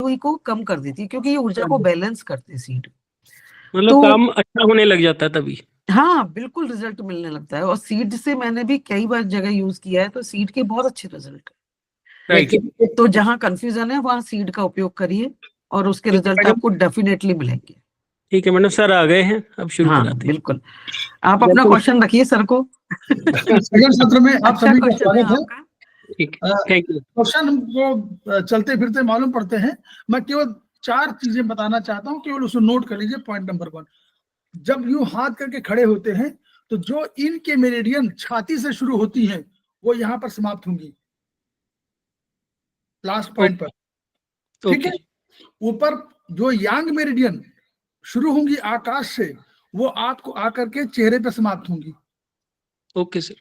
हुई को कम कर देती है, क्योंकि ये ऊर्जा को बैलेंस करते हैं सीड। मतलब तो काम अच्छा होने लग जाता है तभी। हाँ, बिल्कुल रिजल्ट मिलने लगता है। और सीड से मैंने भी कई बार जगह यूज किया है, तो सीड के बहुत अच्छे रिजल्ट है। राइट। लेकिन तो जहाँ कंफ्यूजन है वहाँ सीड का उपयोग करिए, और उसके ठीक है रिजल्ट मैडम। आपको डेफिनेटली मिलेंगे। ठीक है मैडम, सर आ गए हैं, अब शुरू हाँ कराते बिल्कुल, आप हैं। अपना क्वेश्चन रखिए सर को। सेकंड सत्र में आप अच्छा सभी का क्वेश्चन है स्वागत है। आपका। ठीक है, थैंक यू। क्वेश्चन हमको चलते फिरते मालूम पड़ते हैं। मैं केवल 4 चीजें बताना चाहता हूँ, केवल उसको नोट कर लीजिए। पॉइंट नंबर 1, जब यूं हाथ करके खड़े होते हैं तो जो इनके मेरिडियन छाती से शुरू होती हैं वो यहाँ पर समाप्त होंगी, लास्ट पॉइंट पर। ठीक ओके है। जी। ऊपर जो यांग मेरिडियन शुरू होंगी आकाश से, वो आपको आकर के चेहरे पे समाप्त होंगी। Okay sir.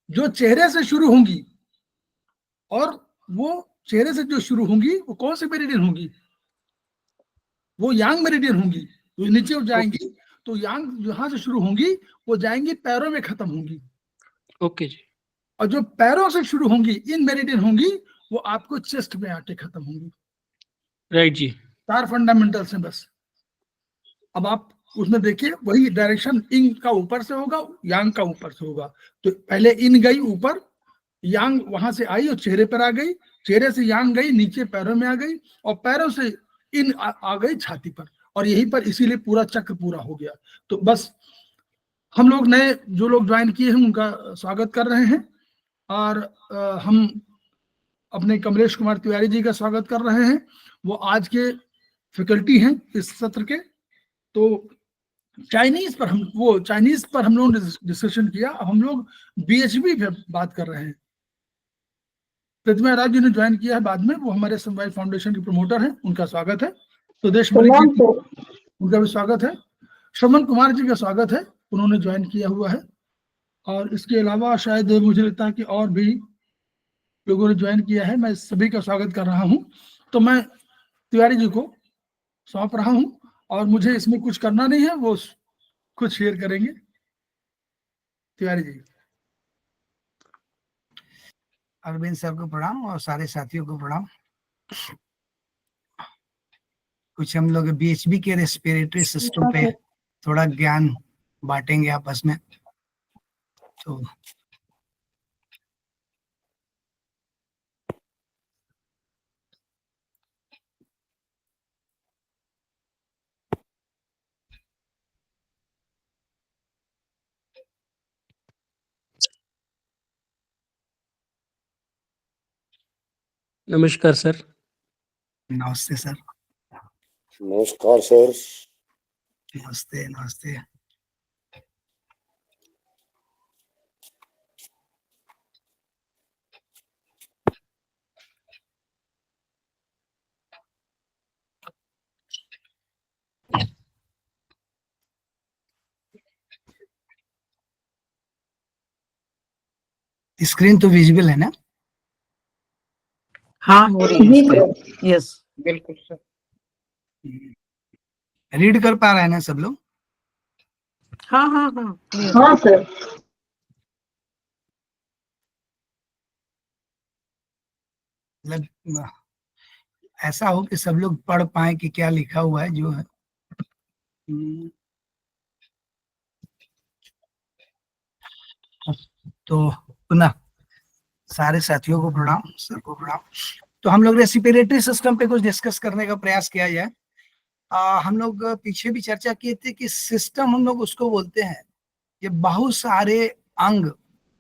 जो चेहरे से शुरू होंगी, और वो चेहरे से जो शुरू होंगी वो कौन सी मेरिडियन होंगी? वो यांग मेरिडियन होंगी। वो नीचे जाएंगी तो यांग जहां से शुरू होंगी वो जाएंगी पैरों में खत्म होंगी। ओके जी। और जो पैरों से शुरू होंगी इन मेरिडियन होंगी, वो आपको चेस्ट में आके खत्म होंगी। राइट जी। 4 फंडामेंटल्स हैं बस। अब आप उसमें देखिए, वही डायरेक्शन इन का ऊपर से होगा, यांग का ऊपर से होगा। तो पहले इन गई ऊपर, यांग वहां से आई और चेहरे पर आ गई, चेहरे से यांग गई नीचे पैरों में आ गई, और पैरों से इन आ गई छाती पर। और यहीं पर इसीलिए पूरा चक्र पूरा हो गया। तो बस हम लोग नए जो लोग ज्वाइन किए हैं उनका स्वागत कर रहे हैं, और हम अपने कमलेश कुमार तिवारी जी का स्वागत कर रहे हैं। वो आज के फैकल्टी हैं इस सत्र के। तो चाइनीज पर हम लोगों ने डिस्कशन किया। अब हम लोग बीएचबी पे बात कर रहे हैं। प्रतिमा राज जी ने ज्वाइन किया है बाद में, वो हमारे समवाय फाउंडेशन के प्रमोटर हैं, उनका स्वागत है। सुदेश मलिक जी, उनका भी स्वागत है। श्रवण कुमार जी का स्वागत है, उन्होंने ज्वाइन किया हुआ है। और इसके अलावा शायद मुझे लगता है कि और भी लोगों ने ज्वाइन किया है। मैं सभी का स्वागत कर रहा हूँ। तो मैं तिवारी जी को सौंप रहा हूँ, और मुझे इसमें कुछ करना नहीं है, वो खुद शेयर करेंगे। तिवारी जी। अरविंद सर को प्रणाम और सारे साथियों को प्रणाम। कुछ हम लोग बीएचबी के रेस्पिरेटरी सिस्टम पे थोड़ा ज्ञान बांटेंगे आपस में। तो नमस्कार सर। नमस्ते सर। नमस्कार सर। नमस्ते नमस्ते। स्क्रीन तो विजिबल है ना? हाँ हो रही है। यस बिल्कुल सर। रीड कर पा रहे हैं ना सब लोग? हाँ हाँ हाँ हाँ सर। मतलब ऐसा हो कि सब लोग पढ़ पाए कि क्या लिखा हुआ है जो है। तो पुनः सारे साथियों को प्रणाम, सर को प्रणाम। तो हम लोग रेस्पिरेटरी सिस्टम पे कुछ डिस्कस करने का प्रयास किया जाए। हम लोग पीछे भी चर्चा किए थे कि सिस्टम हम लोग उसको बोलते हैं, ये बहुत सारे अंग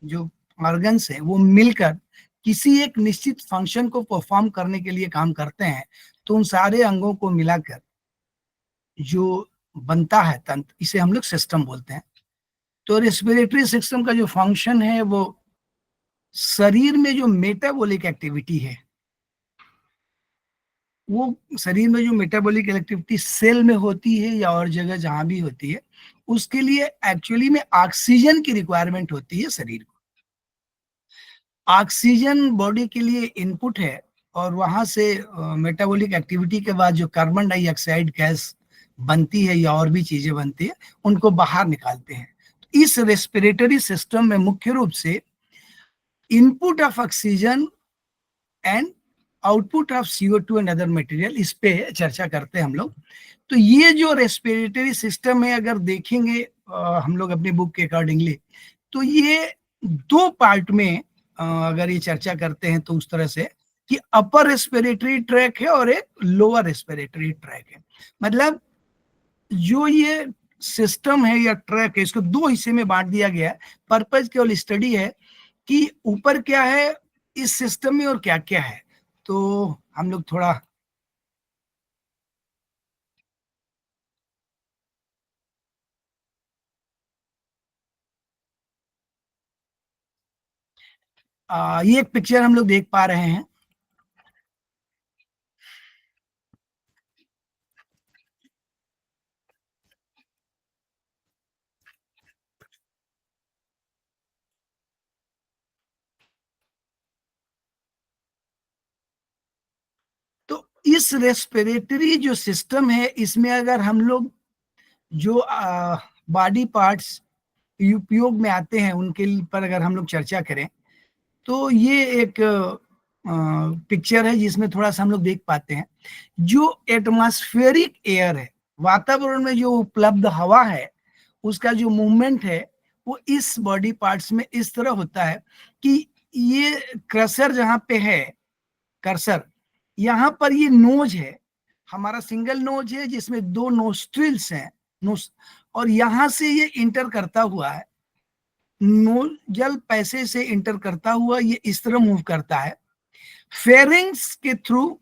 जो ऑर्गन्स है वो मिलकर किसी एक निश्चित फंक्शन को परफॉर्म करने के लिए काम करते हैं। तो उन सारे अंगों को मिलाकर जो बनता है तंत्र, इसे हम लोग सिस्टम बोलते हैं। तो रेस्पिरेटरी सिस्टम का जो फंक्शन है वो शरीर में जो मेटाबॉलिक एक्टिविटी है, वो शरीर में जो मेटाबॉलिक एक्टिविटी सेल में होती है या और जगह जहां भी होती है, उसके लिए एक्चुअली में ऑक्सीजन की रिक्वायरमेंट होती है शरीर को। ऑक्सीजन बॉडी के लिए इनपुट है, और वहां से मेटाबॉलिक एक्टिविटी के बाद जो कार्बन डाइऑक्साइड गैस बनती है या और भी चीजें बनती है, उनको बाहर निकालते हैं। तो इस रेस्पिरेटरी सिस्टम में मुख्य रूप से input of oxygen and output of CO2 and other material, इस पे चर्चा करते हैं हम लोग। तो ये जो रेस्पिरेटरी सिस्टम है, अगर देखेंगे हम लोग अपनी बुक के अकॉर्डिंगली, तो ये दो पार्ट में अगर ये चर्चा करते हैं तो उस तरह से कि अपर रेस्पिरेटरी ट्रैक है और एक लोअर रेस्पिरेटरी ट्रैक है। मतलब जो ये सिस्टम है या ट्रैक है, इसको दो हिस्से में बांट दिया गया है। पर्पज केवल स्टडी है कि ऊपर क्या है इस सिस्टम में और क्या क्या है। तो हम लोग थोड़ा ये एक पिक्चर हम लोग देख पा रहे हैं। तो इस रेस्पिरेटरी जो सिस्टम है, इसमें अगर हम लोग जो बॉडी पार्ट्स उपयोग में आते हैं उनके पर अगर हम लोग चर्चा करें, तो ये एक पिक्चर है जिसमें थोड़ा सा हम लोग देख पाते हैं जो एटमॉस्फेरिक एयर है, वातावरण में जो उपलब्ध हवा है, उसका जो मूवमेंट है वो इस बॉडी पार्ट्स में इस तरह होता है कि ये कर्सर जहां पे है, कर्सर यहाँ पर ये नोज है, हमारा सिंगल नोज है जिसमें दो नोस्ट्रिल्स हैं, और यहां से ये इंटर करता हुआ है, नोजल पैसे से इंटर करता हुआ ये इस तरह मूव करता है, फेरिंग्स के थ्रू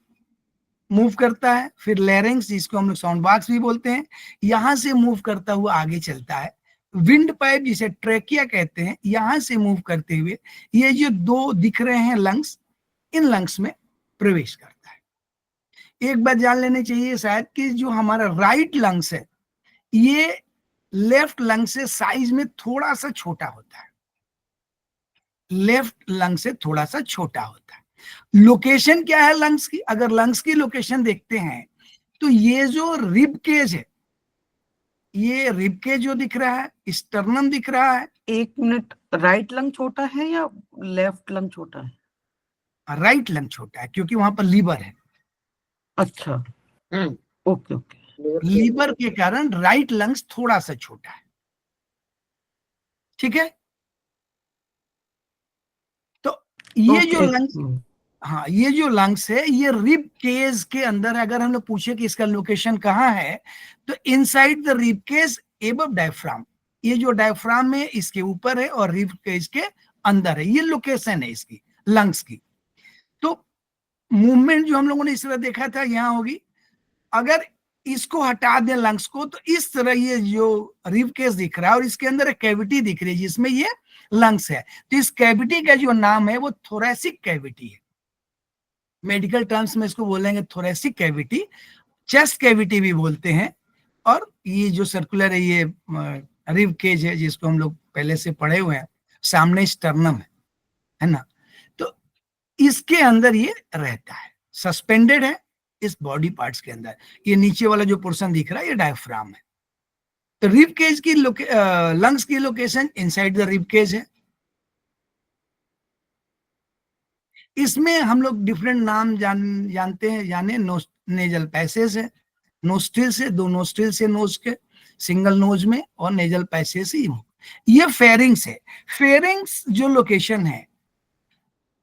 मूव करता है, फिर लैरिंग्स जिसको हम लोग साउंड बॉक्स भी बोलते हैं, यहां से मूव करता हुआ आगे चलता है, विंड पाइप जिसे ट्रेकिया कहते हैं, यहां से मूव करते हुए ये जो दो दिख रहे हैं लंग्स, इन लंग्स में प्रवेश करता है। एक बात जान लेनी चाहिए शायद कि जो हमारा राइट लंग्स है ये लेफ्ट लंग से साइज में थोड़ा सा छोटा होता है, लेफ्ट लंग से थोड़ा सा छोटा होता है। लोकेशन क्या है लंग्स की? अगर लंग्स की लोकेशन देखते हैं तो ये जो रिब केज है, ये रिब केज जो दिख रहा है, स्टर्नम दिख रहा है। एक मिनट, राइट लंग छोटा है या लेफ्ट लंग छोटा है? राइट लंग छोटा है क्योंकि वहां पर लीवर है। अच्छा, ओके ओके। लीवर के कारण राइट लंग्स थोड़ा सा छोटा है, ठीक है। तो ये जो लंग्स, हाँ ये जो लंग्स है ये रिब केज के अंदर है। अगर हम लोग पूछे कि इसका लोकेशन कहाँ है, तो inside the rib cage above diaphragm, ये जो डायफ्राम है इसके ऊपर है और रिब केज के अंदर है, ये लोकेशन है इसकी लंग्स की। तो मूवमेंट जो हम लोगों ने इस तरह देखा था यहाँ होगी। अगर इसको हटा दें लंग्स को, तो इस तरह ये जो रिब केज दिख रहा है और इसके अंदर एक कैविटी दिख रही है जिसमें ये लंग्स है। तो इस कैविटी का जो नाम है वो थोरेसिक कैविटी है। मेडिकल टर्म्स में इसको बोलेंगे थोरेसिक कैविटी, चेस्ट कैविटी भी बोलते हैं। और ये जो सर्कुलर है ये रिब केज है जिसको हम लोग पहले से पढ़े हुए हैं, सामने स्टर्नम है ना। तो इसके अंदर ये रहता है, सस्पेंडेड है इस बॉडी पार्ट्स के अंदर। ये नीचे वाला जो पोर्शन दिख रहा है ये डायफ्राम है। तो रिब केज की लंग्स की location inside the rib cage है। इसमें हम लोग डिफरेंट नाम जानते हैं, जाने नेजल पैसेज है, नोस्ट्रिल से, दो नोस्ट्रिल से नोज के, सिंगल नोज में, और नेजल पैसेज से ये फेरिंग्स है। फेरिंग्स जो लोकेशन है,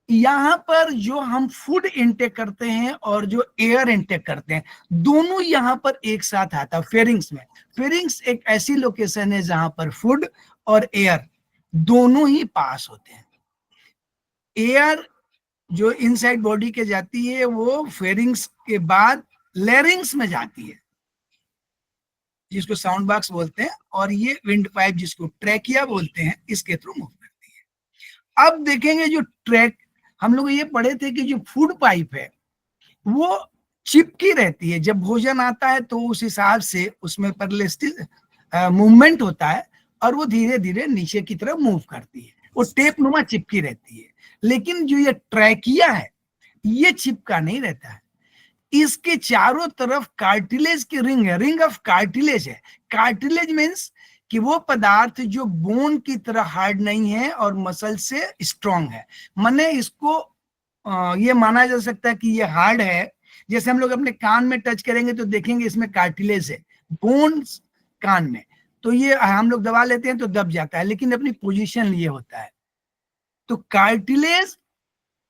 यहाँ पर जो हम फूड इनटेक करते हैं और जो एयर इनटेक करते हैं दोनों यहाँ पर एक साथ आता है फेरिंग्स में। फेरिंग्स एक ऐसी लोकेशन है जहां पर फूड और एयर दोनों ही पास होते हैं। एयर जो इनसाइड बॉडी के जाती है वो फेरिंग्स के बाद लैरिंग्स में जाती है जिसको साउंड बॉक्स बोलते हैं, और ये विंड पाइप जिसको ट्रैकिया बोलते हैं इसके थ्रू मूव करती है। अब देखेंगे जो ट्रैक, हम लोग ये पढ़े थे कि जो फूड पाइप है वो चिपकी रहती है, जब भोजन आता है तो उस हिसाब से उसमें परलेस्टिक मूवमेंट होता है और वो धीरे धीरे नीचे की तरफ मूव करती है, वो टेप नुमा चिपकी रहती है। लेकिन जो ये ट्रैकिया है ये चिपका नहीं रहता है, इसके चारों तरफ कार्टिलेज की रिंग है, रिंग ऑफ कार्टिलेज है। कार्टिलेज मीन्स कि वो पदार्थ जो बोन की तरह हार्ड नहीं है और मसल से स्ट्रांग है, माने इसको ये माना जा सकता है कि ये हार्ड है। जैसे हम लोग अपने कान में टच करेंगे तो देखेंगे इसमें कार्टिलेज है, बोन्स कान में, तो ये हम लोग दबा लेते हैं तो दब जाता है, लेकिन अपनी पोजीशन लिए होता है। तो कार्टिलेज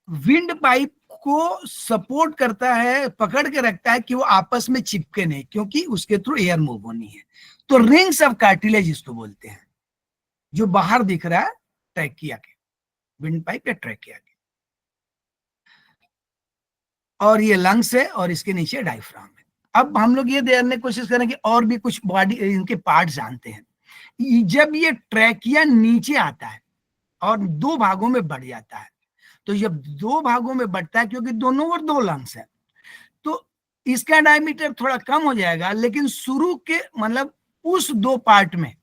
विंड पाइप को सपोर्ट करता है, पकड़ के रखता है कि वो आपस में चिपके नहीं, क्योंकि उसके थ्रू एयर मूव होनी है। तो रिंग्स ऑफ कार्टिलेज इसको बोलते हैं, जो बाहर दिख रहा है ट्रैकिया के, विंड पाइप या ट्रैकिया के। और ये लंग्स है और इसके नीचे डायफ्राम है। अब हम लोग ये जानने की कोशिश करेंगे और भी कुछ बॉडी इनके पार्ट जानते हैं। जब ये ट्रैकिया नीचे आता है और दो भागों में बढ़ जाता है, तो जब दो भागों में बढ़ता है, क्योंकि दोनों और दो लंग्स है, तो इसका डायमीटर थोड़ा कम हो जाएगा, लेकिन शुरू के मतलब उस दो पार्ट में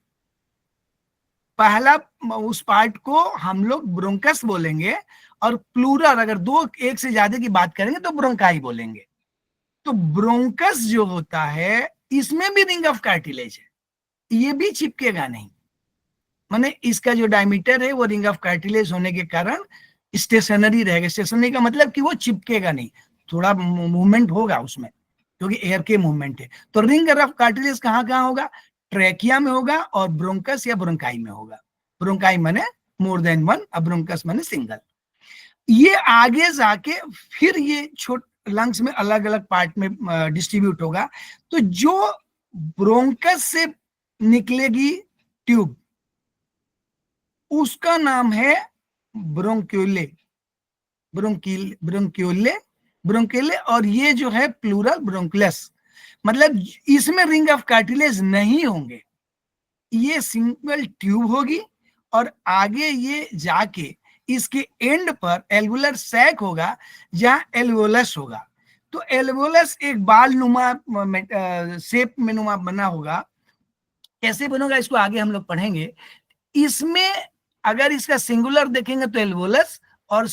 पहला उस पार्ट को हम लोग ब्रोंकस बोलेंगे, और प्लूरल अगर दो एक से ज्यादा की बात करेंगे तो ब्रोंकाई बोलेंगे। तो ब्रोंकस जो होता है इसमें भी रिंग ऑफ कार्टिलेज है, ये भी चिपकेगा नहीं, माने इसका जो डायमीटर है वो रिंग ऑफ कार्टिलेज होने के कारण स्टेशनरी रहेगा। स्टेशनरी का मतलब कि वो चिपकेगा नहीं, थोड़ा मूवमेंट होगा उसमें क्योंकि एयर के मूवमेंट है। तो रिंग ऑफ कार्टिलेज कहाँ कहाँ होगा? ट्रैकिया में होगा और ब्रोंकस या ब्रोंकाई में होगा। ब्रोंकाई माने मोर देन वन, और ब्रोंकस माने सिंगल। ये आगे जाके फिर ये छोटे लंग्स में अलग अलग पार्ट में डिस्ट्रीब्यूट होगा। तो जो ब्रोंकस से निकलेगी ट्यूब, उसका नाम है ब्रोंक्यूले, ब्रोंक्यूले, और ये जो है प्लूरल ब्रोंकुलस, मतलब इसमें रिंग ऑफ कार्टिलेज नहीं होंगे, ये सिंगल ट्यूब होगी और आगे ये जाके इसके एंड पर एल्वुलर सैक होगा जहां एल्वोलस होगा। तो एल्वोलस एक बाल नुमा शेप में नुमा बना होगा। कैसे बनेगा इसको आगे हम लोग पढ़ेंगे। इसमें अगर इसका सिंगुलर देखेंगे तो एल्वोलस और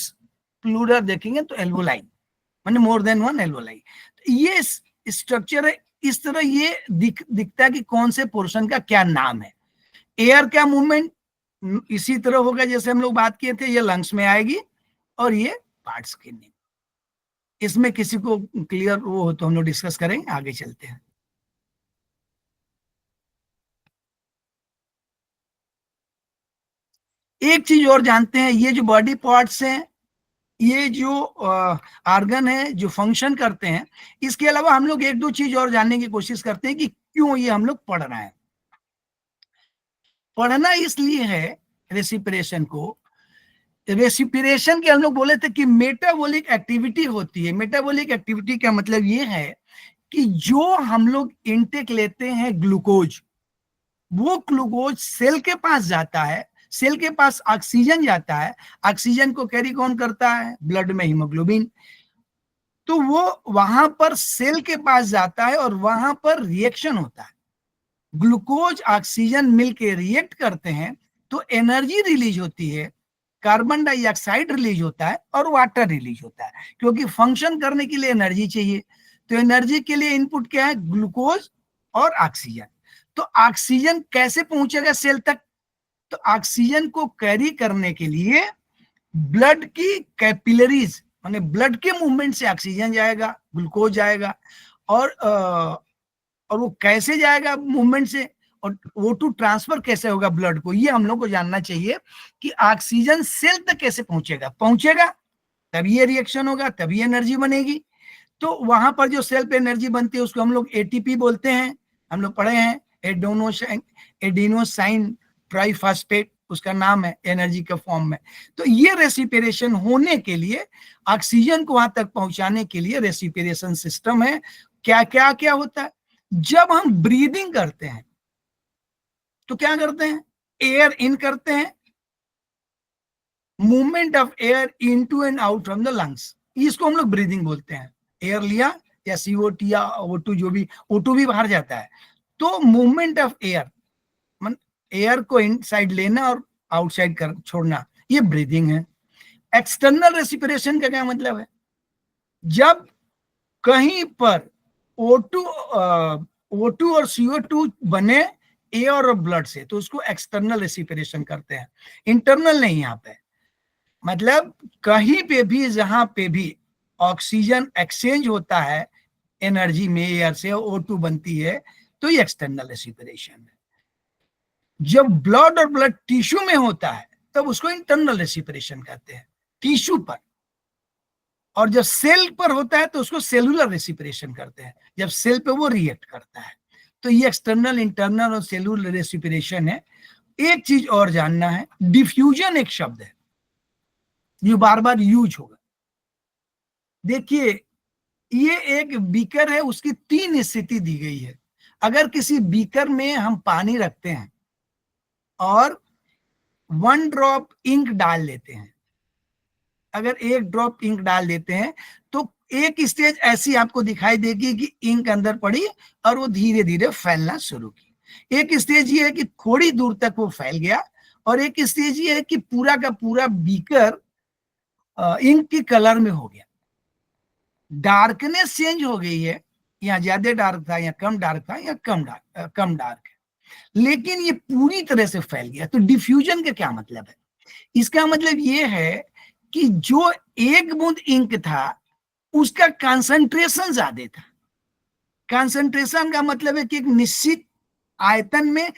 प्लूरल देखेंगे तो एल्वोलाई, माने मोर देन वन एल्वोलाई। ये स्ट्रक्चर है, इस तरह ये दिखता है कि कौन से पोर्शन का क्या नाम है। एयर का मूवमेंट इसी तरह होगा जैसे हम लोग बात किए थे, ये लंग्स में आएगी और ये पार्ट्स के नेम। इसमें किसी को क्लियर वो हो तो हम लोग डिस्कस करेंगे, आगे चलते हैं। एक चीज और जानते हैं, ये जो बॉडी पार्ट्स हैं, ये जो ऑर्गन है जो फंक्शन करते हैं, इसके अलावा हम लोग एक दो चीज और जानने की कोशिश करते हैं कि क्यों ये हम लोग पढ़ रहे हैं। पढ़ना इसलिए है रेसिपिरेशन को, रेसिपिरेशन के हम लोग बोले थे कि मेटाबॉलिक एक्टिविटी होती है। मेटाबॉलिक एक्टिविटी का मतलब ये है कि जो हम लोग इनटेक लेते हैं ग्लूकोज, वो ग्लूकोज सेल के पास जाता है, सेल के पास ऑक्सीजन जाता है, ऑक्सीजन को कैरी कौन करता है? ब्लड में हीमोग्लोबिन। तो वो वहां पर सेल के पास जाता है और वहां पर रिएक्शन होता है, ग्लूकोज ऑक्सीजन मिलके रिएक्ट करते हैं तो एनर्जी रिलीज होती है, कार्बन डाइऑक्साइड रिलीज होता है और वाटर रिलीज होता है, क्योंकि फंक्शन करने के लिए एनर्जी चाहिए। तो एनर्जी के लिए इनपुट क्या है? ग्लूकोज और ऑक्सीजन। तो ऑक्सीजन कैसे पहुंचेगा सेल तक? तो ऑक्सीजन को कैरी करने के लिए ब्लड की कैपिलरीज, माने ब्लड के मूवमेंट से ऑक्सीजन जाएगा, ग्लूकोज जाएगा, और वो कैसे जाएगा मूवमेंट से, और O2 ट्रांसफर कैसे होगा ब्लड को, ये हम लोग को जानना चाहिए कि ऑक्सीजन सेल तक कैसे पहुंचेगा तभी ये रिएक्शन होगा, तभी एनर्जी बनेगी। तो वहां पर जो सेल पे एनर्जी बनती है उसको हम लोग एटीपी बोलते हैं, हम लोग पढ़े हैं, एडेनोसाइन ट्राइफॉस्फेट उसका नाम है एनर्जी के फॉर्म में। तो ये रेसिपिरेशन होने के लिए, ऑक्सीजन को वहां तक पहुंचाने के लिए रेसिपिरेशन सिस्टम है। क्या क्या क्या होता है? जब हम ब्रीदिंग करते हैं तो क्या करते हैं? एयर इन करते हैं, movement of air into and out from the lungs, इसको हम लोग ब्रीदिंग बोलते हैं। एयर लिया या CO2 या O2, जो भी O2 भी बाहर जाता है, तो मूवमेंट ऑफ एयर, एयर को इनसाइड लेना और आउटसाइड कर छोड़ना, ये ब्रीदिंग है। एक्सटर्नल रेस्पिरेशन का क्या मतलब है? जब कहीं पर O2 और CO2 बने एयर और ब्लड से, तो उसको एक्सटर्नल रेस्पिरेशन करते हैं, इंटरनल नहीं यहाँ पे। मतलब कहीं पे भी जहां पे भी ऑक्सीजन एक्सचेंज होता है एनर्जी में एयर से, O2 बनती है, तो ये एक्सटर्नल रेस्पिरेशन है। जब ब्लड और ब्लड टिश्यू में होता है तब उसको इंटरनल रेस्पिरेशन कहते हैं, टिश्यू पर। और जब सेल पर होता है तो उसको सेलुलर रेस्पिरेशन करते हैं, जब सेल पे वो रिएक्ट करता है। तो ये एक्सटर्नल, इंटरनल और सेलुलर रेस्पिरेशन है। एक चीज और जानना है, डिफ्यूजन एक शब्द है जो बार बार यूज होगा। देखिए, ये एक बीकर है, उसकी 3 स्थिति दी गई है। अगर किसी बीकर में हम पानी रखते हैं और 1 ड्रॉप इंक डाल लेते हैं, अगर 1 ड्रॉप इंक डाल देते हैं तो एक स्टेज ऐसी आपको दिखाई देगी कि इंक अंदर पड़ी और वो धीरे धीरे फैलना शुरू की। एक स्टेज ये है कि थोड़ी दूर तक वो फैल गया, और एक स्टेज ये है कि पूरा का पूरा बीकर इंक की कलर में हो गया, डार्कनेस चेंज हो गई है, यहाँ ज्यादा डार्क था, यहाँ कम डार्क था, यहाँ कम डार्क है, लेकिन ये पूरी तरह से फैल गया। तो डिफ्यूजन का क्या मतलब है? इसका मतलब ये है कि जो 1 बूंद इंक था उसका कंसंट्रेशन ज्यादा था। कंसंट्रेशन का मतलब है कि एक निश्चित आयतन में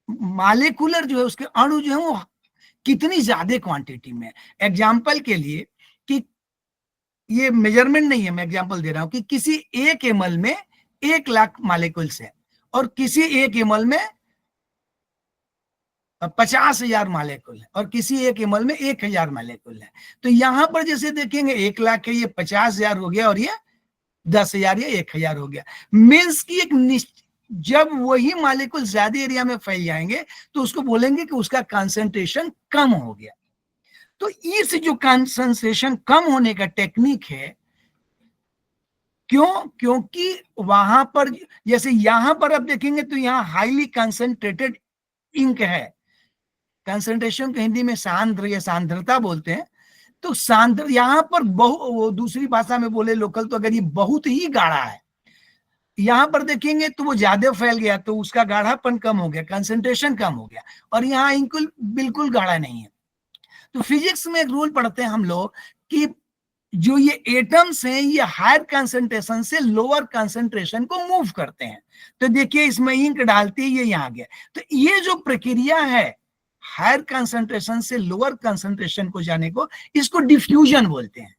मॉलिक्यूलर जो है, उसके अणु जो है वो कितनी ज्यादा क्वांटिटी में। एग्जाम्पल के लिए, कि ये मेजरमेंट नहीं है, मैं एग्जांपल दे रहा हूं कि किसी 1 ml में 1 लाख मॉलिक्यूल्स है और किसी 1 ml में 50,000 मॉलिक्यूल है और किसी 1 ml में 1,000 मॉलिक्यूल है। तो यहां पर जैसे देखेंगे 1 लाख है, ये 50,000 हो गया और ये 10,000 या 1,000 हो गया। मीन्स की एक जब वही मॉलिक्यूल ज्यादा एरिया में फैल जाएंगे तो उसको बोलेंगे कि उसका कंसंट्रेशन कम हो गया। तो इस जो कंसंट्रेशन कम होने का टेक्निक है, क्योंकि वहां पर, जैसे यहां पर आप देखेंगे तो यहां हाईली कंसंट्रेटेड इंक है। कंसंट्रेशन को हिंदी में सांद्र या सांद्रता बोलते हैं। तो सांद्र यहां पर दूसरी भाषा में बोले लोकल तो अगर ये बहुत ही गाढ़ा है, यहां पर देखेंगे तो वो ज्यादा फैल गया तो उसका गाढ़ापन कम हो गया, कंसंट्रेशन कम हो गया, और यहाँ इंक बिल्कुल गाढ़ा नहीं है। तो फिजिक्स में एक रूल पढ़ते हैं हम लोग कि जो ये एटम्स हैं ये हायर कंसंट्रेशन से लोअर कंसंट्रेशन को मूव करते हैं। तो देखिए इसमें इंक डालते ही ये यहाँ गया। तो ये जो प्रक्रिया है हायर कंसंट्रेशन से लोअर कंसंट्रेशन को जाने को, इसको डिफ्यूजन बोलते हैं।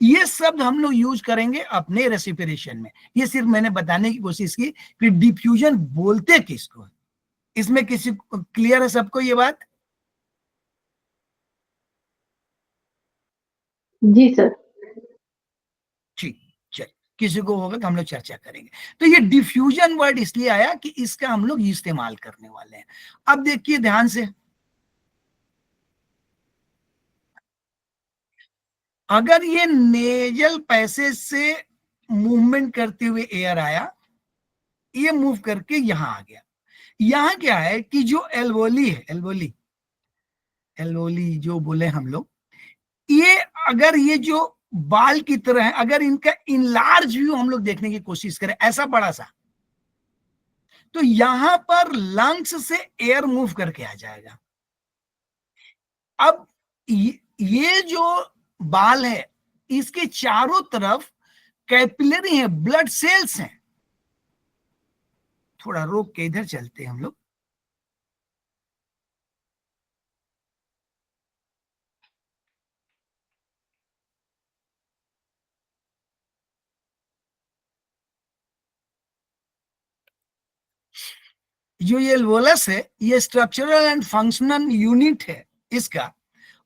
ये शब्द हम लोग यूज करेंगे अपने रेस्पिरेशन में। ये सिर्फ मैंने बताने की कोशिश की कि डिफ्यूजन बोलते किसको। इसमें किसी क्लियर है सबको ये बात? जी सर। ठीक, चल किसी को होगा तो हम लोग चर्चा करेंगे। तो ये डिफ्यूजन वर्ड इसलिए आया कि इसका हम लोग इस्तेमाल करने वाले हैं। अब देखिए ध्यान से, अगर ये नेजल पैसेज से मूवमेंट करते हुए एयर आया, ये मूव करके यहां आ गया। यहां क्या है कि जो एल्वोली है, एल्वोली जो बोले हम लोग, ये अगर ये जो बाल की तरह है, अगर इनका इनलार्ज व्यू हम लोग देखने की कोशिश करें ऐसा बड़ा सा, तो यहां पर लंग्स से एयर मूव करके आ जाएगा। अब ये जो बाल है इसके चारों तरफ कैपिलरी है, ब्लड सेल्स हैं। थोड़ा रोक के इधर चलते हैं हम लोग। जो ये एल्वोलस है ये स्ट्रक्चरल एंड फंक्शनल यूनिट है इसका,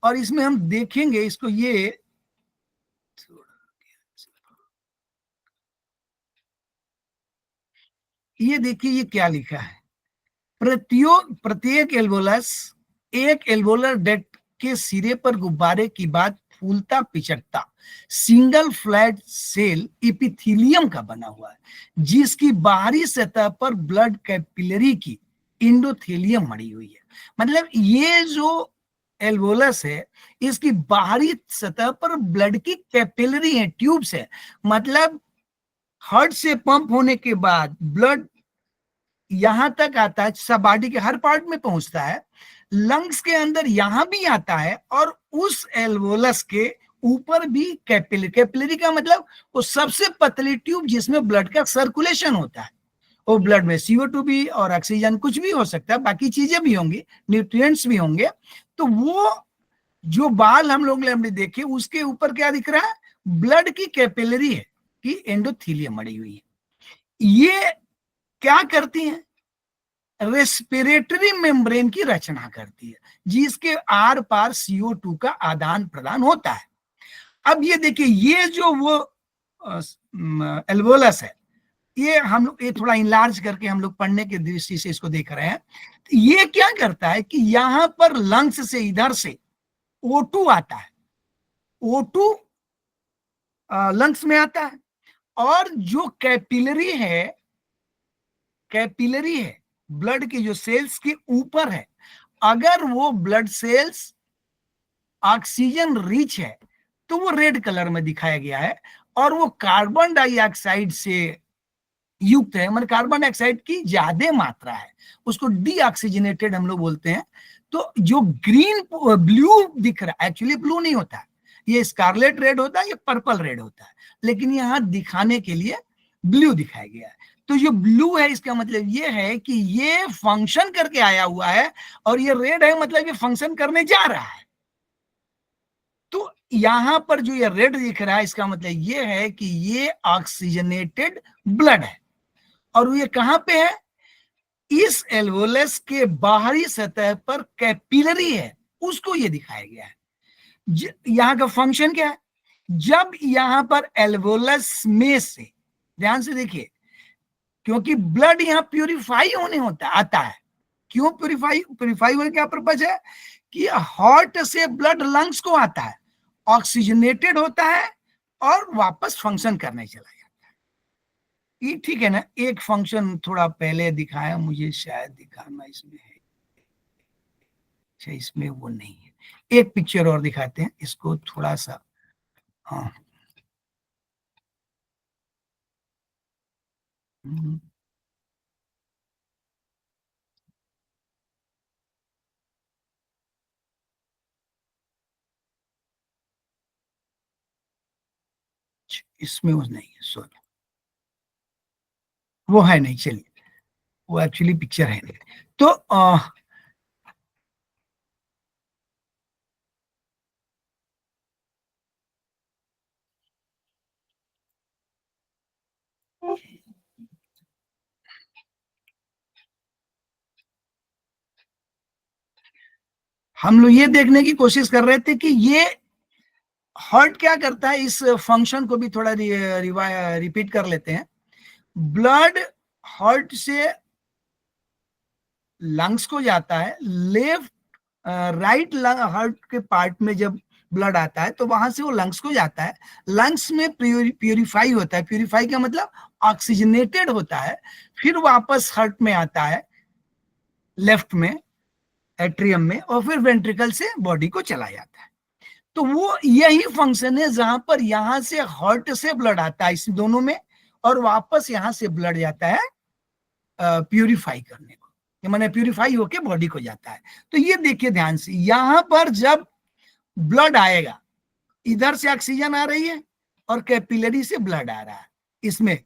और इसमें हम देखेंगे इसको, ये देखिए ये क्या लिखा है। प्रत्येक एल्वोलस एक एल्वोलर डक्ट के सिरे पर गुब्बारे की बात फूलता पिचकता सिंगल फ्लैट सेल इपिथीलियम का बना हुआ है, जिसकी बाहरी सतह पर ब्लड कैपिलरी की इंडोथेलियम मड़ी हुई है। मतलब ये जो एल्वोलस है इसकी बाहरी सतह पर ब्लड की कैपिलरी है, ट्यूब्स है। मतलब हार्ट से पंप होने के बाद ब्लड यहां तक आता है, सब बॉडी के हर पार्ट में पहुंचता है, लंग्स के अंदर यहां भी आता है और उस एल्वोलस के ऊपर भी कैपिलरी, कैपिलरी का मतलब वो सबसे पतली ट्यूब जिसमें ब्लड का सर्कुलेशन होता है। वो ब्लड में CO2 भी और ऑक्सीजन कुछ भी हो सकता है, बाकी चीजें भी होंगी, न्यूट्रिएंट्स भी होंगे। तो वो जो बाल हम लोग ने देखे उसके ऊपर क्या दिख रहा है, ब्लड की कैपिलरी है कि एंडोथीलियम मड़ी हुई है। ये क्या करती है, रेस्पिरेटरी मेम्ब्रेन की रचना करती है जिसके आर पार CO2 का आदान प्रदान होता है। अब ये देखिए, ये जो वो एल्वोलस है, ये हम लोग ये थोड़ा इनलार्ज करके हम लोग पढ़ने की दृष्टि से इसको देख रहे हैं। ये क्या करता है कि यहां पर लंग्स से इधर से O2 आता है, O2 लंग्स में आता है, और जो कैपिलरी है ब्लड की जो सेल्स के ऊपर है, अगर वो ब्लड सेल्स ऑक्सीजन रिच है तो वो रेड कलर में दिखाया गया है, और वो कार्बन डाइऑक्साइड से युक्त है, मतलब कार्बन डाइऑक्साइड की ज्यादा मात्रा है, उसको डीऑक्सीजनेटेड हम लोग बोलते हैं। तो जो ग्रीन ब्लू दिख रहा है, एक्चुअली ब्लू नहीं होता है, ये स्कारलेट रेड होता है, ये पर्पल रेड होता है, लेकिन यहाँ दिखाने के लिए ब्लू दिखाया गया है। तो जो ब्लू है इसका मतलब ये है कि ये फंक्शन करके आया हुआ है, और ये रेड है मतलब ये फंक्शन करने जा रहा है। तो यहां पर जो ये रेड दिख रहा है इसका मतलब ये है कि ये ऑक्सीजनेटेड ब्लड है, और ये कहां पे है, इस एल्वोलस के बाहरी सतह पर कैपिलरी है, उसको ये दिखाया गया है। यहां का फंक्शन क्या है, जब यहां पर एल्वोलस में से, ध्यान से देखिए, क्योंकि ब्लड यहां प्यूरिफाई होने आता है। क्यों प्यूरिफाई होने क्या पर्पज है कि हार्ट से ब्लड लंग्स को आता है, ऑक्सीजनेटेड होता है और वापस फंक्शन करने चला जाता है। ये ठीक है ना। एक फंक्शन थोड़ा पहले दिखाया मुझे, शायद दिखाना इसमें है, अच्छा इसमें वो नहीं है। एक पिक्चर और दिखाते हैं इसको थोड़ा सा। हाँ, इसमें वो नहीं है, सॉरी वो है नहीं, चलिए वो एक्चुअली पिक्चर है नहीं। तो हम लोग ये देखने की कोशिश कर रहे थे कि ये हार्ट क्या करता है, इस फंक्शन को भी थोड़ा रिपीट कर लेते हैं। ब्लड हार्ट से लंग्स को जाता है, लेफ्ट राइट हार्ट के पार्ट में जब ब्लड आता है तो वहां से वो लंग्स को जाता है, लंग्स में प्यूरिफाई होता है, प्यूरिफाई का मतलब ऑक्सीजनेटेड होता है, फिर वापस हार्ट में आता है लेफ्ट में एट्रियम में, और फिर वेंट्रिकल से बॉडी को चला जाता है। तो वो यही फंक्शन है जहां पर यहां से हार्ट से ब्लड आता है इस दोनों में, और वापस यहां से ब्लड जाता है प्यूरिफाई करने को, माने प्यूरिफाई होके बॉडी को जाता है। तो ये देखिए ध्यान से, यहां पर जब ब्लड आएगा, इधर से ऑक्सीजन आ रही है और कैपिलरी से ब्लड आ रहा है इसमें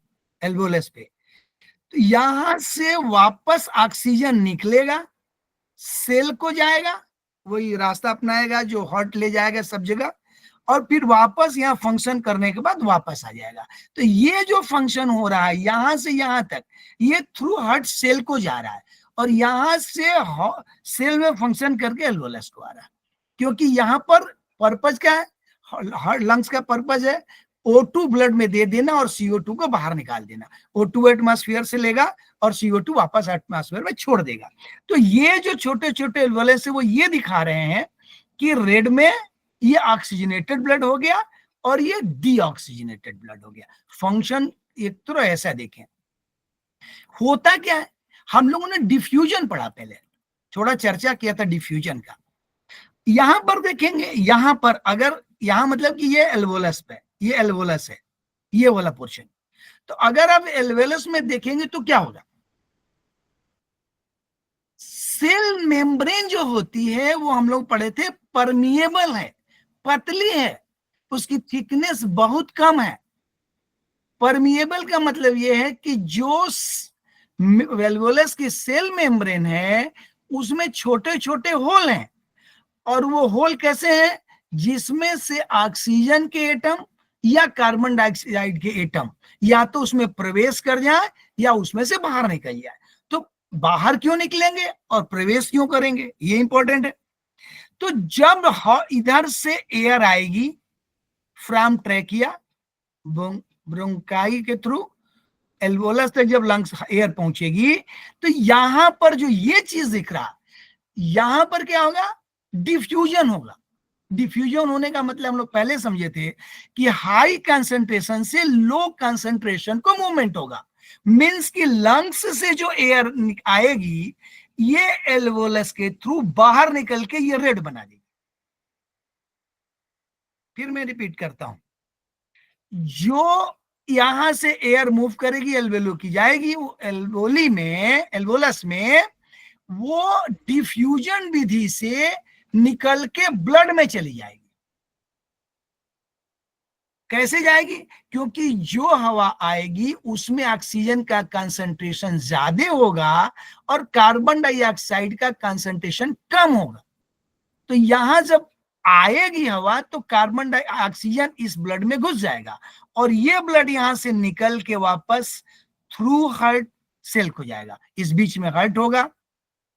एल्वोलस पे, तो यहां से वापस ऑक्सीजन निकलेगा, सेल को जाएगा, वही रास्ता अपनाएगा जो हार्ट ले जाएगा सब जगह, और फिर वापस यहाँ फंक्शन करने के बाद वापस आ जाएगा। तो ये जो फंक्शन हो रहा है यहां से यहां तक, ये थ्रू हार्ट सेल को जा रहा है, और यहां से सेल में फंक्शन करके एल्वोलस को आ रहा है। क्योंकि यहाँ पर पर्पज क्या है, हार्ट लंग्स का पर्पज है O2 ब्लड में दे देना और CO2 को बाहर निकाल देना। O2 एटमॉस्फेयर से लेगा और CO2 वापस एटमॉस्फेयर में छोड़ देगा। तो ये जो छोटे छोटे एल्वोलस है वो ये दिखा रहे हैं कि रेड में ये ऑक्सीजनेटेड ब्लड हो गया और ये डीऑक्सीजनेटेड ब्लड हो गया। फंक्शन एक तो ऐसा देखें, होता क्या है, हम लोगों ने डिफ्यूजन पढ़ा, पहले थोड़ा चर्चा किया था डिफ्यूजन का। यहां पर देखेंगे, यहां पर अगर, यहां मतलब कि ये एल्वोलस पे, ये एल्वोलस है, ये वाला पोर्शन, तो अगर आप एल्वोलस में देखेंगे तो क्या होगा, सेल मेम्ब्रेन जो होती है वो हम लोग पढ़े थे परमिएबल है, पतली है, उसकी थिकनेस बहुत कम है। परमिएबल का मतलब ये है कि जो वेल्वुलस की सेल मेम्ब्रेन है उसमें छोटे छोटे होल हैं, और वो होल कैसे हैं, जिसमें से ऑक्सीजन के एटम या कार्बन डाइऑक्साइड के एटम या तो उसमें प्रवेश कर जाए या उसमें से बाहर निकल जाए। तो बाहर क्यों निकलेंगे और प्रवेश क्यों करेंगे, ये इंपॉर्टेंट है। तो जब इधर से एयर आएगी फ्रॉम ट्रैकिया ब्रोंकाई के थ्रू एल्वोलस तक, जब लंग्स एयर पहुंचेगी तो यहां पर जो ये चीज दिख रहा, यहां पर क्या होगा, डिफ्यूजन होगा। डिफ्यूजन होने का मतलब हम लोग पहले समझे थे कि हाई कंसंट्रेशन से लो कंसंट्रेशन को मूवमेंट होगा। मींस कि लंग्स से जो एयर आएगी ये एल्वोलस के थ्रू बाहर निकल के ये रेड बना देगी। फिर मैं रिपीट करता हूं, जो यहां से एयर मूव करेगी एल्वेलो की जाएगी, वो एल्वोली में, एल्वोलस में वो डिफ्यूजन विधि से निकल के ब्लड में चली जाएगी। कैसे जाएगी, क्योंकि जो हवा आएगी उसमें ऑक्सीजन का कंसंट्रेशन ज्यादा होगा और कार्बन डाइऑक्साइड का कंसंट्रेशन कम होगा। तो यहां जब आएगी हवा तो कार्बन डाइऑक्सीजन इस ब्लड में घुस जाएगा और ये ब्लड यहां से निकल के वापस थ्रू हार्ट सेल को जाएगा। इस बीच में हार्ट होगा,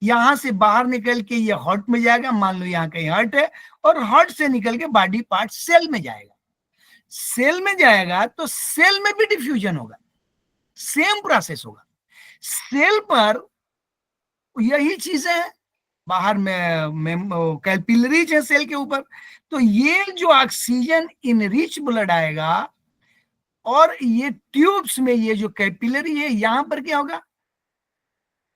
यहां से बाहर निकल के ये हार्ट में जाएगा, मान लो यहां कहीं हार्ट है, और हार्ट से निकल के बॉडी पार्ट सेल में जाएगा। सेल में जाएगा तो सेल में भी डिफ्यूजन होगा, सेम प्रोसेस होगा। सेल पर यही चीजें हैं, बाहर में कैपिलरीज है सेल के ऊपर। तो ये जो ऑक्सीजन इनरिच ब्लड आएगा और ये ट्यूब्स में ये जो कैपिलरी है, यहां पर क्या होगा,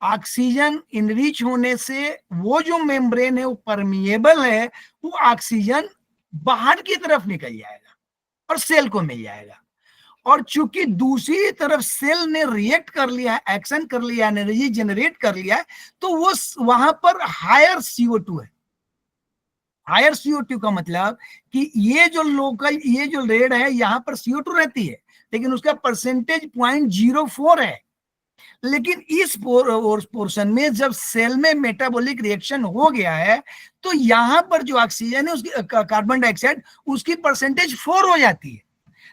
ऑक्सीजन इनरिच होने से वो जो मेम्ब्रेन है वो परमिएबल है, वो ऑक्सीजन बाहर की तरफ निकल जाएगा और सेल को मिल जाएगा। और चूंकि दूसरी तरफ सेल ने रिएक्ट कर लिया है, एक्शन कर लिया है, एनर्जी जनरेट कर लिया है, तो वो वहां पर हायर CO2 है। हायर CO2 का मतलब कि ये जो लोकल, ये जो रेड है, यहां पर CO2 रहती है लेकिन उसका परसेंटेज 0.04 है। लेकिन इस पोर्शन में जब सेल में मेटाबॉलिक रिएक्शन हो गया है तो यहां पर जो ऑक्सीजन है, उसकी कार्बन डाइऑक्साइड, उसकी परसेंटेज 4 हो जाती है।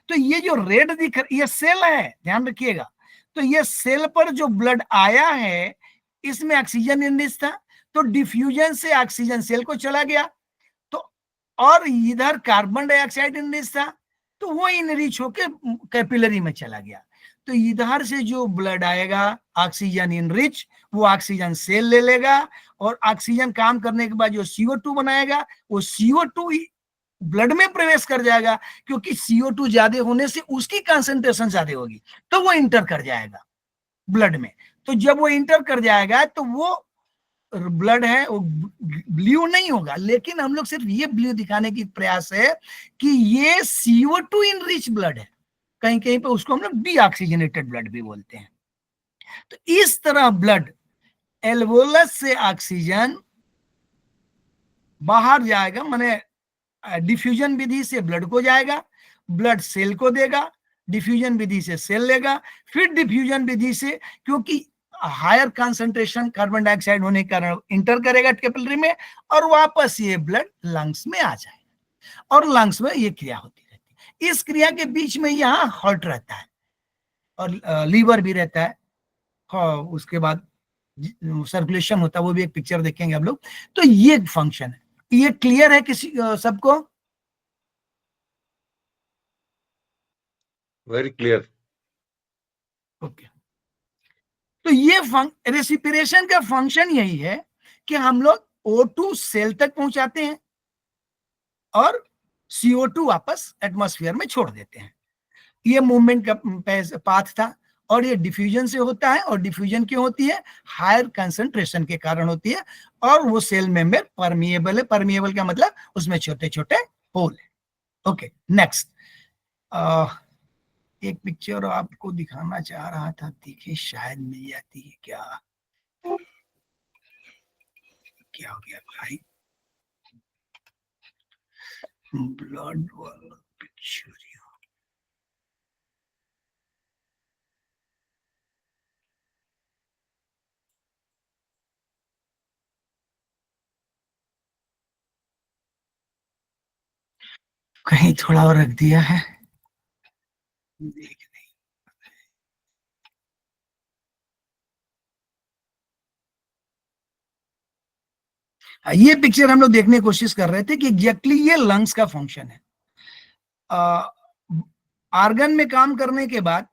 तो ये जो रेड दिख रहा, ये सेल है, ध्यान रखिएगा। तो ये सेल पर जो ब्लड आया है इसमें ऑक्सीजन इनरिच था, तो डिफ्यूजन से ऑक्सीजन सेल को चला गया, तो और इधर कार्बन डाइऑक्साइड इनरिच था तो वो इनरिच होके कैपिलरी में चला गया। तो इधर से जो ब्लड आएगा ऑक्सीजन इनरिच, वो ऑक्सीजन सेल ले लेगा और ऑक्सीजन काम करने के बाद जो CO2 बनाएगा वो CO2 ब्लड में प्रवेश कर जाएगा, क्योंकि CO2 ज्यादा होने से उसकी कंसंट्रेशन ज्यादा होगी तो वो इंटर कर जाएगा ब्लड में। तो जब वो इंटर कर जाएगा तो वो ब्लड है वो ब्लू नहीं होगा, लेकिन हम लोग सिर्फ ये ब्लू दिखाने की प्रयास है कि ये CO2 इनरिच ब्लड है। कहीं कहीं पे उसको हम लोग डीऑक्सीजनेटेड ब्लड भी बोलते हैं। तो इस तरह ब्लड एल्वोलस से ऑक्सीजन बाहर जाएगा, माने डिफ्यूजन विधि से ब्लड को जाएगा, ब्लड सेल को देगा, डिफ्यूजन विधि से सेल लेगा, फिर डिफ्यूजन विधि से, क्योंकि हायर कंसंट्रेशन कार्बन डाइऑक्साइड होने के कारण इंटर करेगा कैपिलरी में और वापस ये ब्लड लंग्स में आ जाएगा और लंग्स में ये क्रिया होती रहती है। इस क्रिया के बीच में यहाँ हार्ट रहता है और लीवर भी रहता है, उसके बाद सर्कुलेशन होता है, वो भी एक पिक्चर देखेंगे हम लोग। तो ये फंक्शन है। ये क्लियर है किसी सबको? Very clear. ओके। तो ये रेस्पिरेशन का फंक्शन यही है कि हम लोग O2 सेल तक पहुंचाते हैं और CO2 वापस एटमॉस्फेयर में छोड़ देते हैं। ये मूवमेंट का पाथ था और ये डिफ्यूजन से होता है। और डिफ्यूजन क्यों होती है? हायर कंसंट्रेशन के कारण होती है। और वो सेल मेंबर परमिएबल है। परमिएबल का मतलब उसमें छोटे छोटे होल है। Okay, next. एक पिक्चर आपको दिखाना चाह रहा था, देखिए शायद मिल जाती है क्या। क्या हो गया भाई? ब्लड वाला पिक्चर कहीं थोड़ा और रख दिया है, देख नहीं। ये पिक्चर हम लोग देखने की कोशिश कर रहे थे कि एग्जैक्टली ये लंग्स का फंक्शन है। आर्गन में काम करने के बाद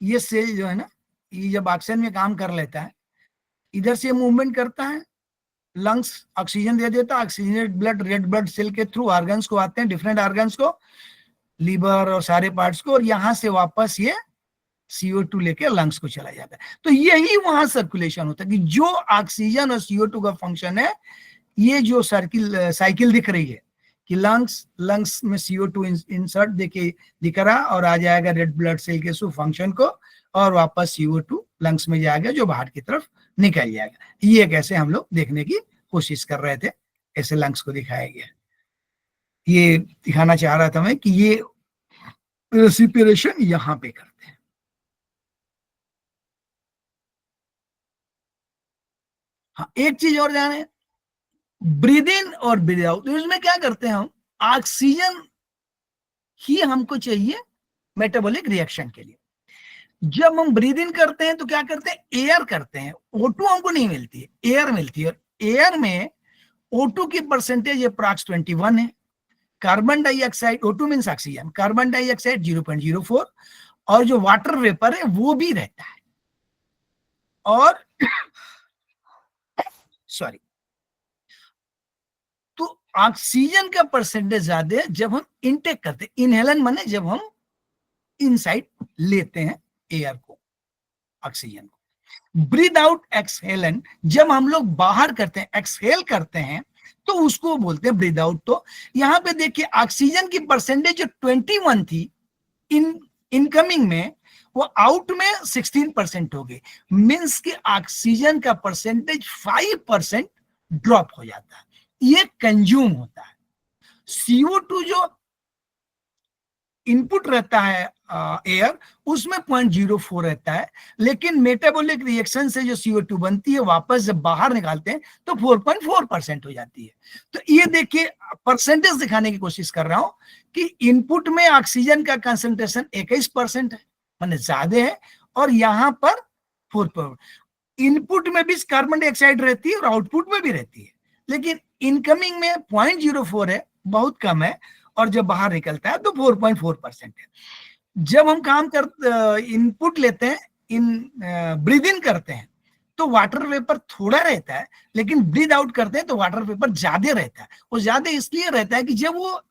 ये सेल जो है ना, ये जब ऑक्सीजन में काम कर लेता है, इधर से मूवमेंट करता है, लंग्स ऑक्सीजन दे देता है, oxygenated blood red blood cell के थ्रू ऑर्गन्स को आते हैं, डिफरेंट ऑर्गन्स को, लीवर और सारे पार्ट्स को, और यहां से वापस ये CO2 लेके लंग्स को चला जाता है। तो यही वहां सर्कुलेशन होता है कि जो ऑक्सीजन और CO2 का फंक्शन है, ये जो साइकिल दिख रही है कि लंग्स में CO2 इंसर्ट देखिए दिख रहा, और आ जाएगा रेड ब्लड सेल के थ्रू फंक्शन को, और वापस CO2 लंग्स में जाएगा जो बाहर की तरफ निकल जाएगा। ये कैसे हम लोग देखने की कोशिश कर रहे थे, ऐसे लंग्स को दिखाया गया। ये दिखाना चाह रहा था मैं कि ये रेस्पिरेशन यहां पे करते हैं। हाँ, एक चीज और जाने, ब्रीद इन और ब्रीद आउट, तो इसमें क्या करते हैं हम, ऑक्सीजन ही हमको चाहिए मेटाबॉलिक रिएक्शन के लिए। जब हम ब्रीद इन करते हैं तो क्या करते हैं, एयर करते हैं, O2 हमको नहीं मिलती है, एयर मिलती है, और एयर में O2 की परसेंटेज अप्रॉक्स 21 है, carbon dioxide, O2 means oxygen, carbon dioxide 0.04, और जो वाटर वेपर है वो भी रहता है। और सॉरी, तो ऑक्सीजन का परसेंटेज ज्यादा है जब हम इनटेक करते हैं, इनहेलन माने जब हम इनसाइड लेते हैं एयर को, ऑक्सीजन को। ब्रीद आउट एक्सहेलन, जब हम लोग बाहर करते हैं, एक्सहेल करते हैं, तो उसको बोलते हैं ब्रीद आउट। तो यहां पे देखिए ऑक्सीजन की परसेंटेज जो 21 थी इनकमिंग में, वो आउट में 16% हो गई, मीन्स कि ऑक्सीजन का परसेंटेज 5% ड्रॉप हो जाता है, ये कंज्यूम होता है। CO2 जो इनपुट रहता है एयर, उसमें 0.04 रहता है, लेकिन मेटाबॉलिक रिएक्शन से जो CO2 बनती है वापस जब बाहर निकालते हैं तो 4.4% हो जाती है। तो ये देखिए परसेंटेज दिखाने की कोशिश कर रहा हूं कि इनपुट में ऑक्सीजन का कंसंट्रेशन 21% है, माने ज्यादा है, और यहां पर 4%। इनपुट में भी कार्बन डाइऑक्साइड रहती है और आउटपुट में भी रहती है, लेकिन इनकमिंग में 0.04 है, बहुत कम है, और जब बाहर निकलता है तो 4.4% है। जब हम काम कर इनपुट लेते हैं, ब्रीद इन करते हैं, तो वाटर वेपर थोड़ा रहता है, लेकिन ब्रीद आउट करते हैं तो वाटर वेपर ज्यादा रहता है। वो ज्यादा इसलिए रहता है कि जब वो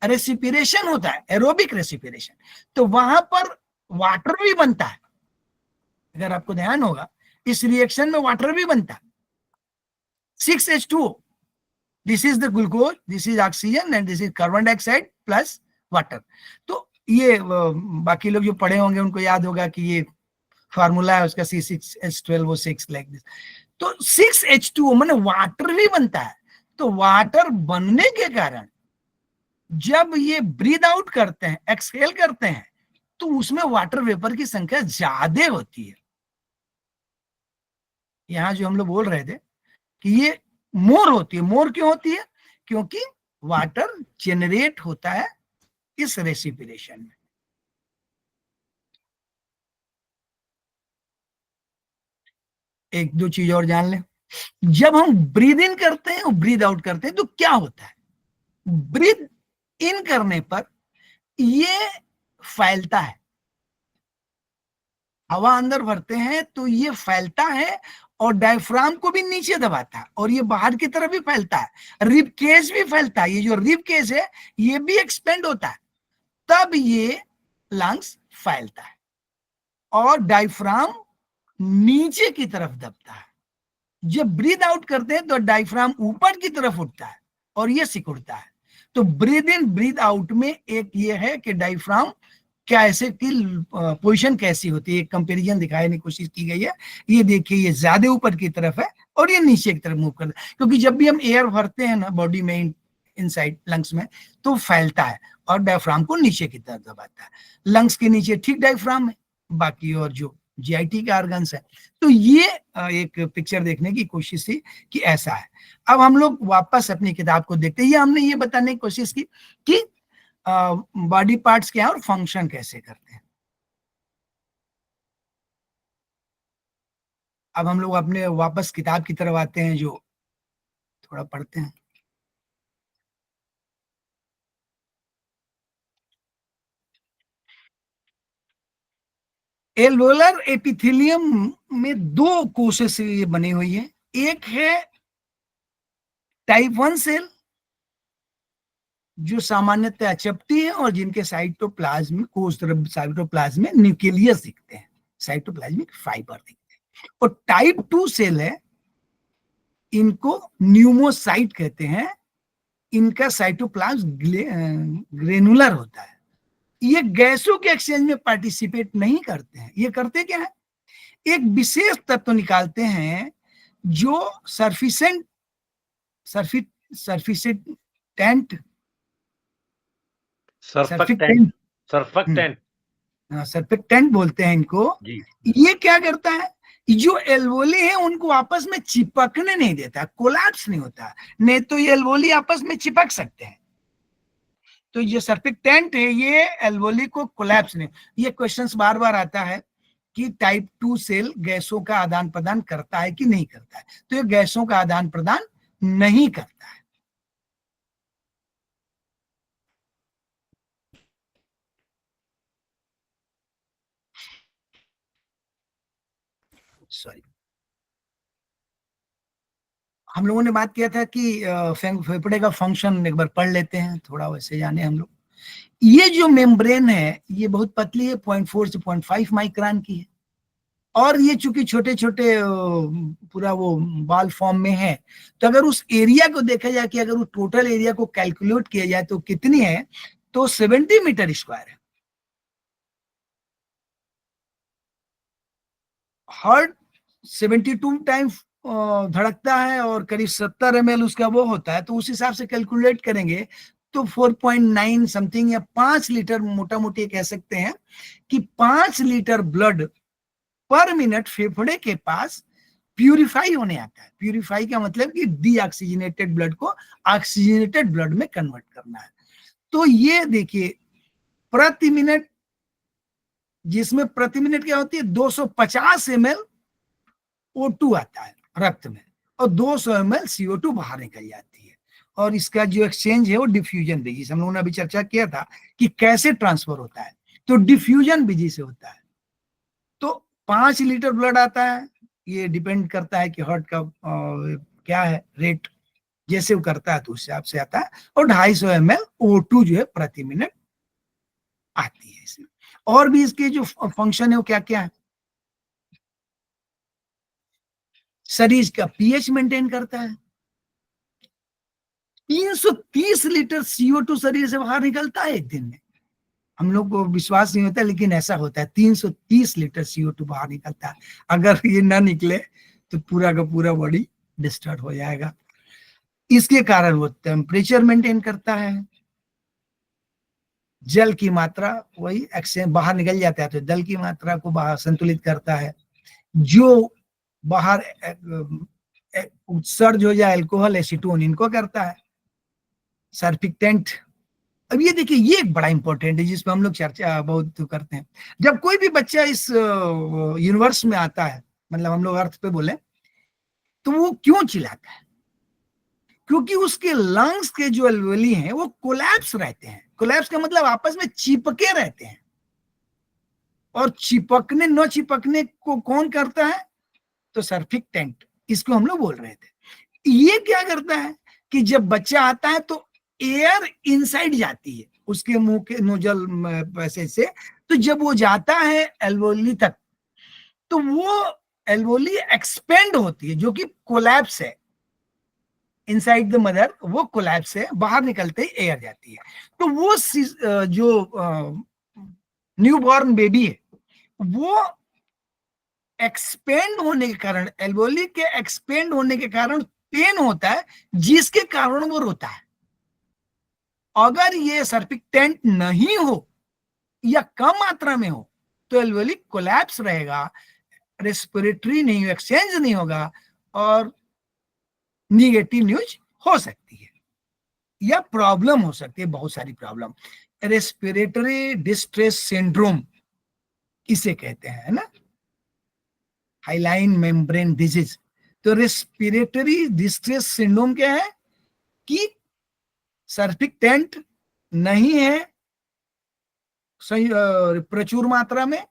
रेस्पिरेशन होता है, एरोबिक रेस्पिरेशन, तो वहां पर वाटर भी बनता है। अगर आपको ध्यान होगा, इस रिएक्शन में वाटर भी बनता है, 6H2O, this is the glucose, this is oxygen, and this is carbon dioxide plus water. तो ये बाकी लोग जो पढ़े होंगे उनको याद होगा कि ये फार्मूला है उसका, C6H12O6 लाइक दिस। तो 6H2O माने वाटर भी बनता है। तो वाटर बनने के कारण जब ये ब्रीद आउट करते हैं, एक्सहेल करते हैं, तो उसमें वाटर वेपर की संख्या ज्यादा होती है। यहां जो हम लोग बोल रहे थे कि ये मोर होती है, मोर क्यों होती है, क्योंकि वाटर जेनरेट होता है इस रेस्पिरेशन में। एक दो चीज और जान लें, जब हम ब्रीद इन करते हैं और ब्रीद आउट करते हैं तो क्या होता है। ब्रीद इन करने पर ये फैलता है, हवा अंदर भरते हैं तो ये फैलता है, और डायफ्राम को भी नीचे दबाता है, और ये बाहर की तरफ भी फैलता है, रिब केज भी फैलता है, ये जो रिब केज है ये भी एक्सपेंड होता है, तब ये लंग्स फैलता है, और डायफ्राम नीचे की तरफ दबता है। जब ब्रीद आउट करते हैं तो डायफ्राम ऊपर की तरफ उठता है और ये सिकुड़ता है। तो ब्रीद इन ब्रीद आउट में एक ये है कि डायफ्राम क्या ऐसे की पोजीशन कैसी होती है, एक कंपैरिजन दिखाने की कोशिश की गई है। ये देखिए, ये ज्यादा ऊपर की तरफ है और ये नीचे की तरफ मूव कर रहा है, क्योंकि जब भी हम एयर भरते हैं ना बॉडी में, इनसाइड लंग्स में, तो फैलता है और डायफ्राम को नीचे की तरफ दबाता है। लंग्स के नीचे ठीक डायफ्राम है, बाकी और जो जीआईटी के ऑर्गन्स है। तो ये एक पिक्चर देखने की कोशिश थी कि ऐसा है। अब हम लोग वापस अपनी किताब को देखते हैं। ये हमने ये बताने की कोशिश की कि बॉडी पार्ट्स क्या है और फंक्शन कैसे करते हैं। अब हम लोग अपने वापस किताब की तरफ आते हैं, जो थोड़ा पढ़ते हैं। एल्वोलर एपिथेलियम में दो कोशिश से बनी हुई है। एक है टाइप 1 सेल, जो सामान्यतः चपटी है और जिनके साइटोप्लाज्म कोष साइटोप्लाज्म में न्यूक्लियस दिखते हैं, साइटोप्लाज्मिक फाइबर दिखते हैं। और टाइप 2 सेल है, इनको न्यूमोसाइट कहते हैं। इनका साइटोप्लाज्म ग्रेनुलर होता है। ये गैसों के एक्सचेंज में पार्टिसिपेट नहीं करते हैं। ये करते क्या है, एक विशेष तत्व निकालते हैं जो सर्फिसेंट सर्फेक्टेंट बोलते हैं इनको। ये क्या करता है, जो एल्वोली है उनको आपस में चिपकने नहीं देता, कोलैप्स नहीं होता। नहीं तो ये एल्वोली आपस में चिपक सकते हैं। तो ये सर्फेक्टेंट है, ये एल्वोली को कोलैप्स नहीं। ये क्वेश्चंस बार बार आता है कि टाइप 2 सेल गैसों का आदान प्रदान करता है कि नहीं करता है। तो ये गैसों का आदान प्रदान नहीं करता है। सॉरी, हम लोगों ने बात किया था कि फेफड़े का फंक्शन एक बार पढ़ लेते हैं, थोड़ा वैसे जाने हम लोग। ये जो मेम्ब्रेन है ये बहुत पतली है, 0.4 से 0.5 माइक्रोन की है। और ये चूंकि छोटे छोटे पूरा वो बॉल फॉर्म में है, तो अगर उस एरिया को देखा जाए कि अगर उस टोटल एरिया को कैलकुलेट किया जाए तो कितनी है, तो 70 मीटर स्क्वायर है। हार्ट 72 टाइम धड़कता है और करीब 70 ml उसका वो होता है। तो उस हिसाब से कैलकुलेट करेंगे तो 4.9 समथिंग या 5 लीटर, मोटा मोटी कह सकते हैं कि 5 लीटर ब्लड पर मिनट फेफड़े के पास प्यूरिफाई होने आता है। प्यूरिफाई का मतलब कि डीऑक्सीजनेटेड ब्लड को ऑक्सीजनेटेड ब्लड में कन्वर्ट करना है। तो ये देखिए प्रति मिनट, जिसमें प्रति मिनट क्या होती है 250 ml O2 आता है रक्त में और 200 ml CO2 बाहर निकल जाती है। और इसका जो एक्सचेंज है वो डिफ्यूजन विधि से, हम लोगों ने अभी चर्चा किया था कि कैसे ट्रांसफर होता है, तो डिफ्यूजन विधि से होता है। तो 5 लीटर ब्लड आता है, ये डिपेंड करता है कि हार्ट का क्या है रेट, जैसे वो करता है तो उस हिसाब से आता है। और 250 ml O2 जो है प्रति मिनट आती है इसमें। और भी इसके जो फंक्शन है वो क्या क्या है, शरीर का पीएच मेंटेन करता है। 330 लीटर CO2 शरीर से बाहर निकलता है एक दिन में। हम लोग को विश्वास नहीं होता लेकिन ऐसा होता है, 330 लीटर CO2 बाहर निकलता है। अगर ये ना निकले तो पूरा का पूरा बॉडी डिस्टर्ब हो जाएगा। इसके कारण वो टेम्परेचर मेंटेन करता है। जल की मात्रा वही एक्सचेंज बाहर निकल जाता है तो जल की मात्रा को बाहर संतुलित करता है। जो बाहर उत्सर्ज हो जाए अल्कोहल एसीटोन, इनको करता है। सर्फिक्टेंट, अब ये देखिए ये एक बड़ा इंपॉर्टेंट है जिसमें हम लोग चर्चा बहुत करते हैं। जब कोई भी बच्चा इस यूनिवर्स में आता है, मतलब हम लोग अर्थ पे बोले, तो वो क्यों चिल्लाता है, क्योंकि उसके लंग्स के जो एल्वेली हैं वो कोलैप्स रहते हैं। कोलैप्स का मतलब आपस में चिपके रहते हैं। और चिपकने न चिपकने को कौन करता है, तो सर्फिक्टेंट, इसको हम लोग बोल रहे थे। ये क्या करता है कि जब बच्चा आता है तो एयर इनसाइड जाती है उसके मुंह के नोजल पैसे से। तो जब वो जाता है एल्वोली तक तो वो एल्वोली एक्सपेंड होती है, जो कि कोलैप्स है। इनसाइड द मदर वो कोलैप्स है, बाहर निकलते ही एयर जाती है। तो वो जो न्यूबॉर्न बेबी है, वो एक्सपेंड होने के कारण, एल्वोली के एक्सपेंड होने के कारण पेन होता है, जिसके कारण वो रोता है। अगर ये सर्फिक्टेंट नहीं हो या कम मात्रा में हो तो एल्वोली कोलैप्स रहेगा, रेस्पिरेटरी नहीं, एक्सचेंज नहीं होगा और निगेटिव न्यूज हो सकती है या प्रॉब्लम हो सकती है, बहुत सारी प्रॉब्लम। रेस्पिरेटरी डिस्ट्रेस सिंड्रोम इसे कहते हैं, है ना, हाइलाइन मेम्ब्रेन डिजीज। तो रेस्पिरेटरी डिस्ट्रेस सिंड्रोम क्या है कि सर्फिक्टेंट नहीं है प्रचुर मात्रा में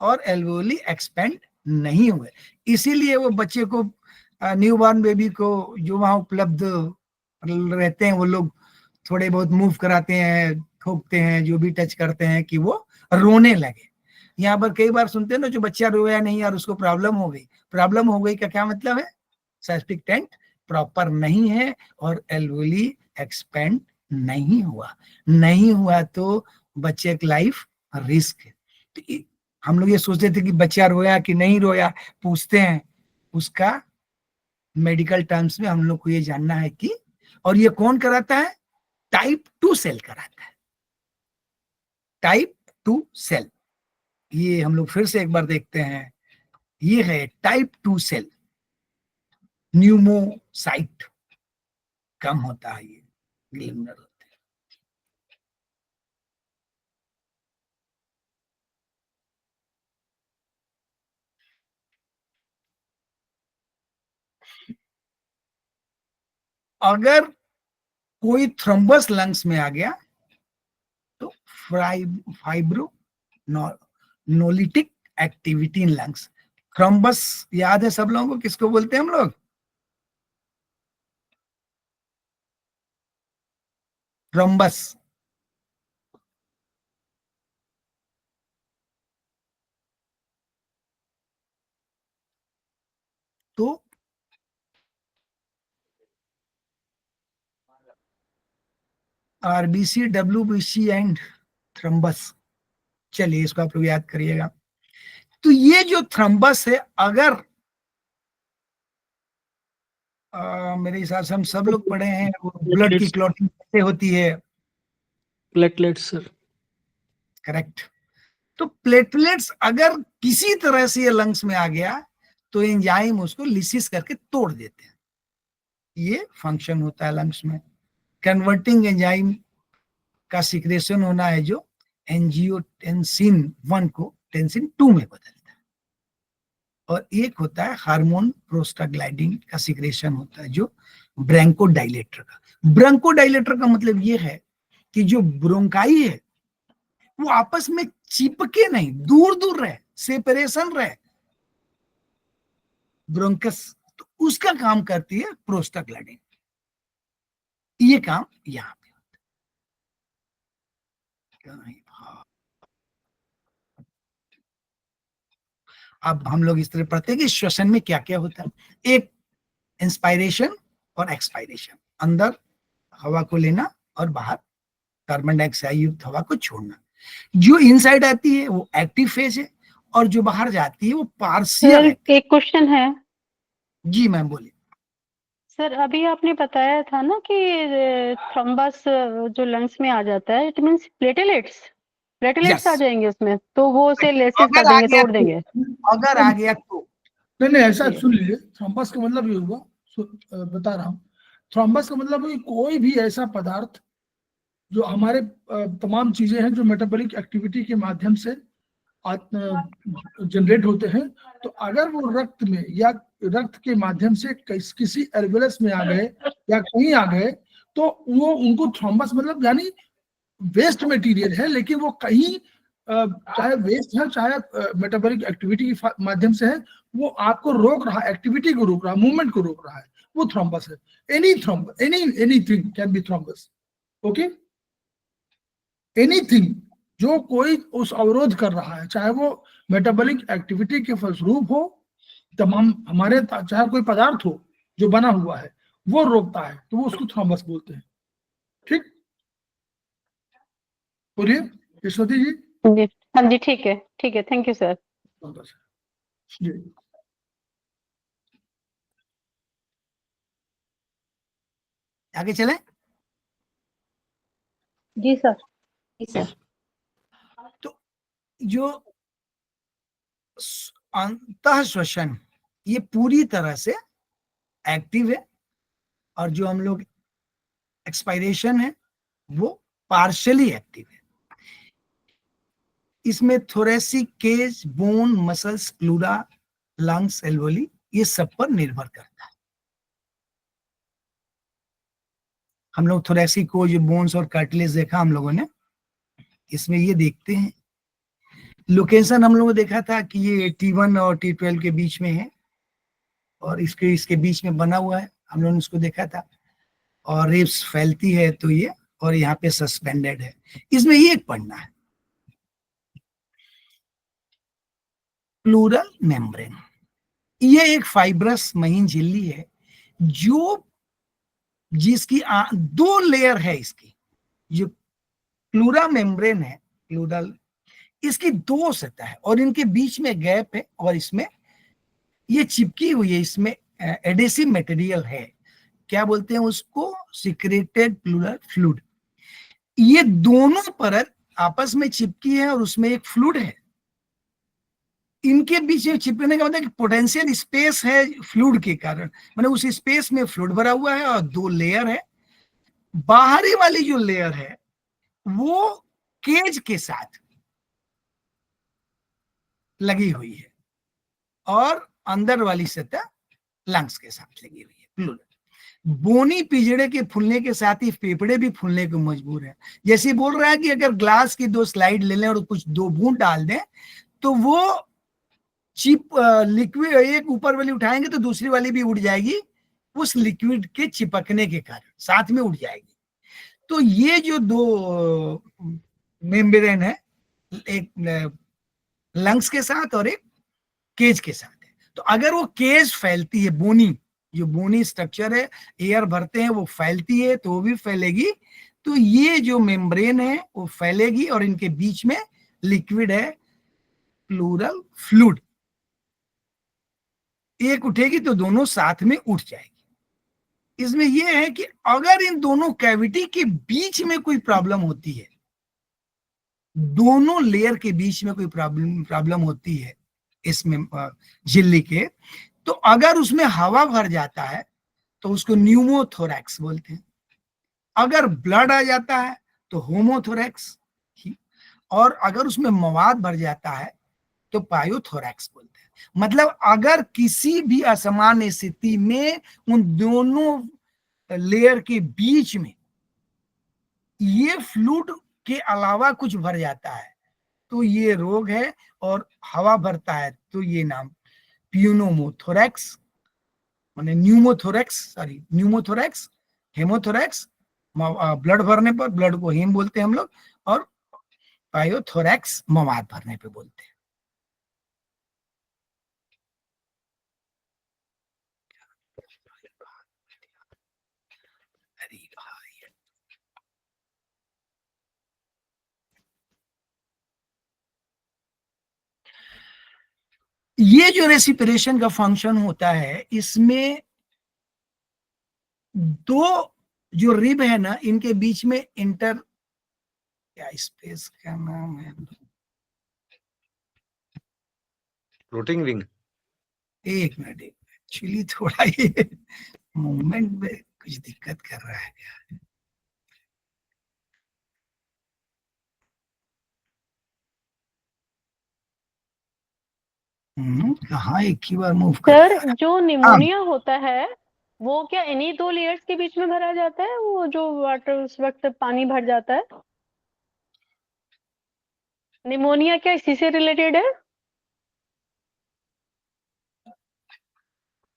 और एल्वोली एक्सपेंड नहीं हुए, इसीलिए वो बच्चे को, न्यूबॉर्न बेबी को जो वहां उपलब्ध रहते हैं वो लोग थोड़े बहुत मूव कराते हैं, ठोकते हैं, जो भी टच करते हैं कि वो रोने लगे। यहाँ पर कई बार सुनते हैं ना, जो बच्चा रोया नहीं और उसको प्रॉब्लम हो गई। प्रॉब्लम हो गई का क्या मतलब है? सर्फिक्टेंट प्रॉपर नहीं है और एल्वोली एक्सपेंड नहीं हुआ तो बच्चे की लाइफ रिस्क है। तो हम लोग ये सोचते थे कि बच्चा रोया कि नहीं रोया, पूछते हैं, उसका मेडिकल टर्म्स में हम लोग को ये जानना है कि, और ये कौन कराता है? टाइप 2 सेल कराता है, टाइप 2 सेल। ये हम लोग फिर से एक बार देखते हैं, ये है टाइप 2 सेल, न्यूमोसाइट कम होता है, ये ग्लिमर होते हैं। अगर कोई थ्रोम्बस लंग्स में आ गया तो fibrinolytic activity in lungs. Thrombus याद है सब लोगों को, किसको बोलते हैं हम लोग? थ्रोम्बस। तो आरबीसी, डब्ल्यूबीसी एंड थ्रोम्बस, चलिए इसको आप लोग याद करिएगा। तो ये जो थ्रोम्बस है, अगर मेरे हिसाब से हम सब लोग पढ़े हैं, वो ब्लड की क्लॉटिंग कैसे होती है? Platelets sir. करेक्ट। तो प्लेटलेट्स अगर किसी तरह से ये लंग्स में आ गया तो एंजाइम उसको लिसिस करके तोड़ देते हैं। ये फंक्शन होता है लंग्स में। कन्वर्टिंग एंजाइम का सिक्रेशन होना है जो एंजियोटेंसिन 1 को टेंसिन 2 में बदलता है, और एक होता है हार्मोन प्रोस्टाग्लैंडिन का सिक्रेशन होता है जो ब्रोंकोडायलेटर का। ब्रोंकोडायलेटर का मतलब ये है कि जो ब्रोंकाई है वो आपस में चिपके नहीं, दूर दूर रहे, सेपरेशन रहे ब्रोंकस, तो उसका काम करती है प्रोस्टाग्लैंडिन। ये काम यहां पे होता है। अब हम लोग इस तरह पढ़ते हैं कि श्वसन में क्या क्या होता है। एक इंस्पायरेशन और एक्सपायरेशन, अंदर हवा को लेना और बाहर कार्बन डाइऑक्साइड युक्त हवा को छोड़ना। जो इनसाइड आती है वो एक्टिव फेज है और जो बाहर जाती है वो पार्शियल। एक क्वेश्चन है। जी मैम बोलिए। सर अभी आपने बताया था ना कि थ्रोम्बस जो लंग्स में आ जाता है, इट मींस प्लेटलेट्स आ जाएंगे उसमें, तो वो उसे लेसिस कर देंगे, तोड़ देंगे। अगर आ गया तो नहीं ऐसा सुन लीजिए। थ्रोम्बस का मतलब ये हुआ, बता रहा हूँ, थ्रोम्बस का मतलब है कोई भी ऐसा पदार्थ जो हमारे तमाम चीजें हैं जो मेटाबॉलिक एक्टिविटी के माध्यम से जनरेट होते हैं, तो अगर वो रक्त में या रक्त के माध्यम से किसी एल्वेलस में आ गए या कहीं आ गए तो वो उनको थ्रोम्बस, मतलब यानी वेस्ट मटेरियल है लेकिन वो कहीं चाहे वेस्ट है चाहे मेटाबॉलिक एक्टिविटी के माध्यम से है, वो आपको रोक रहा है, एक्टिविटी को रोक रहा है, मूवमेंट को रोक रहा है, वो थ्रोम्बस है। Anything can be thrombus. Okay, anything जो कोई उस अवरोध कर रहा है, चाहे वो मेटाबॉलिक एक्टिविटी के फलस्वरूप हो, तमाम हमारे चाहे कोई पदार्थ हो जो बना हुआ है वो रोकता है, तो वो उसको थ्रोम्बस बोलते हैं। ठीक, बोलिए यशवती जी। जी हाँ जी, ठीक है, थैंक यू सर। जी आगे चले। जी सर। तो जो अंतः श्वसन ये पूरी तरह से एक्टिव है, और जो हम लोग एक्सपायरेशन है वो पार्शियली एक्टिव है। इसमें thoracic, cage, bone, muscles, pleura, lungs, alveoli, ये सब पर निर्भर करता है। हम लोग थोरेसिक को जो बोन्स और कार्टिलेज देखा हम लोगों ने, इसमें ये देखते हैं लोकेशन हम लोगों ने देखा था कि ये T1 और T12 के बीच में है, और इसके बीच में बना हुआ है, हम लोगों ने उसको देखा था। और रिब्स फैलती है तो ये, और यहाँ पे सस्पेंडेड है। इसमें ये पढ़ना है प्लूरल मेम्ब्रेन। ये एक फाइब्रस महीन झिल्ली है जो जिसकी दो लेयर है। इसकी जो प्लूरा मेम्ब्रेन है, प्लूरल, इसकी दो सतह है और इनके बीच में गैप है, और इसमें ये चिपकी हुई है, इसमें एडेसिव मटेरियल है। क्या बोलते हैं उसको? Secreted pleural fluid. ये दोनों परत आपस में चिपकी है और उसमें एक फ्लूइड है। इनके बीच में चिपकने का मतलब कि पोटेंशियल स्पेस है फ्लूइड के कारण, मतलब उस स्पेस में फ्लूइड भरा हुआ है और दो लेयर है। बाहरी वाली जो लेयर है वो केज के साथ लगी हुई है, और अंदर वाली सतह लंग्स के साथ लगी हुई है, प्लूरल। बोनी पिजड़े के फूलने के साथ ही फेफड़े भी फूलने को मजबूर है। जैसे बोल रहा है कि अगर ग्लास की 2 स्लाइड ले लें और कुछ 2 बूंद डाल दें तो वो चिप लिक्विड, एक ऊपर वाली उठाएंगे तो दूसरी वाली भी उड़ जाएगी, उस लिक्विड के चिपकने के कारण साथ में उड़ जाएगी। तो ये जो 2 मेम्ब्रेन है, एक लंग्स के साथ और एक केज के साथ है। तो अगर वो केज फैलती है, बोनी, जो बोनी स्ट्रक्चर है, एयर भरते हैं, वो फैलती है तो वो भी फैलेगी। तो ये जो मेम्ब्रेन है वो फैलेगी, और इनके बीच में लिक्विड है, प्लूरल फ्लूइड। एक उठेगी तो दोनों साथ में उठ जाएगी। इसमें यह है कि अगर इन दोनों कैविटी के बीच में कोई प्रॉब्लम होती है, दोनों लेयर के बीच में कोई प्रॉब्लम होती है इसमें झिल्ली के, तो अगर उसमें हवा भर जाता है तो उसको न्यूमोथोरैक्स बोलते हैं। अगर ब्लड आ जाता है तो होमोथोरैक्स, और अगर उसमें मवाद भर जाता है तो पायोथोरैक्स बोलते हैं। मतलब अगर किसी भी असामान्य स्थिति में उन दोनों लेयर के बीच में ये फ्लूइड के अलावा कुछ भर जाता है तो ये रोग है, और हवा भरता है तो ये नाम प्यूनोमोथोरैक्स, माने न्यूमोथोरैक्स, हेमोथोरैक्स, ब्लड भरने पर, ब्लड को हेम बोलते हैं हम लोग, और पायोथोरैक्स मवाद भरने पे बोलते हैं। ये जो रेस्पिरेशन का फंक्शन होता है, इसमें 2 जो रिब है ना, इनके बीच में क्या स्पेस का नाम है? Floating wing. एक मिनट, एक्चुअली थोड़ा ये मूवमेंट में कुछ दिक्कत कर रहा है। कहाँ एक ही बार मूव कर रहा है? सर जो निमोनिया होता है वो क्या इन्हीं 2 लेयर्स के बीच में भरा जाता है? वो जो वाटर उस वक्त पानी भर जाता है, निमोनिया क्या इसी से रिलेटेड है?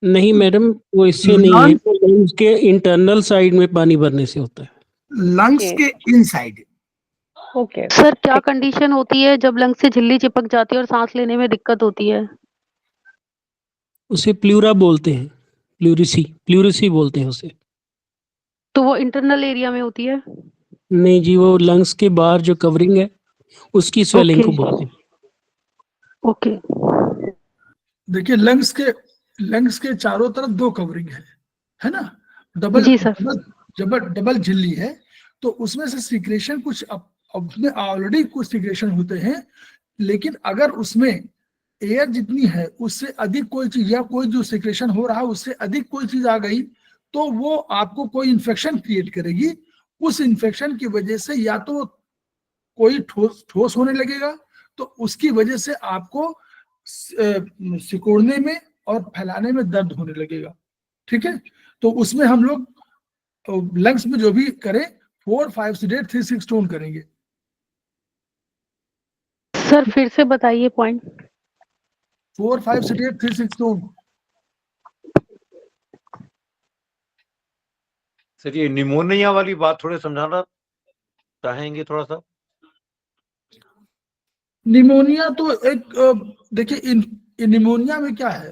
नहीं मैडम, वो इससे नहीं है, वो लंग्स के इंटरनल साइड में पानी भरने से होता है। लंग्स के इनसाइड। ओके सर, क्या कंडीशन होती है जब लंग्स से झिल्ली चिपक जाती है और सांस लेने में दिक्कत होती है? उसे प्लूरा बोलते हैं, प्लूरिसी बोलते हैं उसे। तो वो इंटरनल एरिया में होती है? नहीं जी, वो लंग्स के बाहर जो कवरिंग है उसकी स्वेलिंग को ओके। बोलते हैं। ओके। देखिए लंग्स के चारों तरफ दो कवरिंग है ना, डबल जी सर। डबल झिल्ली है, तो उसमें से सिक्रेशन कुछ उसमें ऑलरेडी कुछ सिक्रेशन होते हैं, लेकिन अगर उसमें एयर जितनी है उससे अधिक कोई चीज या कोई जो सिक्रेशन हो रहा है उससे अधिक कोई चीज आ गई तो वो आपको कोई इन्फेक्शन क्रिएट करेगी। उस इन्फेक्शन की वजह से या तो कोई ठोस होने लगेगा, तो उसकी वजह से आपको सिकोड़ने में और फैलाने में दर्द होने लगेगा। ठीक है, तो उसमें हम लोग लंग्स में जो भी करें 4, 5 सीडेट 3, 6 टोन करेंगे। सर फिर से बताइए पॉइंट। 4, 5 seeded 3, 6 tone. सर ये निमोनिया वाली बात थोड़े समझाना चाहेंगे थोड़ा सा? निमोनिया तो एक देखिए निमोनिया में क्या है,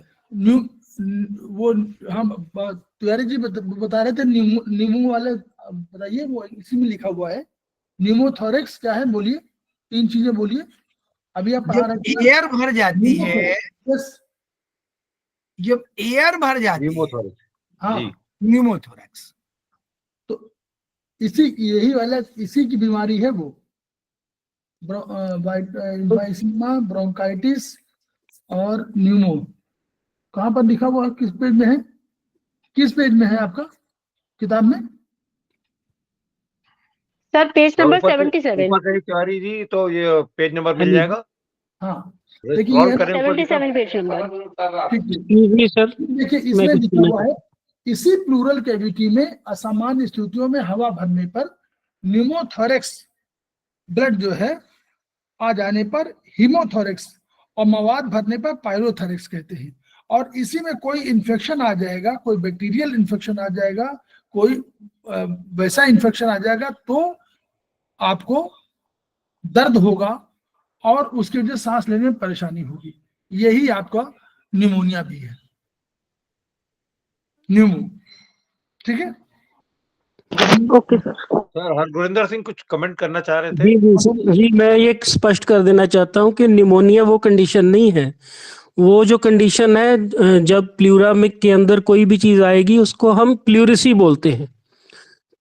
वो हम तिवारी जी बता रहे थे नीमो वाले, बताइए वो इसी में लिखा हुआ है न्यूमोथोरेक्स क्या है, बोलिए 3 चीजें बोलिए अभी आप पढ़ा रहे जब थे। एयर भर जाती है, यस, जब एयर भर जाती है, न्यूमोथोरेक्स। हाँ जी। न्यूमोथोरेक्स। तो यही वाला इसी की बीमारी है वो, एम्फाइसीमा, ब्रोंकाइटिस और न्यूमो। कहाँ पर लिखा हुआ है, किस पेज में है, किस पेज में है आपका किताब में? सर पेज नंबर ऊपर 77। से तिवारी जी तो ये पेज नंबर मिल जी। जाएगा। हाँ ये देखिए scroll ये करें ऊपर की तरफ। 77 पेज नंबर। ठीक है, जी सर, देखिए मैं इसमें कुछ लिखा कहना हुआ है इसी प्लूरल कैविटी में असामान्य स्थितियों में हवा भरने पर न्यूमोथोरेक्स, ब्लड जो है आ जाने पर हीमोथोरेक्स और मवाद भरने पर पायरोथोरेक्स कहते हैं। और इसी में कोई इन्फेक्शन आ जाएगा, कोई बैक्टीरियल इन्फेक्शन आ जाएगा, कोई वैसा इन्फेक्शन आ जाएगा तो आपको दर्द होगा और उसकी वजह से सांस लेने में परेशानी होगी। यही आपका निमोनिया भी है, न्यूमो। ठीक है, ओके सर। सर हरगुरिंदर सिंह कुछ कमेंट करना चाह रहे थे। जी जी सर, जी मैं ये स्पष्ट कर देना चाहता हूँ कि निमोनिया वो कंडीशन नहीं है। वो जो कंडीशन है जब प्लूरा में के अंदर कोई भी चीज़ आएगी उसको हम प्लूरिसी बोलते हैं।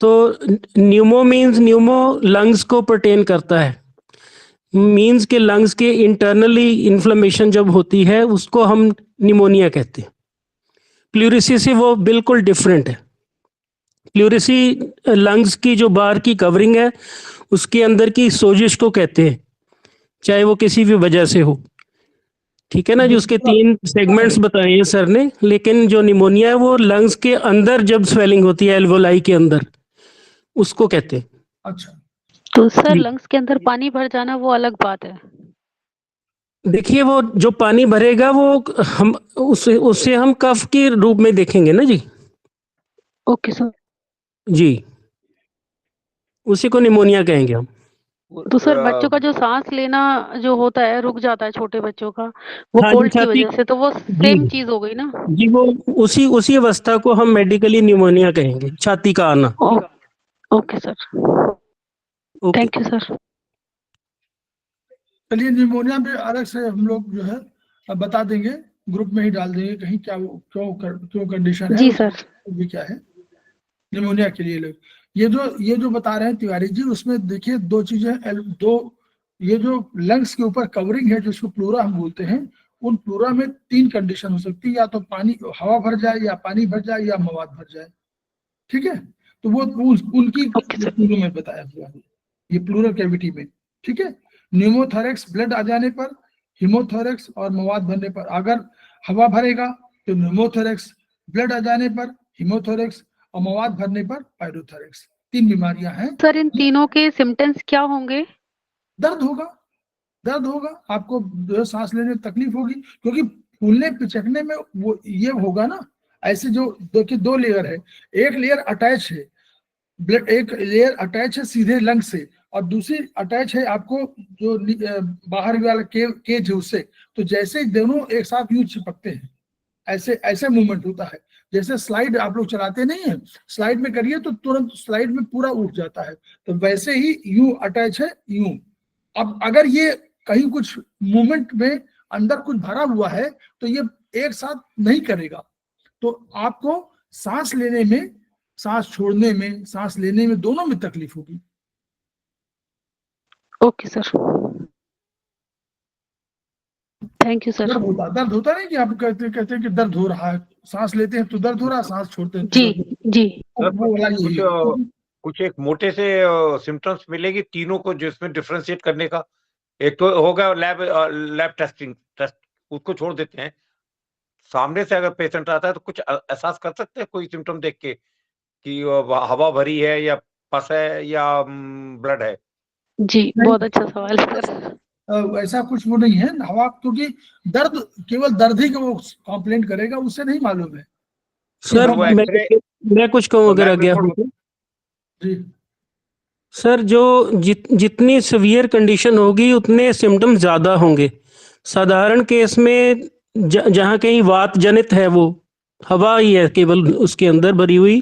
तो न्यूमो मीन्स न्यूमो लंग्स को परटेन करता है, मीन्स के लंग्स के इंटरनली इन्फ्लेमेशन जब होती है उसको हम निमोनिया कहते हैं। प्लूरिसी से वो बिल्कुल डिफरेंट है। प्लूरिसी लंग्स की जो बाहर की कवरिंग है उसके अंदर की सोजिश को कहते हैं, चाहे वो किसी भी वजह से हो। ठीक है ना, जो उसके 3 सेगमेंट्स बताए हैं सर ने, लेकिन जो निमोनिया है वो लंग्स के अंदर जब स्वेलिंग होती है एल्वोलाई के अंदर, उसको कहते हैं। अच्छा, तो सर जी। लंग्स के अंदर पानी भर जाना वो अलग बात है। देखिए वो जो पानी भरेगा वो हम उससे हम कफ के रूप में देखेंगे ना जी। Okay sir. जी, उसी को निमोनिया कहेंगे हम। तो सर बच्चों का जो सांस लेना जो होता है रुक जाता है छोटे बच्चों का, वो हाँ जी, कोल्ड की छाती वजह से, तो वो सेम चीज हो गई ना। जी, वो उसी अवस्था को हम मेडिकली निमोनिया कहेंगे, छाती का आना। Okay sir, okay. Thank you sir. चलिए निमोनिया में अलग से हम लोग जो है अब बता देंगे, ग्रुप में ही डाल देंगे कहीं, क्या वो क्यों कंडीशन है, जी सर। भी क्या है निमोनिया के लिए लोग। ये जो बता रहे हैं तिवारी जी, उसमें देखिए 2 चीजें, ये जो लंग्स के ऊपर कवरिंग है जिसको प्लूरा हम बोलते हैं, उन प्लूरा में 3 कंडीशन हो सकती है, या तो पानी हवा भर जाए, या पानी भर जाए, या मवाद भर जाए। ठीक है, तो वो उनकी प्लूरा में बताया हुआ है, ये प्लूरल कैविटी में। ठीक है, न्यूमोथोरेक्स ब्लड आ जाने पर, हीमोथोरेक्स और मवाद भरने पर। अगर हवा भरेगा तो न्यूमोथोरेक्स, ब्लड आ जाने पर हीमोथोरेक्स और मवाद भरने पर पायरोथोरेक्स। 3 बीमारियां हैं। सर इन तीनों के सिम्टम्स क्या होंगे? दर्द होगा आपको, जो है सांस लेने में तकलीफ होगी, क्योंकि फूलने पिचकने में वो ये होगा ना। ऐसे जो देखिए 2 लेयर है, एक लेयर अटैच है, एक लेयर अटैच है सीधे लंग से, और दूसरी अटैच है आपको जो बाहर वाला केज है उससे। तो जैसे दोनों एक साथ यूं चिपकते हैं, ऐसे मूवमेंट होता है। जैसे स्लाइड आप लोग चलाते नहीं है, स्लाइड में करिए तो तुरंत स्लाइड में पूरा उठ जाता है, तो वैसे ही यूं अटैच है यूं। अब अगर ये कहीं कुछ मूवमेंट में अंदर कुछ भरा हुआ है तो ये एक साथ नहीं करेगा, तो आपको सांस लेने में, सांस छोड़ने में, सांस लेने में, दोनों में तकलीफ होगी। Okay sir, thank you sir. दर्द होता नहीं कि आप कहते हैं कि दर्द हो रहा है, सांस लेते हैं तो दर्द हो रहा है, सांस छोड़ते हैं तो जी दर्द हो रहा है। जी वो वाला यही कुछ है। कुछ एक मोटे से सिम्टम्स मिलेगी तीनों को जिसमें डिफरेंशिएट करने का। एक तो होगा लैब टेस्ट, उसको छोड़ देते हैं। सामने से अगर पेशेंट आता है तो कुछ एहसास कर सकते हैं कोई सिम्टम देख के कि हवा भरी है या पस है या ब्लड है? जी, बहुत अच्छा सवाल है सर। ऐसा कुछ वो नहीं है हवा, क्योंकि दर्द केवल दर्द ही का वो कंप्लेंट करेगा, उससे नहीं मालूम है। सर वो एक्सरे मैं कुछ कहूँ अगर लैब आज्ञा हो रिपोर्ट तो। जी सर जो जितनी सीवियर कंडीशन होगी उतने सिम्टम्स ज़्यादा होंगे। साधारण केस में जहाँ कहीं वात जनित है, वो हवा ही है केवल उसके अंदर भरी हुई,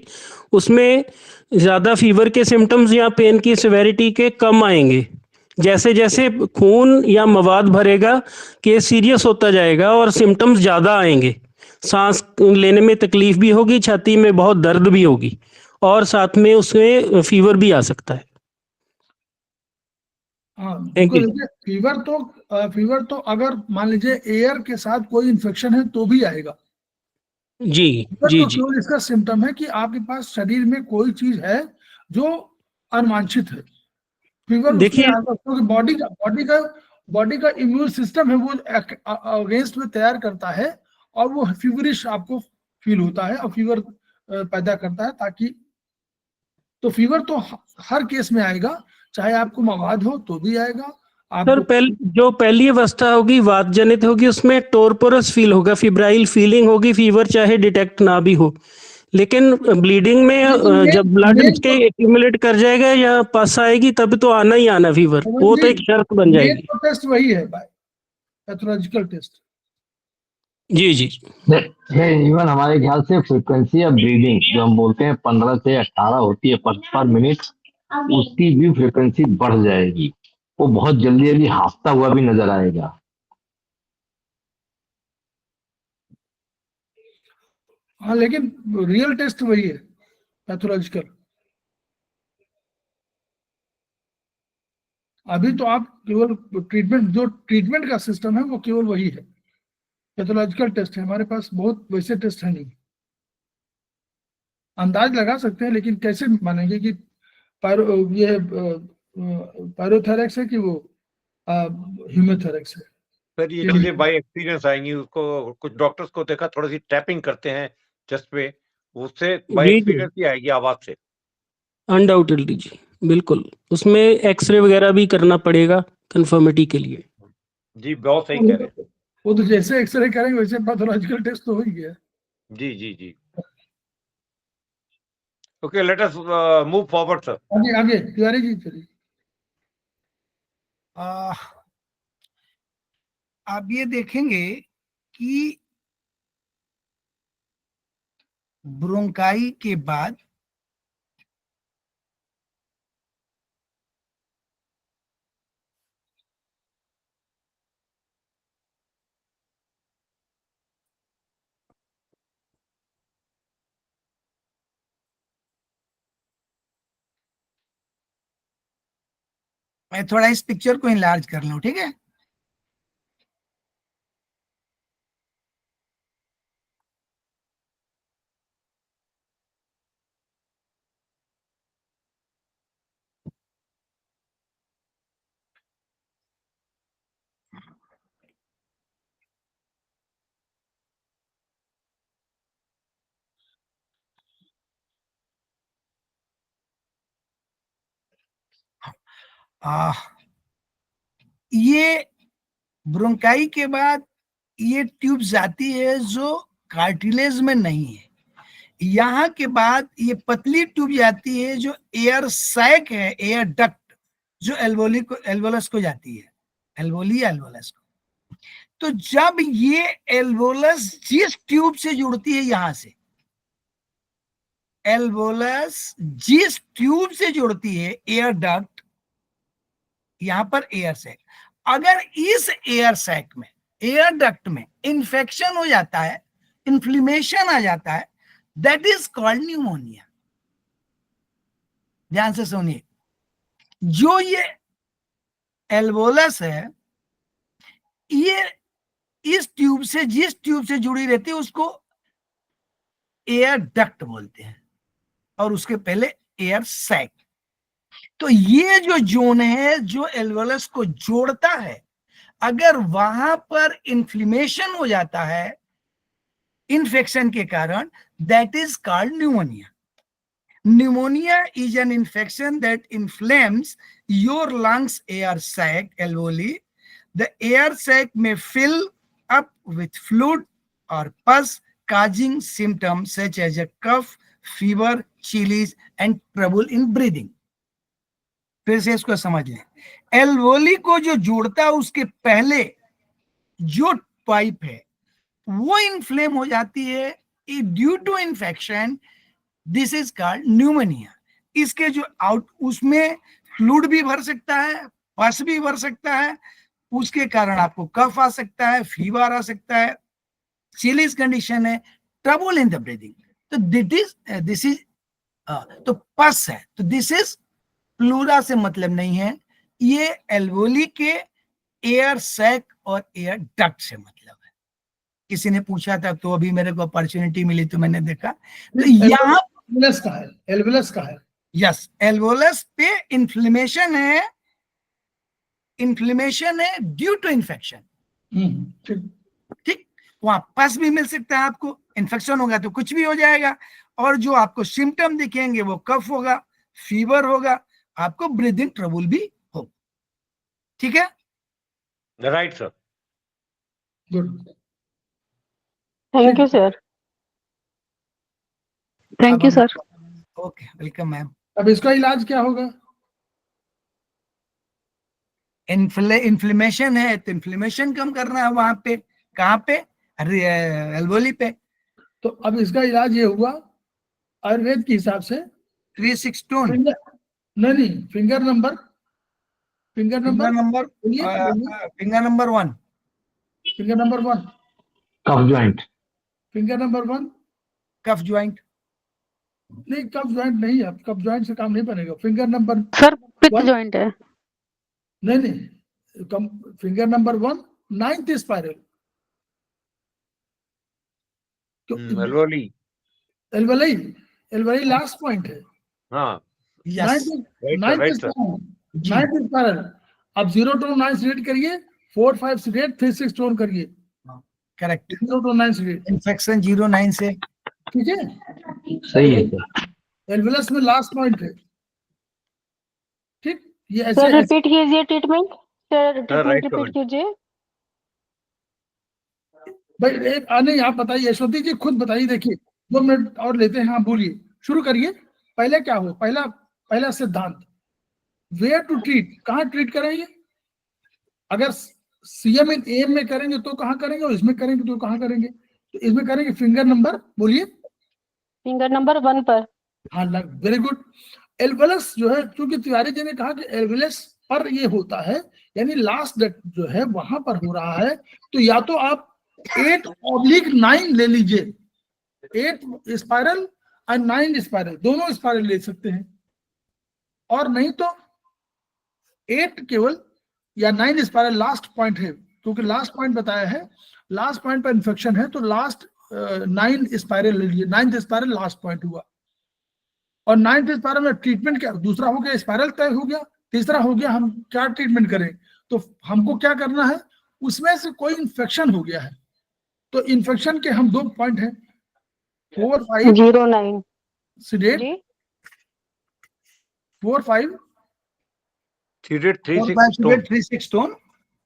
उसमें ज़्यादा फीवर के सिम्टम्स या पेन की सिवेरिटी के कम आएंगे। जैसे जैसे खून या मवाद भरेगा केस सीरियस होता जाएगा और सिम्टम्स ज़्यादा आएंगे। सांस लेने में तकलीफ भी होगी, छाती में बहुत दर्द भी होगी और साथ में उसमें फीवर भी आ सकता है। हाँ, थैंक यू। देखिए फीवर तो अगर मान लीजिए एयर के साथ कोई इन्फेक्शन है तो भी आएगा। जी जी तो जी। केवल इसका सिम्टम है कि आपके पास शरीर में कोई चीज है जो अनवांछित है, फीवर उसमें देखिए आएगा, क्योंकि बॉडी का इम्यून सिस्टम है वो अगेंस्ट में तैयार करता है और वो फीवरिश आपको फील होता है और फीवर पैदा करता है, ताकि तो फीवर तो हर केस में आएगा, चाहे आपको मवाद हो तो भी आएगा सर, आपको। जो पहली अवस्था होगी वात जनित होगी, उसमें टोरपोरस फील होगा, फिब्राइल फीलिंग होगी, फीवर चाहे डिटेक्ट ना भी हो। लेकिन ब्लीडिंग में जब ब्लड उसके एक्यूमुलेट कर जाएगा या पस आएगी तब तो आना ही आना फीवर, वो तो एक शर्त बन जाएगी। टेस्ट वही है पैथोलॉजिकल टेस्ट। जी जी। नहीं, इवन हमारे ख्याल से फ्रीक्वेंसी ऑफ ब्रीदिंग जो हम बोलते हैं 15 से 18 होती है पर मिनट, उसकी भी फ्रीक्वेंसी बढ़ जाएगी, वो बहुत जल्दी जल्दी हाँफता हुआ भी नजर आएगा। हाँ, लेकिन रियल टेस्ट वही है पैथोलॉजिकल। अभी तो आप केवल ट्रीटमेंट का सिस्टम है वो केवल वही है, पैथोलॉजिकल टेस्ट है। हमारे पास बहुत वैसे टेस्ट है नहीं, अंदाज लगा सकते हैं लेकिन कैसे मानेंगे कि ये पायरोथेरेक्स है कि वो ह्यूमोथेरेक्स है। सर ये चीजें बाय एक्सपीरियंस आएंगी। उसको कुछ डॉक्टर्स को देखा, थोड़ी सी टैपिंग करते हैं चेस्ट पे, उससे बाय एक्सपीरियंस ही आएगी आवाज से। अनडाउटेडली जी, बिल्कुल। उसमें एक्सरे वगैरह भी करना पड़ेगा कंफर्मिटी के लिए। जी बहुत सही कह रहे हैं। वो तो जैसे एक्सरे करेंगे वैसे पैथोलॉजिकल टेस्ट तो हो ही गया। जी जी जी। Okay, let us move forward sir. आगे तिवारी जी चलिए। आप ये देखेंगे कि ब्रोंकाई के बाद मैं थोड़ा इस पिक्चर को इनलार्ज कर लूं, ठीक है। ये ब्रोंकाई के बाद ये ट्यूब जाती है जो कार्टिलेज में नहीं है। यहाँ के बाद ये पतली ट्यूब जाती है जो एयर सैक है, एयर डक्ट, जो एल्वोलस को जाती है, एल्वोली एल्वोलस को। तो जब ये एल्वोलस जिस ट्यूब से जुड़ती है, यहां से एल्वोलस जिस ट्यूब से जुड़ती है, एयर डक्ट, यहां पर एयर सैक। अगर इस एयर सैक में, एयर डक्ट में इंफेक्शन हो जाता है, इन्फ्लेमेशन आ जाता है, दैट इज कॉल्ड न्यूमोनिया। ध्यान से सुनिए, जो ये एल्वोलस है, ये इस ट्यूब से, जिस ट्यूब से जुड़ी रहती है उसको एयर डक्ट बोलते हैं, और उसके पहले एयर सैक। तो ये जो जोन है जो एल्वोलस को जोड़ता है, अगर वहां पर इन्फ्लेमेशन हो जाता है इन्फेक्शन के कारण, that is called pneumonia. Pneumonia is an infection that inflames your lungs air sac, alveoli. The air sac may fill up with fluid or pus, causing symptoms such as a cough, fever, chills, and trouble in breathing. फिर से इसको समझ लें, alveoli को जो जोड़ता है उसके पहले जो पाइप है वो इन्फ्लेम हो जाती है due to infection, this is called pneumonia. इसके जो आउट, उसमें फ्लूइड भी भर सकता है, पस भी भर सकता है, उसके कारण आपको कफ आ सकता है, फीवर आ सकता है, चिलीज कंडीशन है, ट्रबल इन द ब्रीदिंग। तो दिस इज तो पस है, तो दिस इज प्लूरा से मतलब नहीं है, ये एल्वोली के एयर सैक और एयर डक्ट से मतलब है। किसी ने पूछा था तो अभी मेरे को अपॉर्चुनिटी मिली तो मैंने देखा, तो यहाँ एल्वोलस का है, एल्वोलस का है। यस, एल्वोलस पे इन्फ्लेमेशन है, इन्फ्लेमेशन है ड्यू टू इन्फेक्शन। ठीक, वहां पस भी मिल सकता है आपको, इन्फेक्शन होगा तो कुछ भी हो जाएगा, और जो आपको सिम्टम दिखेंगे वो कफ होगा, फीवर होगा, आपको ब्रीदिंग ट्रबल भी होगा। ठीक है, right sir, good, thank you sir. Thank you sir. Okay, welcome ma'am. अब इसका इलाज क्या होगा? इन्फ्लेमेशन है तो इन्फ्लेमेशन कम करना है वहां पे, कहाँ पे, एल्वोली पे। तो अब इसका इलाज ये हुआ आयुर्वेद के हिसाब से 3-6 स्टोन, नहीं, finger number finger number 1, finger number 1, कफ जॉइंट, फिंगर नंबर 1 कफ ज्वाइंट। नहीं, कफ जॉइंट नहीं है, कफ जॉइंट से काम नहीं बनेगा। फिंगर नंबर सर पिट One? जॉइंट है। नहीं, finger number 1 9th spiral. Alveoli, alveoli last point है। हाँ, यस, नाइन्थ स्पाइरल। अब 0 to 9 से रेड करिए, 4 5 से रेड, 3 6 टोन करिए, करेक्ट। 0 to 9 से रेड, इन्फेक्शन 0-9 से, ठीक है। सही है सर। एल्वोलस में लास्ट पॉइंट है, ठीक। ये सर ऐसे रिपीट कीजिए treatment, sir right treatment repeat comment. कीजिए। भाई एक नहीं, आप बताइए यशवंती जी, खुद बताइए। देखिए 2 मिनट और लेते हैं, हाँ बोलिए, शुरू करिए। पहले क्या हो, पहला सिद्धांत, वेयर टू ट्रीट, कहाँ ट्रीट करेंगे? अगर सीएम इन एम में करेंगे तो कहाँ करेंगे, और इसमें करेंगे तो कहाँ करेंगे? तो इसमें करेंगे फिंगर नंबर, बोलिए। फिंगर नंबर 1 पर। हाँ, वेरी गुड। एल्वोलस जो है, क्योंकि तिवारी जी ने कहा कि एल्वोलस पर ये होता है, यानी लास्ट जो है वहां पर हो रहा है, तो या तो आप 8/9 ले लीजिए, 8 स्पाइरल और 9 स्पाइरल, दोनों स्पाइरल ले सकते हैं, और नहीं तो 8 केवल या 9 स्पाइरल लास्ट पॉइंट है, क्योंकि लास्ट पॉइंट बताया है, लास्ट पॉइंट पर इन्फेक्शन है, तो लास्ट 9 स्पाइरल ले लीजिए। 9th स्पाइरल लास्ट पॉइंट हुआ, और 9th स्पाइरल में ट्रीटमेंट क्या, दूसरा हो गया स्पाइरल तय हो गया, तीसरा हो गया हम क्या ट्रीटमेंट करें। तो हमको क्या करना है, उसमें से कोई इन्फेक्शन हो गया है, तो इन्फेक्शन के हम 2 पॉइंट हैं, 4 5 09 सीडेट, जी 4 5 सीडेट 3 4 6 5 स्टोन, 3 6 स्टोन,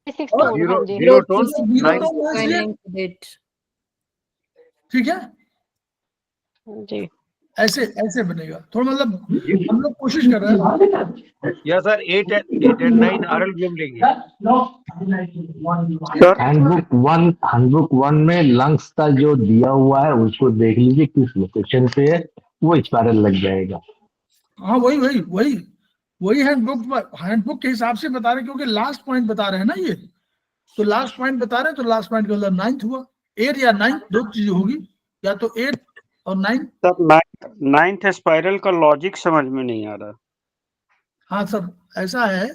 6 और टोन, हाँ जी। 0 टोन, 0 9 टोन इसलिए, ठीक है, जी ऐसे बनेगा थोड़ा, मतलब हम लोग कोशिश कर रहे हैं। या सर 8 and 9 आरएल ब्लूम लेंगे। हैंडबुक 1 में लंग्स का जो दिया हुआ है उसको देख लीजिए किस लोकेशन पे है, वो स्पाइरल लग जाएगा। हाँ, वही वही हैंडबुक के हिसाब से बता रहे हैं, क्योंकि लास्ट पॉइंट बता रहे हैं ना ये, तो लास्ट पॉइंट बता रहे हैं, तो लास्ट पॉइंट का मतलब 9th हुआ। 8 या 9 दो चीजें होगी, या तो 8 और 9। सर नाइन्थ स्पाइरल का लॉजिक समझ में नहीं आ रहा। हाँ सर, ऐसा है,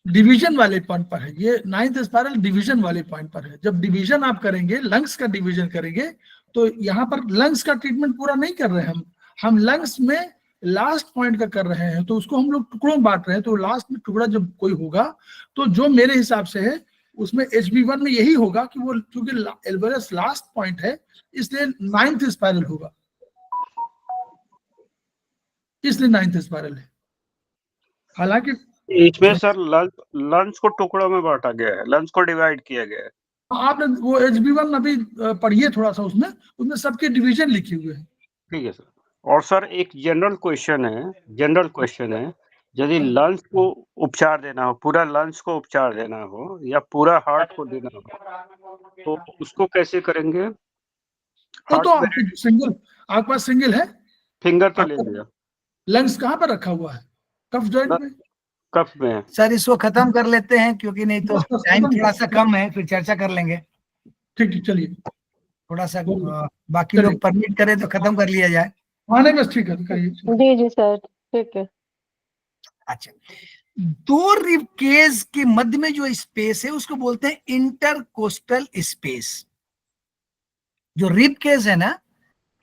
डिवीजन वाले पॉइंट पर है ये। 9th स्पाइरल डिवीजन वाले पॉइंट पर है। जब डिवीजन आप करेंगे, लंग्स का डिवीजन करेंगे, तो यहाँ पर लंग्स का ट्रीटमेंट पूरा नहीं कर रहे हैं हम लंग्स में लास्ट पॉइंट का कर रहे हैं, तो उसको हम लोग टुकड़ों में बांट रहे हैं। तो लास्ट में टुकड़ा जब कोई होगा, तो जो मेरे हिसाब से है उसमें HB1 में यही होगा कि वो क्योंकि एल्वेलस लास्ट पॉइंट है, इसलिए 9th स्पाइरल होगा, इसलिए 9th स्पाइरल है। हालांकि इसमें सर लंच को टुकड़ों में बांटा गया है, लंच को डिवाइड किया गया है। आपने वो HB1 अभी पढ़िए थोड़ा सा, उसमें सबके डिवीजन लिखे हुए हैं। ठीक है सर। और सर एक जनरल क्वेश्चन है, यदि लंच को उपचार देना हो, पूरा लंच को उपचार देना हो या पूरा हार्ट को देना हो, तो उसको कैसे करेंगे? तो आपके सिंगल, आपके पास सिंगल है, फिंगर तो ले लिया, लंग्स कहाँ पर रखा हुआ है? कफ जॉइंट में, कफ में है। सर इसको खत्म कर लेते हैं, क्योंकि नहीं तो बस टाइम खत्म थोड़ा सा कम है, फिर चर्चा कर लेंगे। ठीक है, चलिए थोड़ा सा बाकी लोग परमिट करें तो खत्म कर लिया जाए। हाँ नहीं, बस ठीक है, करिए। जी जी सर, ठीक है। अच्छा, दो रिब केज के मध्य में जो स्पेस है उसको बोलते हैं इंटरकोस्टल स्पेस। जो रिब केज है ना,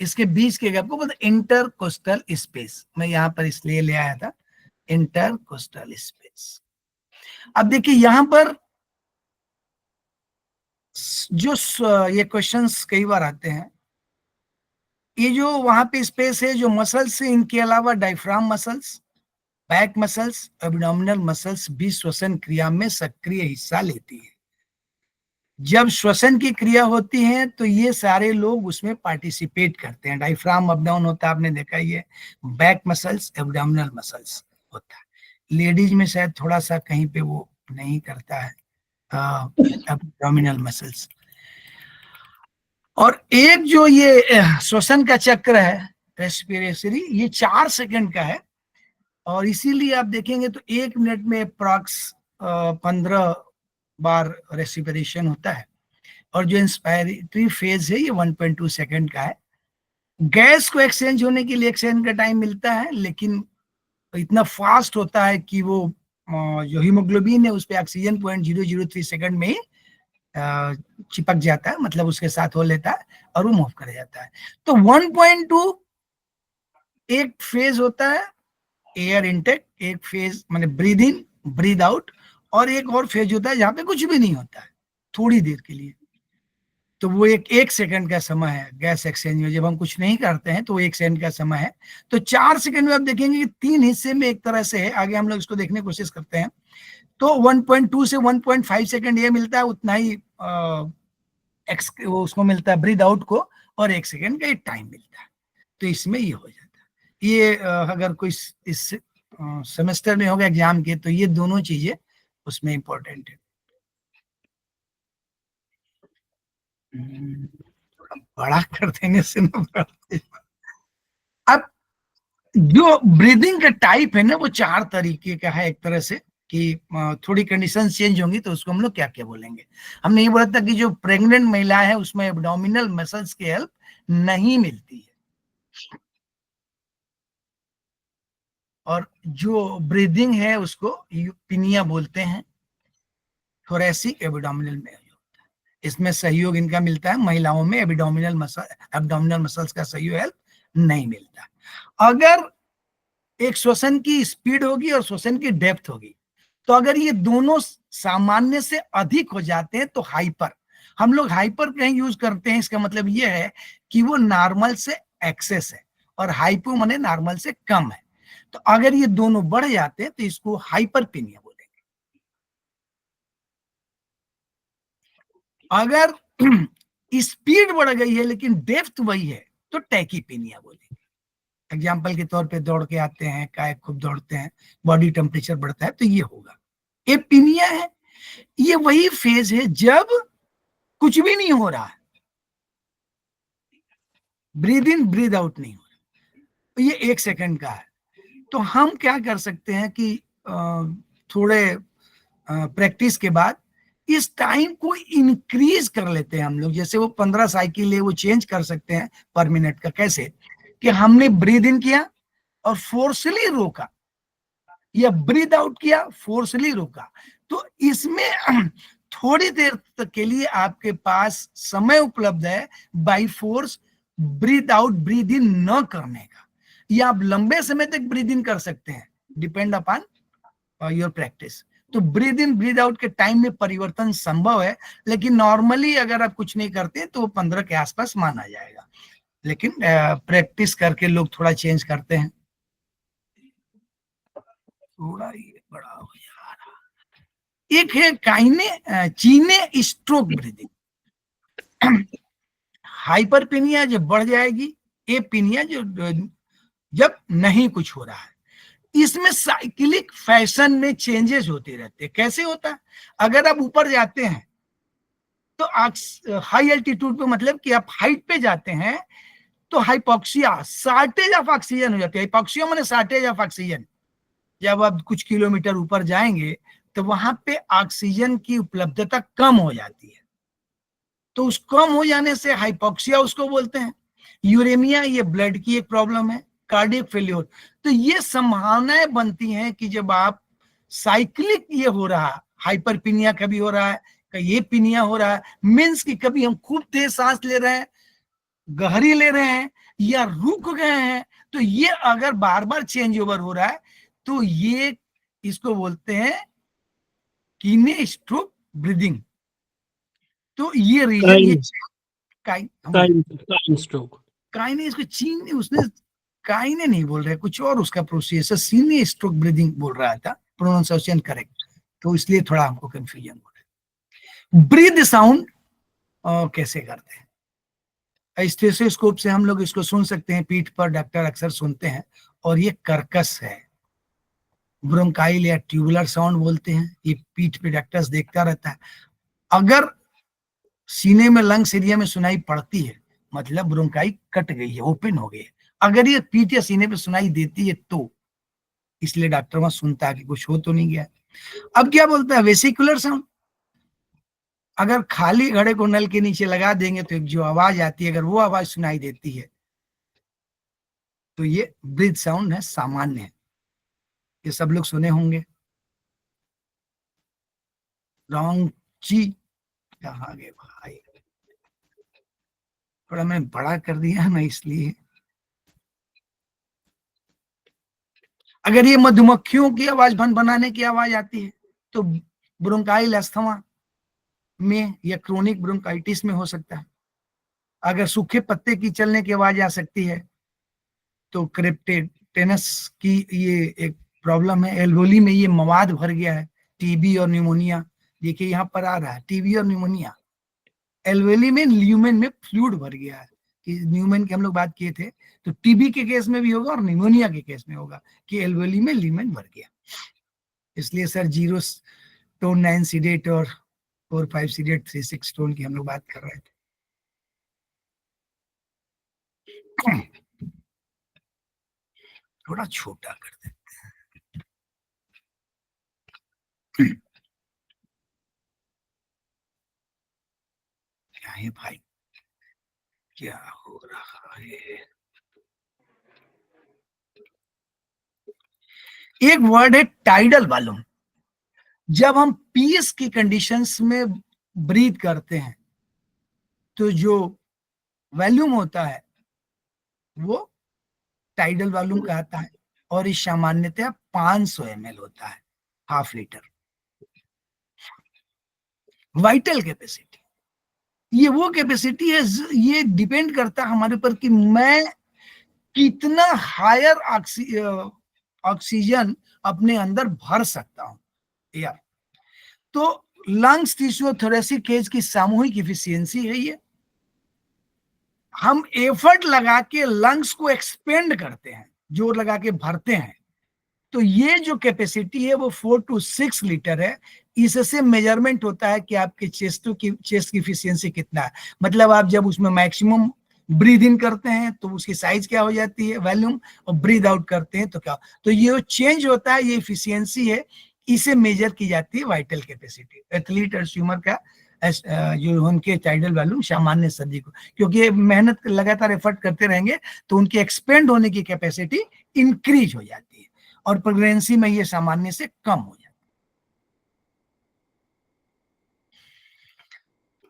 इसके बीच के गैप को बोलते हैं इंटरकोस्टल स्पेस। मैं यहां पर इसलिए ले आया था, इंटरकोस्टल स्पेस। अब देखिए यहां पर जो ये क्वेश्चंस कई बार आते हैं, ये जो वहां पे स्पेस है, जो मसल्स है, इनके अलावा diaphragm muscles, back muscles, abdominal muscles भी श्वसन क्रिया में सक्रिय हिस्सा लेती है। जब श्वसन की क्रिया होती है तो ये सारे लोग उसमें पार्टिसिपेट करते हैं। डायफ्राम अप डाउन होता है, आपने देखा ही है, बैक मसल्स, एब्डोमिनल मसल्स होता है। लेडीज में शायद थोड़ा सा कहीं पे वो नहीं करता है, एब्डोमिनल मसल्स। और एक जो ये श्वसन का चक्र है, रेस्पिरेटरी, ये 4 सेकंड का है, और इसीलिए आप देखेंगे तो 1 मिनट में अप्रॉक्स 15 बार रेस्पिरेशन होता है। और जो इंस्पायरेटरी फेज है ये 1.2 सेकंड का है। गैस को एक्सचेंज होने के लिए 1 सेकंड का टाइम मिलता है, लेकिन इतना फास्ट होता है कि वो जो हीमोग्लोबिन है उस पे ऑक्सीजन 0.003 सेकंड में ही चिपक जाता है, मतलब उसके साथ हो लेता है और वो मूव कर जाता है। तो 1.2 एक फेज होता है एयर इनटेक, एक फेज माने ब्रीद इन ब्रीद आउट, और एक और फेज होता है जहां पे कुछ भी नहीं होता है थोड़ी देर के लिए। तो वो एक सेकंड का समय है गैस एक्सचेंज में। जब हम कुछ नहीं करते हैं तो वो 1 सेकंड का समय है। तो 4 सेकंड में आप देखेंगे कि 3 हिस्से में एक तरह से है। आगे हम लोग इसको देखने की कोशिश करते हैं। तो 1.2 से 1.5 सेकंड ये मिलता है, उतना ही उसको मिलता है ब्रीद आउट को, और 1 सेकंड का ये टाइम मिलता है। तो इसमें ये हो जाता है। ये अगर कोई इस सेमेस्टर में होगा एग्जाम के, तो ये दोनों चीजें उसमें इंपॉर्टेंट है। बड़ा कर देने से ना, अब जो ब्रीदिंग का टाइप है ना, वो 4 तरीके का है एक तरह से, कि थोड़ी कंडीशन चेंज होंगी तो उसको हम लोग क्या क्या बोलेंगे। हमने ये बोला था कि जो प्रेग्नेंट महिला है उसमें एब्डोमिनल मसल्स की हेल्प नहीं मिलती है, और जो ब्रीदिंग है उसको यूपिनिया बोलते हैं, थोरेसिक एब्डोमिनल में होता है। इसमें सहयोग इनका मिलता है, महिलाओं में एब्डोमिनल मसल्स का सहयोग हेल्प नहीं मिलता। अगर एक श्वसन की स्पीड होगी और श्वसन की डेप्थ होगी, तो अगर ये दोनों सामान्य से अधिक हो जाते हैं तो हाइपर, हम लोग हाइपर कहीं यूज करते हैं, इसका मतलब ये है कि वो नॉर्मल से एक्सेस है, और हाइपो माने नॉर्मल से कम है। तो अगर ये दोनों बढ़ जाते हैं तो इसको हाइपरपेनिया बोलेंगे। अगर स्पीड बढ़ गई है लेकिन डेप्थ वही है तो टैकीपेनिया बोलेंगे। एग्जाम्पल के तौर पे दौड़ के आते हैं, काय खूब दौड़ते हैं, बॉडी टेम्परेचर बढ़ता है, तो ये होगा। एपिनिया है, ये वही फेज है जब कुछ भी नहीं हो रहा है, ब्रीद इन ब्रीद आउट नहीं हो रहा, तो ये 1 सेकंड का है। तो हम क्या कर सकते हैं कि थोड़े प्रैक्टिस के बाद इस टाइम को इंक्रीज कर लेते हैं हम लोग। जैसे वो 15 साइकिल है वो चेंज कर सकते हैं पर मिनट का। कैसे कि हमने ब्रीद इन किया और फोर्सली रोका, या ब्रीद आउट किया फोर्सली रोका, तो इसमें थोड़ी देर तक के लिए आपके पास समय उपलब्ध है by force breathe out breathe in न करने का, या आप लंबे समय तक ब्रीद इन कर सकते हैं, डिपेंड अपॉन योर प्रैक्टिस। तो ब्रीद इन ब्रीद आउट के टाइम में परिवर्तन संभव है, लेकिन नॉर्मली अगर आप कुछ नहीं करते तो 15 के आसपास माना जाएगा, लेकिन प्रैक्टिस करके लोग थोड़ा चेंज करते हैं। थोड़ा ये बड़ा हो जा रहा। एक है काइने चीने स्ट्रोक ब्रीदिंग। हाइपरपेनिया जब बढ़ जाएगी, एपिनिया जो जब नहीं कुछ हो रहा है, इसमें साइक्लिक फैशन में चेंजेस होते रहते हैं। कैसे होता है? अगर आप ऊपर जाते हैं तो हाई एल्टीट्यूड पे, मतलब कि आप हाइट पे जाते हैं, तो हाइपोक्सिया, शॉर्टेज ऑफ ऑक्सीजन हो जाती है। हाइपोक्सिया माने शॉर्टेज ऑफ ऑक्सीजन। जब आप कुछ किलोमीटर ऊपर जाएंगे तो वहां पे ऑक्सीजन की उपलब्धता कम हो जाती है, तो उस कम हो जाने से हाइपोक्सिया उसको बोलते हैं। यूरेमिया, ये ब्लड की एक प्रॉब्लम है। कार्डियक फेल्योर, तो ये संभावनाएं बनती हैं कि जब आप साइक्लिक ये हो रहा, हाइपरपिनिया कभी हो रहा है, कभी ये पिनिया हो रहा है, मीन्स कि कभी हम खूब तेज सांस ले रहे हैं, गहरी ले रहे हैं, या रुक गए हैं, तो ये अगर बार बार चेंज ओवर हो रहा है तो ये इसको बोलते हैं कीने स्ट्रोक ब्रीदिंग। तो ये रीजन, ये काइन स्ट्रोक, काइने, इसको चीन उसने काइने नहीं बोल रहे, कुछ और उसका प्रोसेस सीने स्ट्रोक ब्रीदिंग बोल रहा था, प्रोनाउंसिएशन करेक्ट, तो इसलिए थोड़ा हमको कंफ्यूजन हो रहा है। ब्रीद साउंड कैसे करते हैं? स्टेथोस्कोप से हम लोग इसको सुन सकते हैं, पीठ पर डॉक्टर अक्सर सुनते हैं, और ये कर्कश है। ब्रोंकाइल या ट्यूबुलर साउंड बोलते हैं, ये पीठ पे डॉक्टर्स देखता रहता है। अगर सीने में लंग्स एरिया में सुनाई पड़ती है, मतलब ब्रोंकाई कट गई है, ओपन हो गई है। अगर ये पीठ या सीने पे सुनाई देती है तो इसलिए डॉक्टर वहां सुनता है कि कुछ हो तो नहीं गया। अब क्या बोलता है? Vesicular sound. अगर खाली घड़े को नल के नीचे लगा देंगे तो एक जो आवाज आती है, अगर वो आवाज सुनाई देती है तो ये ब्रीथ साउंड है, सामान्य है, ये सब लोग सुने होंगे। रॉन्ची कहाँ गए भाई? थोड़ा मैं बड़ा कर दिया ना इसलिए। अगर ये मधुमक्खियों की आवाज, भन बनाने की आवाज आती है तो ब्रोंकाइल अस्थमा में या क्रोनिक ब्रोंकाइटिस में हो सकता है। अगर सूखे पत्ते की चलने की आवाज आ सकती है तो क्रेप्टेनस की ये एक प्रॉब्लम है। एल्वोली में ये मवाद भर गया है, टीबी और न्यूमोनिया। देखिए यहाँ पर आ रहा है टीबी और न्यूमोनिया। एल्वोली में ल्यूमेन में फ्लूइड भर गया है, कि न्यूमेन की हम लोग बात किए थे, तो टीबी के केस में भी होगा और निमोनिया के केस में होगा कि एल्वोली में ल्यूमेन भर गया। इसलिए सर 0 टोन 9 सीडेट और 4-5 सीडेट 3-6 टोन की हम लोग बात कर रहे थे। थोड़ा छोटा कर देते हैं। क्या है भाई, क्या हो रहा है? एक वर्ड है टाइडल वॉल्यूम। जब हम पीस की कंडीशंस में ब्रीथ करते हैं तो जो वॉल्यूम होता है वो टाइडल वॉल्यूम कहता है, और इस सामान्यतः 500 ml होता है, ½ लीटर। वाइटल कैपेसिटी, ये वो कैपेसिटी है, ये डिपेंड करता है हमारे ऊपर कि मैं कितना हायर ऑक्सीजन अपने अंदर भर सकता हूं यार। तो लंग्स टिश्यू थोरेसिक केज की सामूहिक इफिशियंसी है ये। हम एफर्ट लगा के लंग्स को एक्सपेंड करते हैं, जोर लगा के भरते हैं, तो ये जो कैपेसिटी है वो 4 to 6 लीटर है। इससे मेजरमेंट होता है कि आपके चेस्ट की इफिशियंसी कितना है। मतलब आप जब उसमें मैक्सिमम ब्रीद इन करते हैं तो उसकी साइज क्या हो जाती है, वॉल्यूम, और ब्रीद आउट करते हैं तो क्या, तो ये जो चेंज होता है ये इफिशियंसी है, इसे मेजर की जाती है वाइटल कैपेसिटी। एथलीट और स्विमर का जो उनके टाइडल वॉल्यूम सामान्य सदी को, क्योंकि ये मेहनत लगातार एफर्ट करते रहेंगे तो उनके एक्सपेंड होने की कैपेसिटी इंक्रीज हो जाती है, और प्रेगनेंसी में ये सामान्य से कम हो जाती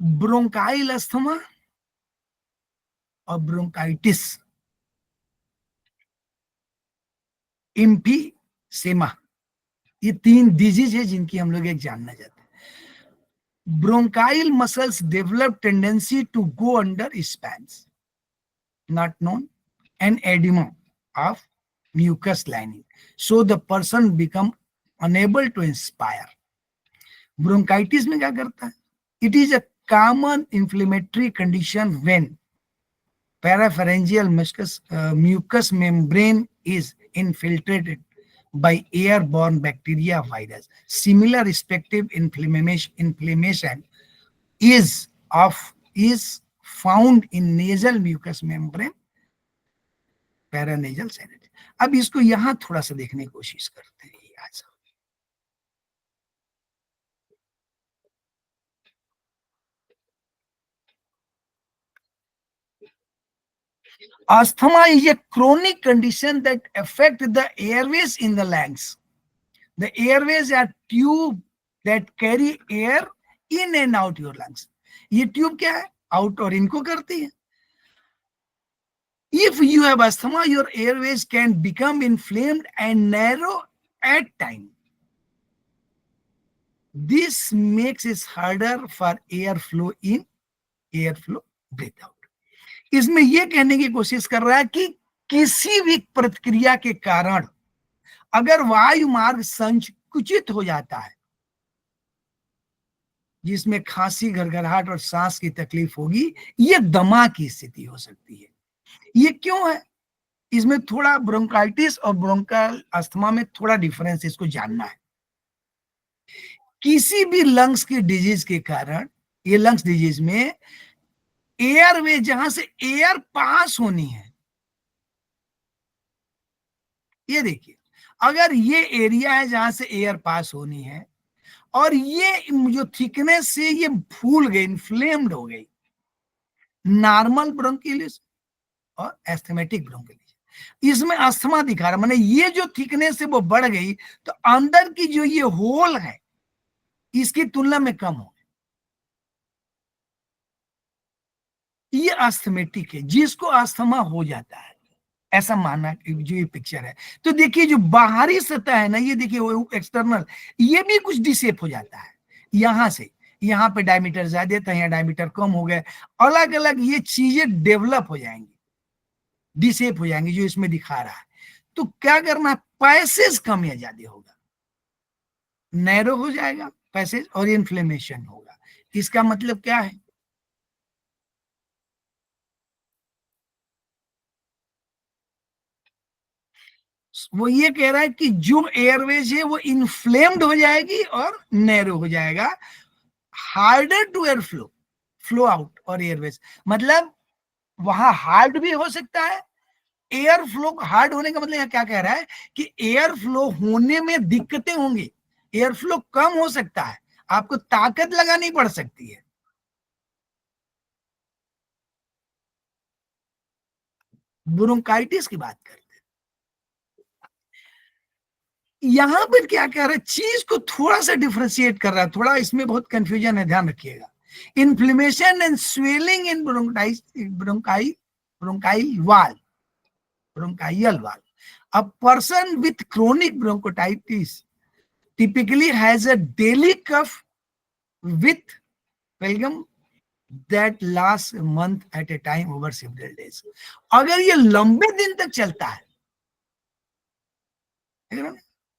है। ब्रोंकाइल अस्थमा और ब्रोंकाइटिस, एम्फीसेमा, ये 3 डिजीज है जिनकी हम लोग एक जानना चाहते हैं। Bronchial muscles develop tendency to go under spans, not known, and edema of mucus lining, so the person become unable to inspire. Bronchitis में क्या करता है? It is a common inflammatory condition when parapharyngeal mucous membrane is infiltrated by airborne bacteria virus. Similar respective inflammation is found in nasal mucous membrane, paranasal sanity. अब इसको यहां थोड़ा सा देखने की कोशिश करते हैं। Asthma is a chronic condition that affects the airways in the lungs. The airways are tube that carry air in and out your lungs. ये ट्यूब क्या है? आउट और इनको करती है। If you have asthma, your airways can become inflamed and narrow at time. This makes it harder for airflow in, airflow breath out. इसमें यह कहने की कोशिश कर रहा है कि किसी भी प्रतिक्रिया के कारण अगर वायु मार्ग संकुचित हो जाता है, जिसमें खांसी, घरघराहट और सांस की तकलीफ होगी, यह दमा की स्थिति हो सकती है। ये क्यों है? इसमें थोड़ा ब्रोंकाइटिस और ब्रोंकाल अस्थमा में थोड़ा डिफरेंस इसको जानना है। किसी भी लंग्स की डिजीज के कारण, ये लंग्स डिजीज में एयरवे, जहां से एयर पास होनी है, ये देखिए, अगर ये एरिया है जहां से एयर पास होनी है और ये जो थिकनेस से ये फूल गई, इन्फ्लेम्ड हो गई, नॉर्मल ब्रोंकिलिस और एस्थमेटिक ब्रोंकिलिस, इसमें अस्थमा दिखा रहा, माने ये जो थिकनेस है वो बढ़ गई तो अंदर की जो ये होल है इसकी तुलना में कम हो, ये अस्थमेटिक है, जिसको अस्थमा हो जाता है, ऐसा माना जो ये पिक्चर है। तो देखिए जो बाहरी सतह है ना, ये देखिए वो एक्सटर्नल, ये भी कुछ डिसेप हो जाता है। यहां से यहाँ पे डायमीटर ज्यादा था, यहाँ डायमीटर कम हो गए, अलग अलग ये चीजें डेवलप हो जाएंगी, डिसेप हो जाएंगी, जो इसमें दिखा रहा है। तो क्या करना है? पैसेज कम या ज्यादा होगा, नैरो हो जाएगा पैसेज और इन्फ्लेमेशन होगा। इसका मतलब क्या है? वो ये कह रहा है कि जो एयरवेज है वो इन्फ्लेम्ड हो जाएगी और नैरो हो जाएगा, harder to air flow, flow out और एयरवेज, मतलब वहां हार्ड भी हो सकता है। एयर फ्लो हार्ड होने का मतलब यहाँ क्या कह रहा है कि एयर फ्लो होने में दिक्कतें होंगी, एयर फ्लो कम हो सकता है, आपको ताकत लगानी पड़ सकती है। ब्रोंकाइटिस की बात करते हैं, यहां पर क्या कह रहा है, चीज को थोड़ा सा डिफरेंशिएट कर रहा है, थोड़ा इसमें बहुत कंफ्यूजन है, ध्यान रखिएगा। Inflammation and swelling in bronchial वाल, bronchial valve. A person with chronic bronchitis typically has a daily cough with phlegm that lasts a month at a time over several days. अगर ये लंबे दिन तक चलता है,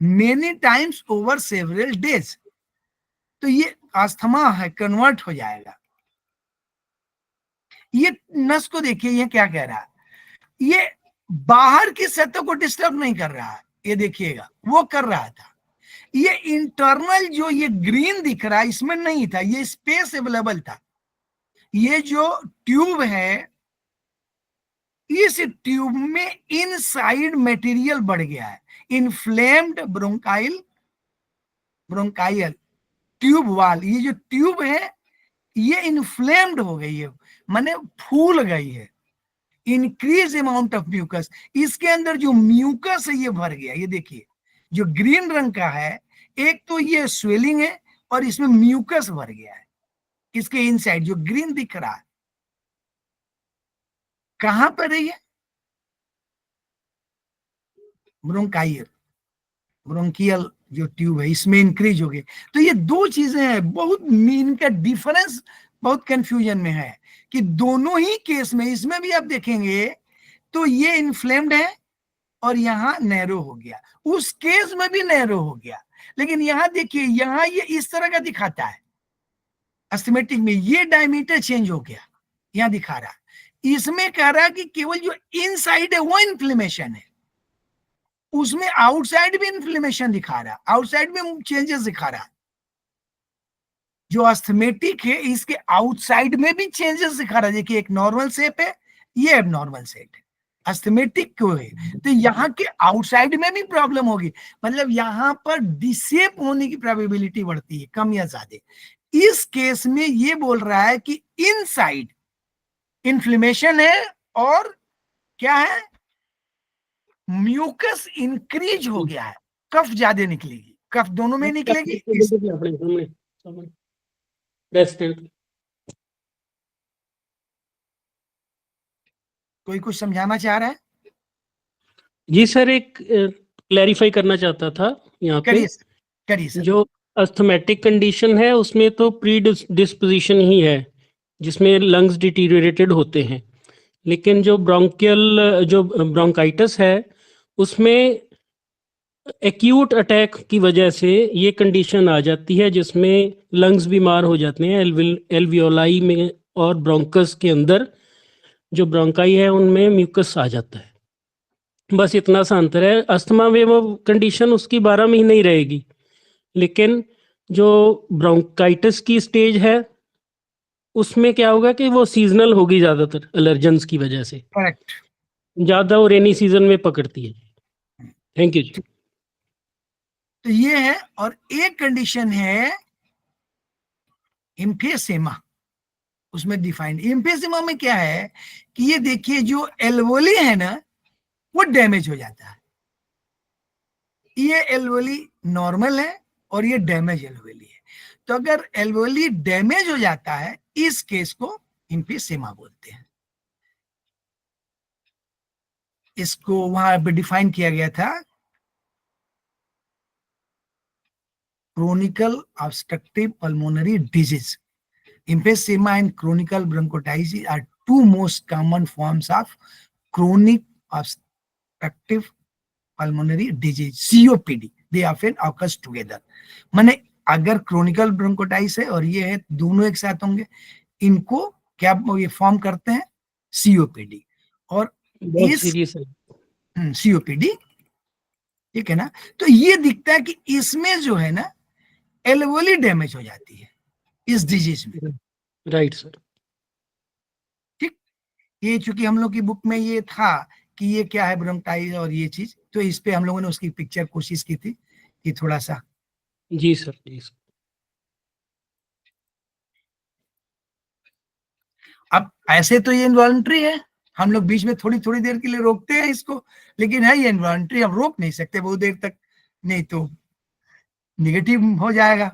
many times over several days, तो ये अस्थमा है, कन्वर्ट हो जाएगा। ये नस को देखिए, ये क्या कह रहा है, ये बाहर की सतह को डिस्टर्ब नहीं कर रहा है, ये देखिएगा वो कर रहा था। ये इंटरनल जो ये ग्रीन दिख रहा है इसमें नहीं था, ये स्पेस अवेलेबल था। ये जो ट्यूब है इस ट्यूब में इनसाइड मटेरियल बढ़ गया है, इन्फ्लेम्ड ब्रोंकाइल ट्यूब वाल, ये जो ट्यूब है ये इन्फ्लेम्ड हो गई है, माने फूल गई है। इंक्रीज अमाउंट ऑफ म्यूकस, इसके अंदर जो म्यूकस है ये भर गया। ये देखिए जो ग्रीन रंग का है, एक तो ये स्वेलिंग है और इसमें म्यूकस भर गया है इसके इनसाइड, जो ग्रीन दिख रहा है कहां पर है ये? ब्रोंकियल जो ट्यूब है इसमें इंक्रीज हो गए। तो ये दो चीजें हैं, बहुत इनका डिफरेंस बहुत कंफ्यूजन में है कि दोनों ही केस में, इसमें भी आप देखेंगे तो ये इन्फ्लेम्ड है और यहां नैरो हो गया, उस केस में भी नैरो हो गया। लेकिन यहां देखिए, यहां ये इस तरह का दिखाता है एस्थमेटिक में, ये डायमीटर चेंज हो गया, यहां दिखा रहा है। इसमें कह रहा है कि केवल जो इनसाइड है वो इन्फ्लेमेशन है, उसमें आउटसाइड भी इन्फ्लेमेशन दिखा रहा है, आउटसाइड में चेंजेस दिखा रहा है। जो अस्थमेटिक है इसके आउटसाइड में भी चेंजेस दिखा रहा है। देखिए एक नॉर्मल शेप है, ये एबनॉर्मल शेप है, अस्थमेटिक क्यों है? तो यहाँ के आउटसाइड में भी प्रॉब्लम होगी, मतलब यहाँ पर डिसेप होने की प्रोबेबिलिटी बढ़ती है, कम या ज्यादा। इस केस में ये बोल रहा है कि इनसाइड इन्फ्लेमेशन है और क्या है, म्यूकस इंक्रीज हो गया है, कफ ज्यादा निकलेगी, कफ दोनों में निकलेगी। कोई कुछ समझाना चाह रहा है? जी सर, एक क्लैरिफाई करना चाहता था यहाँ पे। करिए सर। जो अस्थमेटिक कंडीशन है उसमें तो प्री डिस्पोजिशन ही है जिसमें लंग्स डिटीरियोरेटेड होते हैं, लेकिन जो ब्रोंकाइटिस है उसमें एक्यूट अटैक की वजह से ये कंडीशन आ जाती है जिसमें लंग्स बीमार हो जाते हैं। एल्वियोलाई में और ब्रोंकस के अंदर जो ब्रोंकाई है उनमें म्यूकस आ जाता है, बस इतना सा अंतर है। अस्थमा में वो कंडीशन उसकी 12 महीने ही रहेगी, लेकिन जो ब्रोंकाइटिस की स्टेज है उसमें क्या होगा कि वो सीजनल होगी, ज्यादातर एलर्जेंस की वजह से करेक्ट, ज्यादा वो रेनी सीजन में पकड़ती है। थैंक यू जी। तो ये है। और एक कंडीशन है एम्फीसेमा, उसमें डिफाइंड। एम्फीसेमा में क्या है कि ये देखिए जो एल्वोली है ना वो डैमेज हो जाता है, ये एल्वोली नॉर्मल है और ये डैमेज एल्वोली है। तो अगर एल्वोली डैमेज हो जाता है इस केस को एम्फीसेमा बोलते हैं। इसको वहां पे डिफाइन किया गया था, chronic obstructive pulmonary disease. Emphysema and chronic bronchitis are two most common forms of chronic obstructive pulmonary disease, COPD. They often occur together. माने अगर क्रोनिकल ब्रोंकोटाइटिस है और ये है, दोनों एक साथ होंगे, इनको क्या ये फॉर्म करते हैं, सीओपीडी। और इस सीओपीडी, ठीक है ना। तो ये दिखता है कि इसमें जो है ना एल्वोली डैमेज हो जाती है इस डिजीज में। Right sir. ठीक, ये चूंकि हम लोग की बुक में ये था कि ये क्या है ब्रोंकाइटिस और ये चीज, तो इस पे हम लोगों ने उसकी पिक्चर कोशिश की थी कि थोड़ा सा। जी सर, जी सर। अब ऐसे तो ये इनवॉलंटरी है, हम लोग बीच में थोड़ी थोड़ी देर के लिए रोकते हैं इसको, लेकिन है ये इनवॉलंटरी, हम रोक नहीं सकते बहुत देर तक, नहीं तो निगेटिव हो जाएगा।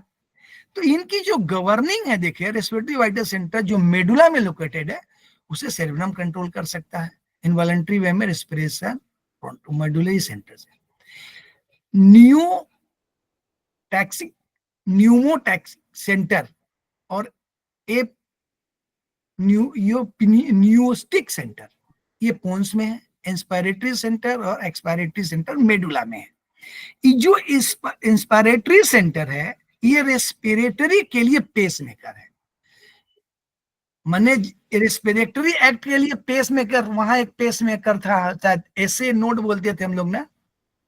तो इनकी जो गवर्निंग है, देखिए रेस्पिरेटरी वाइटल सेंटर जो मेडुला में लोकेटेड है उसे सेरेब्रम कंट्रोल कर सकता है इनवॉलंटरी वे में, रेस्पिरेशन मेडुलरी सेंटर से। न्यूमोटैक्सिक सेंटर और न्यूस्टिक सेंटर ये पोन्स में है, इंस्पायरेटरी सेंटर और एक्सपायरेटरी सेंटर मेडुला में है। जो इंस्पायरेटरी सेंटर है ये रेस्पिरेटरी के लिए पेसमेकर है, माने रेस्पिरेटरी एक्ट के लिए पेसमेकर, वहां एक पेसमेकर था, शायद ऐसे नोड बोलते थे हम लोग ना।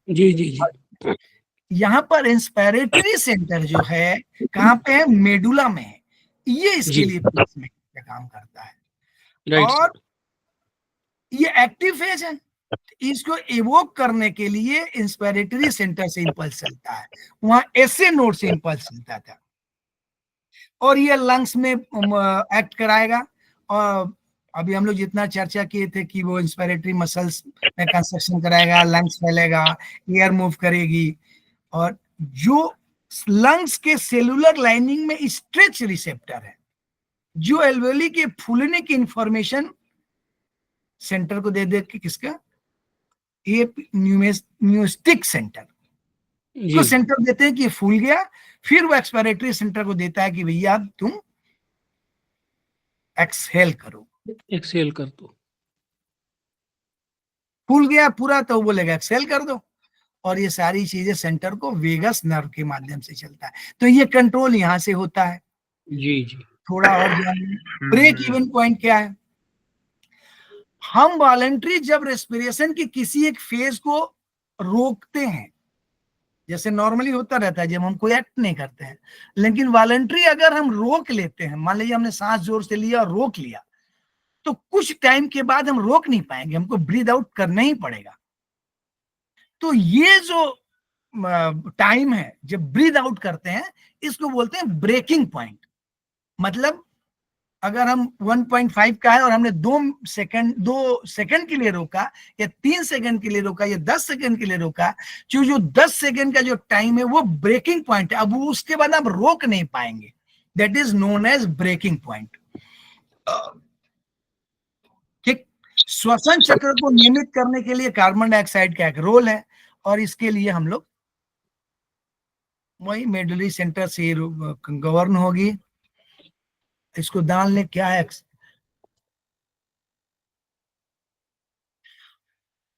जी जी जी। यहाँ पर इंस्पायरेटरी सेंटर जो है कहाँ पे है, मेडुला में है, ये इसके लिए पेसमेकर का काम करता है। राइट। और ये एक्टिव फेज है, इसको एवोक करने के लिए इंस्पिरेटरी सेंटर से इंपल्स चलता है, वहां एसए नोड से इंपल्स चलता था, और ये लंग्स में एक्ट कराएगा। और अभी हम लोग जितना चर्चा किए थे कि वो इंस्पिरेटरी मसल्स में कंस्ट्रक्शन कराएगा, लंग्स फैलेगा, एयर मूव करेगी, और जो लंग्स के सेलुलर लाइनिंग में स्ट्रेच रिसेप्टर है जो एल्वेओली के फूलने की इंफॉर्मेशन सेंटर को दे दे के, किसका, ये न्यूस्टिक सेंटर को जी सेंटर देते हैं कि ये फूल गया, फिर वो एक्सपायरेटरी सेंटर को देता है कि भैया तुम एक्सहेल करो, एक्सेल कर दो। फूल गया पूरा तो वो बोलेगा एक्सहेल कर दो, और ये सारी चीजें सेंटर को वेगस नर्व के माध्यम से चलता है। तो ये कंट्रोल यहां से होता है। जी जी थोड़ा और ब्रेक इवन पॉइंट क्या है, हम वॉलंटरी जब रेस्पिरेशन की किसी एक फेज को रोकते हैं, जैसे नॉर्मली होता रहता है जब हम कोई एक्ट नहीं करते हैं, लेकिन वॉलंटरी अगर हम रोक लेते हैं, मान लीजिए हमने सांस जोर से लिया और रोक लिया, तो कुछ टाइम के बाद हम रोक नहीं पाएंगे, हमको ब्रीद आउट करना ही पड़ेगा। तो ये जो टाइम है जब ब्रीद आउट करते हैं, इसको बोलते हैं ब्रेकिंग पॉइंट। मतलब अगर हम 1.5 का है और हमने 2 सेकंड के लिए रोका, या 3 सेकंड के लिए रोका, या 10 सेकंड के लिए रोका, जो 10 सेकंड का जो टाइम है वो ब्रेकिंग पॉइंट है। अब उसके बाद हम रोक नहीं पाएंगे, that is known as breaking point. ठीक, श्वसन चक्र को नियमित करने के लिए कार्बन डाइऑक्साइड का एक रोल है, और इसके लिए हम लोग वही मेडुलरी सेंटर से गवर्न होगी। इसको दान ले क्या है,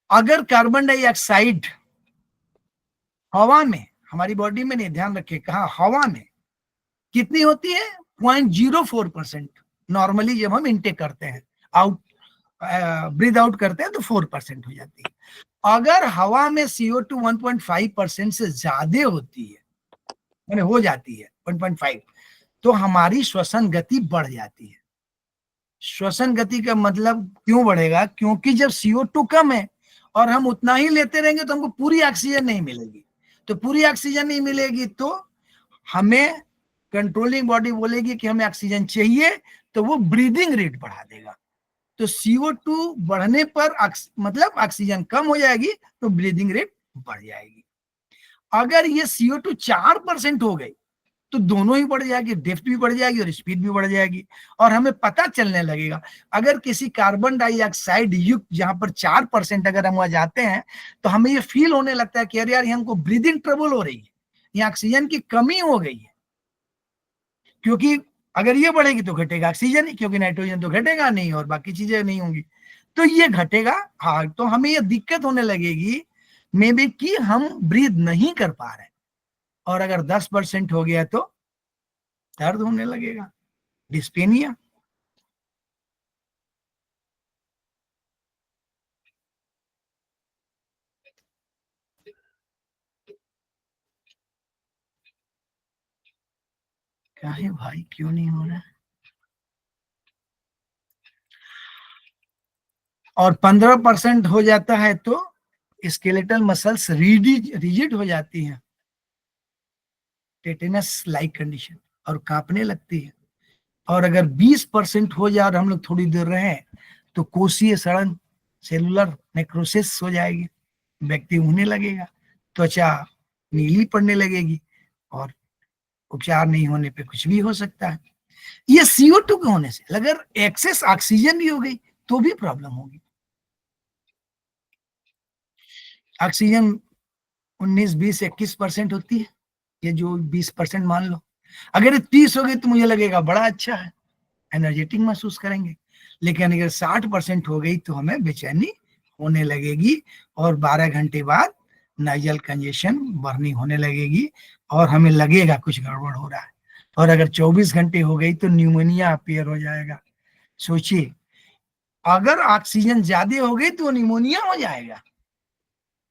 अगर कार्बन डाइऑक्साइड हवा में, हमारी बॉडी में नहीं, ध्यान रखिए कहा हवा में कितनी होती है, 0.04%। नॉर्मली जब हम इनटेक करते हैं, आउट ब्रीथ आउट करते हैं तो 4% हो जाती है। अगर हवा में CO2 1.5% से ज्यादा होती है, मैंने हो जाती है 1.5, तो हमारी श्वसन गति बढ़ जाती है। श्वसन गति का मतलब क्यों बढ़ेगा, क्योंकि जब CO2 कम है और हम उतना ही लेते रहेंगे तो हमको पूरी ऑक्सीजन नहीं मिलेगी। तो पूरी ऑक्सीजन नहीं मिलेगी तो हमें कंट्रोलिंग बॉडी बोलेगी कि हमें ऑक्सीजन चाहिए, तो वो ब्रीदिंग रेट बढ़ा देगा। तो CO2 बढ़ने पर मतलब ऑक्सीजन कम हो जाएगी तो ब्रीदिंग रेट बढ़ जाएगी। अगर ये CO2 4% हो गई तो दोनों ही बढ़ जाएगी, डेप्थ भी बढ़ जाएगी और स्पीड भी बढ़ जाएगी, और हमें पता चलने लगेगा। अगर किसी कार्बन डाइऑक्साइड युक्त जहां पर 4% अगर हम वहां जाते हैं तो हमें ये फील होने लगता है कि अरे यार हमको ब्रीदिंग ट्रबल हो रही है, यहाँ ऑक्सीजन की कमी हो गई है। क्योंकि अगर ये बढ़ेगी तो घटेगा ऑक्सीजन, क्योंकि नाइट्रोजन तो घटेगा नहीं और बाकी चीजें नहीं होंगी, तो ये घटेगा। हाँ, तो हमें ये दिक्कत होने लगेगी मे बी कि हम ब्रीद नहीं कर पा रहे, और अगर 10% हो गया तो दर्द होने लगेगा, डिस्पेनिया। क्या है भाई, क्यों नहीं हो रहा? और 15% हो जाता है तो स्केलेटल मसल्स रिजिड हो जाती हैं, टेटेनस लाइक कंडीशन, और कांपने लगती है। और अगर 20% हो जाए और हम लोग थोड़ी देर रहे तो कोशीय सड़न, सेलुलर नेक्रोसिस हो जाएगी, व्यक्ति होने लगेगा, त्वचा नीली पड़ने लगेगी, और उपचार नहीं होने पे कुछ भी हो सकता है। ये CO2 के होने से, अगर एक्सेस ऑक्सीजन भी हो गई तो भी प्रॉब्लम होगी। ऑक्सीजन 19, 20, 21% होती है, ये जो 20% मान लो, अगर ये 30 हो गई तो मुझे लगेगा बड़ा अच्छा है, एनर्जेटिक महसूस करेंगे। लेकिन अगर 60% हो गई तो हमें बेचैनी होने लगेगी, और 12 घंटे बाद नाइजल कंजेशन बर्निंग होने लगेगी, और हमें लगेगा कुछ गड़बड़ हो रहा है। और अगर 24 घंटे हो गई तो न्यूमोनिया अपीयर हो जाएगा। सोचिए, अगर ऑक्सीजन ज्यादा हो गई तो निमोनिया हो जाएगा।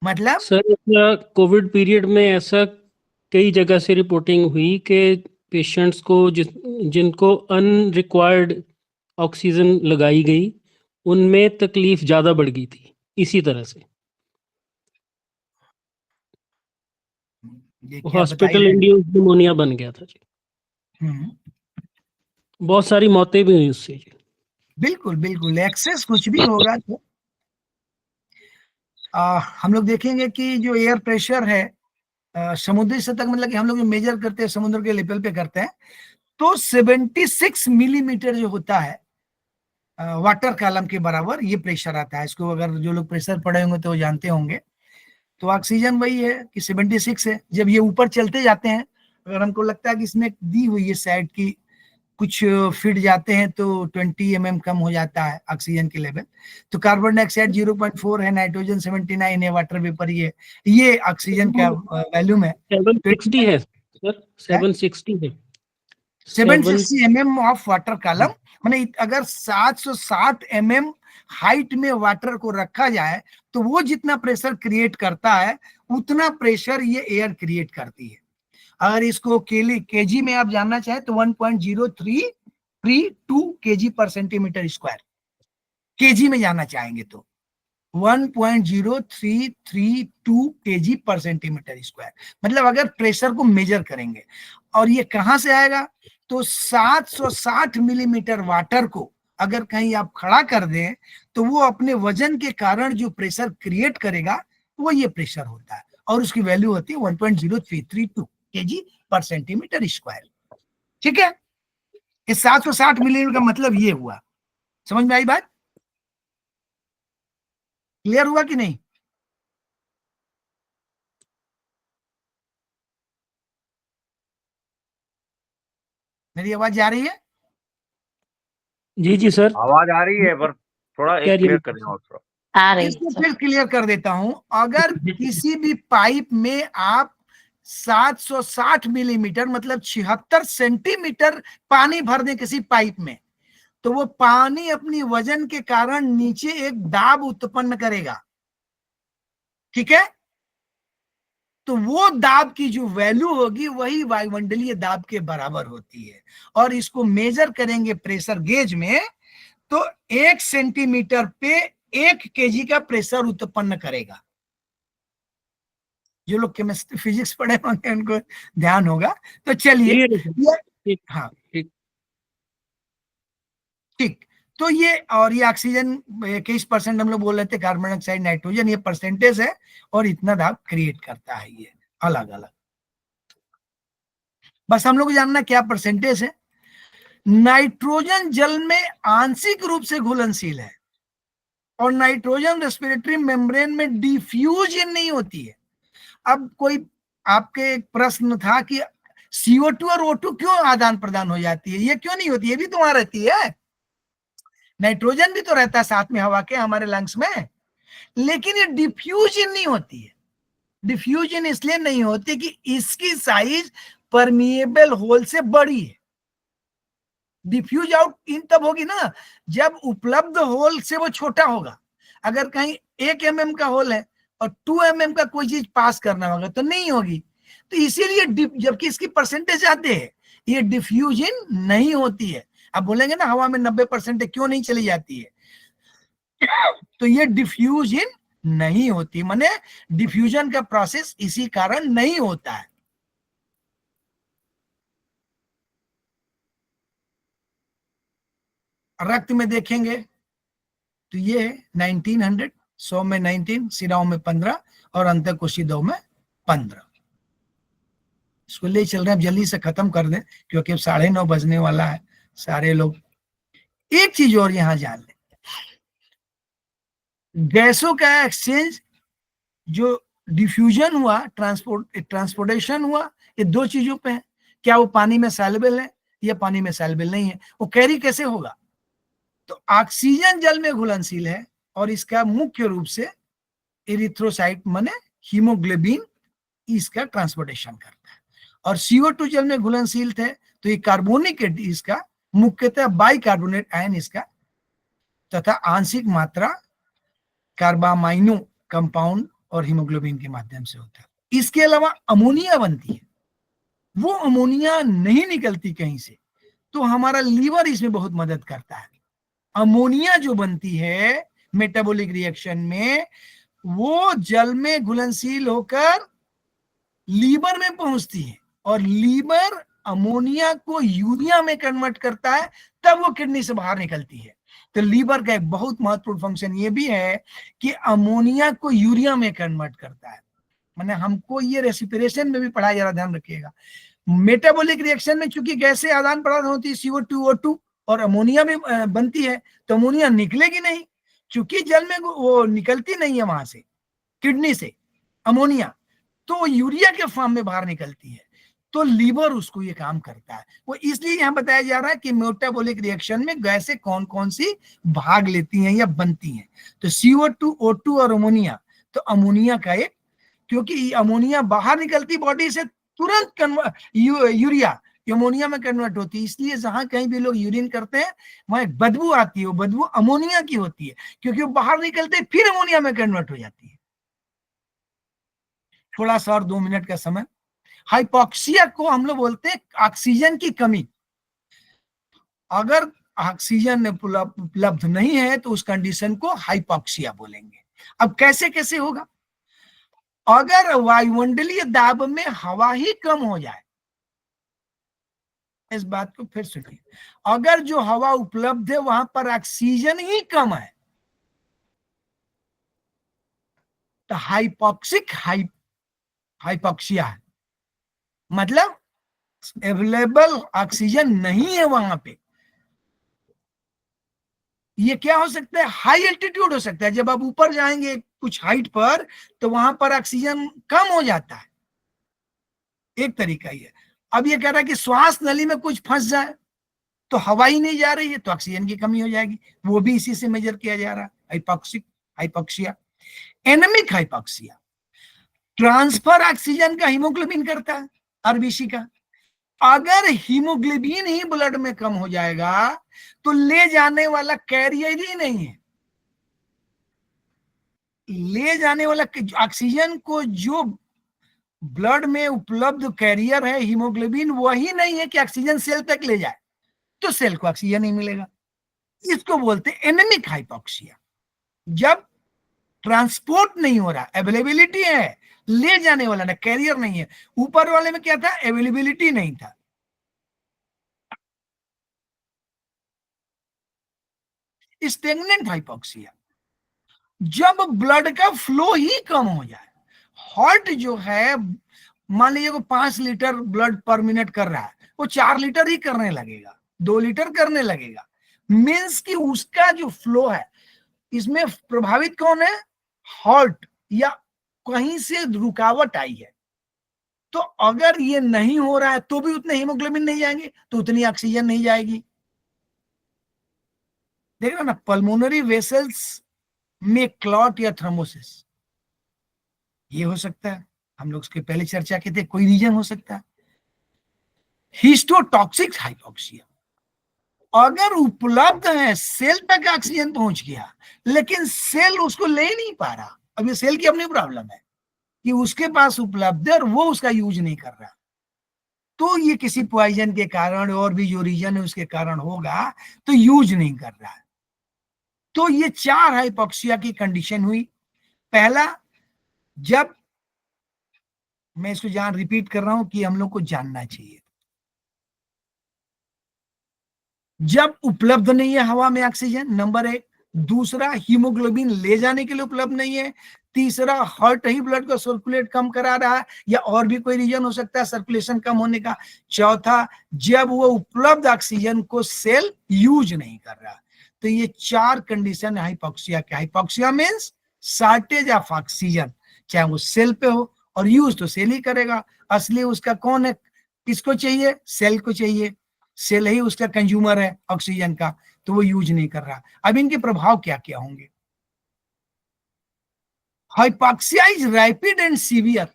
मतलब सर, कोविड पीरियड में ऐसा कई जगह से रिपोर्टिंग हुई कि पेशेंट्स को जिनको अनरिक्वायर्ड ऑक्सीजन लगाई गई, उनमें तकलीफ ज्यादा बढ़ गई थी इसी तरह से। ये क्या बता ही हॉस्पिटल रहे हैं। इंड्यूस्ड निमोनिया बन गया था जी। हम्म, बहुत सारी मौतें भी हुई उससे जी। बिल्कुल बिल्कुल, एक्सेस कुछ भी होगा तो हम लोग देखेंगे कि जो एयर प्रेशर है समुद्री सतह, मतलब कि हम लोग जो मेजर करते हैं समुद्र के लेवल पे करते हैं, तो 76 मिलीमीटर जो होता है वाटर कॉलम के बराबर ये प्रेशर आता है। इसको अगर जो लोग प्रेशर पढ़े होंगे तो वो जानते होंगे। तो ऑक्सीजन वही है कि 76 है। जब ये ऊपर चलते जाते हैं, अगर हमको लगता है कि इसमें दी हुई है साइड की कुछ फीट जाते हैं तो 20 mm कम हो जाता है ऑक्सीजन के लेवल। तो कार्बन डाइऑक्साइड 0.4 है, नाइट्रोजन 79 है, वाटर वेपर ये ऑक्सीजन का वैल्यूम है। 760 है सर, 760 है। 760 mm ऑफ वाटर कॉलम, माने अगर 760 mm हाइट में वाटर को रखा जाए तो वो जितना प्रेशर क्रिएट करता है उतना प्रेशर ये एयर क्रिएट करती है। अगर इसको केजी में आप जानना चाहें तो 1.0332 केजी पर सेंटीमीटर स्क्वायर, केजी में जानना चाहेंगे तो 1.0332 केजी पर सेंटीमीटर स्क्वायर, मतलब अगर प्रेशर को मेजर करेंगे। और ये कहां से आएगा, तो 760 मिलीमीटर वाटर को अगर कहीं आप खड़ा कर दें तो वो अपने वजन के कारण जो प्रेशर क्रिएट करेगा वो ये प्रेशर होता है, और उसकी वैल्यू होती है 1.0332 केजी पर सेंटीमीटर स्क्वायर। ठीक है, इस 760 मिलीमीटर का मतलब ये हुआ। समझ में आई बात? क्लियर हुआ कि नहीं? मेरी आवाज जा रही है? जी जी सर, आवाज आ रही है, पर थोड़ा एक Carry क्लियर on. करें और थोड़ा। आ रही इसको है फिर क्लियर कर देता हूं। अगर किसी भी पाइप में आप 760 मिलीमीटर मतलब 76 सेंटीमीटर पानी भर दें किसी पाइप में, तो वो पानी अपनी वजन के कारण नीचे एक दाब उत्पन्न करेगा। ठीक है, तो वो दाब की जो वैल्यू होगी वही वायुमंडलीय दाब के बराबर होती है। और इसको मेजर करेंगे प्रेशर गेज में तो 1 सेंटीमीटर पे 1 केजी का प्रेशर उत्पन्न करेगा। जो लोग केमिस्ट्री फिजिक्स पढ़े होंगे उनको ध्यान होगा। तो चलिए Clear है सर? ठीक हाँ ठीक। ठीक, तो ये और ये ऑक्सीजन 21% हम लोग बोल रहे थे, कार्बन डाइऑक्साइड नाइट्रोजन ये परसेंटेज है, और इतना दाब क्रिएट करता है ये अलग अलग। बस हम लोग को जानना क्या परसेंटेज है। नाइट्रोजन जल में आंशिक रूप से घुलनशील है, और नाइट्रोजन रेस्पिरेटरी मेम्ब्रेन में डिफ्यूजन नहीं होती है। अब कोई आपके एक प्रश्न था कि CO2 और O2 क्यों आदान प्रदान हो जाती है, ये क्यों नहीं होती, ये भी तो वहां रहती है। नाइट्रोजन भी तो रहता है साथ में हवा के हमारे लंग्स में, लेकिन ये डिफ्यूजन नहीं होती है। डिफ्यूजन इसलिए नहीं होती कि इसकी साइज परमिएबल होल से बड़ी है। डिफ्यूज आउट इन तब होगी ना जब उपलब्ध होल से वो छोटा होगा। अगर कहीं 1 mm का होल है और 2 mm का कोई चीज पास करना होगा तो नहीं होगी। तो इसीलिए जबकि इसकी परसेंटेज आते हैं, ये डिफ्यूजन नहीं होती है। आप बोलेंगे ना हवा में 90% है, क्यों नहीं चली जाती है, तो ये डिफ्यूजन नहीं होती, माने डिफ्यूजन का प्रोसेस इसी कारण नहीं होता है। रक्त में देखेंगे तो ये है 1900, 100 में 19, सिराओं में 15 और अंतःकोशिकाओं में 15। इसको ले चल रहे हैं, अब जल्दी से खत्म कर दें क्योंकि अब 9:30 बजने वाला है। सारे लोग एक चीज और यहां जान लें, गैसों का एक्सचेंज जो डिफ्यूजन हुआ, ट्रांसपोर्टेशन हुआ, ये 2 चीजों पे है। क्या वो पानी में सॉल्युबल है या पानी में सॉल्युबल नहीं है, वो कैरी कैसे होगा। तो ऑक्सीजन जल में घुलनशील है और इसका मुख्य रूप से एरिथ्रोसाइट माने हीमोग्लोबिन इसका ट्रांसपोर्टेशन करता है। और CO2 जल में घुलनशील थे तो ये कार्बोनिक इसका मुख्यतः बाइकार्बोनेट आयन इसका तथा आंशिक मात्रा कार्बामाइनो कंपाउंड और हीमोग्लोबिन के माध्यम से होता है। इसके अलावा अमोनिया बनती है, वो अमोनिया नहीं निकलती कहीं से, तो हमारा लीवर इसमें बहुत मदद करता है। अमोनिया जो बनती है मेटाबॉलिक रिएक्शन में, वो जल में घुलनशील होकर लीवर में पहुंचती है और लीवर अमोनिया को यूरिया में कन्वर्ट करता है, तब वो किडनी से बाहर निकलती है। तो लीवर का एक बहुत महत्वपूर्ण फंक्शन ये भी है कि अमोनिया को यूरिया में कन्वर्ट करता है। मैंने हमको ये रेस्पिरेशन में भी पढ़ाया, जरा ध्यान रखिएगा। मेटाबॉलिक रिएक्शन में चूंकि गैसें आदान प्रदान होती है, CO2 O2 और अमोनिया में बनती है, तो अमोनिया निकलेगी नहीं, चूंकि जल में वो निकलती नहीं है वहां से, किडनी से अमोनिया, तो यूरिया के फॉर्म में बाहर निकलती है। तो लीवर उसको ये काम करता है। वो इसलिए यहां बताया जा रहा है कि मेटाबॉलिक रिएक्शन में गैसें कौन कौन सी भाग लेती हैं या बनती हैं। तो CO2 O2 और अमोनिया, तो अमोनिया का एक, क्योंकि अमोनिया बाहर निकलती बॉडी से तुरंत यूरिया अमोनिया में कन्वर्ट होती है, इसलिए जहां कहीं भी लोग यूरिन करते हैं वहां एक बदबू आती है, वो बदबू अमोनिया की होती है, क्योंकि वो बाहर निकलते फिर अमोनिया में कन्वर्ट हो जाती है। थोड़ा सा और 2 मिनट का समय। हाइपोक्सिया को हम लोग बोलते हैं ऑक्सीजन की कमी। अगर ऑक्सीजन उपलब्ध नहीं है तो उस कंडीशन को हाइपोक्सिया बोलेंगे। अब कैसे कैसे होगा? अगर वायुमंडलीय दाब में हवा ही कम हो जाए, इस बात को फिर सुनिए, अगर जो हवा उपलब्ध है वहां पर ऑक्सीजन ही कम है, तो हाइपोक्सिक हाइपोक्सिया है। मतलब अवेलेबल ऑक्सीजन नहीं है वहां पे। ये क्या हो सकता है? हाई एल्टीट्यूड हो सकता है। जब आप ऊपर जाएंगे कुछ हाइट पर, तो वहां पर ऑक्सीजन कम हो जाता है, एक तरीका ये। अब ये कह रहा है कि श्वास नली में कुछ फंस जाए तो हवा ही नहीं जा रही है, तो ऑक्सीजन की कमी हो जाएगी। वो भी इसी से मेजर किया जा रहा है, hypoxic hypoxia. Anaemic hypoxia, transfer oxygen का हीमोग्लोबिन करता है, आरबीसी का। अगर हीमोग्लोबिन ही ब्लड में कम हो जाएगा तो ले जाने वाला कैरियर ही नहीं है। ले जाने वाला ऑक्सीजन को जो ब्लड में उपलब्ध कैरियर है हीमोग्लोबिन, वही नहीं है कि ऑक्सीजन सेल तक ले जाए, तो सेल को ऑक्सीजन नहीं मिलेगा। इसको बोलते हैं एनेमिक हाइपोक्सिया। जब ट्रांसपोर्ट नहीं हो रहा, अवेलेबिलिटी है, ले जाने वाला ना, कैरियर नहीं है। ऊपर वाले में क्या था? अवेलेबिलिटी नहीं था। स्टेगनेंट हाइपोक्सिया, जब ब्लड का फ्लो ही कम हो जाए। हार्ट जो है, मान लीजिए को 5 लीटर ब्लड पर मिनट कर रहा है, वो 4 लीटर ही करने लगेगा, 2 लीटर करने लगेगा। मीन्स कि उसका जो फ्लो है, इसमें प्रभावित कौन है? हार्ट, या कहीं से रुकावट आई है। तो अगर ये नहीं हो रहा है तो भी उतने हीमोग्लोबिन नहीं जाएंगे, तो उतनी ऑक्सीजन नहीं जाएगी। देख रहे हो ना, पल्मोनरी वेसल्स में क्लॉट या थ्रोम्बोसिस, ये हो सकता है। हम लोग उसके पहले चर्चा किए थे, कोई रीजन हो सकता है। हिस्टोटॉक्सिक हाइपोक्सिया, अगर उपलब्ध है, सेल तक ऑक्सीजन पहुंच गया, लेकिन सेल उसको ले नहीं पा रहा। अब ये सेल की अपनी प्रॉब्लम है कि उसके पास उपलब्ध है और वो उसका यूज नहीं कर रहा, तो ये किसी पॉइजन के कारण और भी जो रीजन है उसके कारण होगा, तो यूज नहीं कर रहा है। तो ये 4 हाइपोक्सिया की कंडीशन हुई। पहला, जब, मैं इसको रिपीट कर रहा हूं कि हम लोग को जानना चाहिए, जब उपलब्ध नहीं है हवा में ऑक्सीजन, नंबर 1। दूसरा, हीमोग्लोबिन ले जाने के लिए उपलब्ध नहीं है। तीसरा, हार्ट ही ब्लड को सर्कुलेट कम करा रहा है, या और भी कोई रीजन हो सकता है सर्कुलेशन कम होने का। चौथा, जब वो उपलब्ध ऑक्सीजन को सेल यूज नहीं कर रहा। तो ये 4 कंडीशन है हाइपोक्सिया के। Hypoxia means shortage of oxygen, चाहे वो सेल पे हो, और यूज तो सेल ही करेगा। असली उसका कौन है? किसको चाहिए? सेल को चाहिए। सेल ही उसका कंज्यूमर है ऑक्सीजन का, तो वो यूज नहीं कर रहा। अब इनके प्रभाव क्या क्या होंगे? Hypoxia is rapid and severe.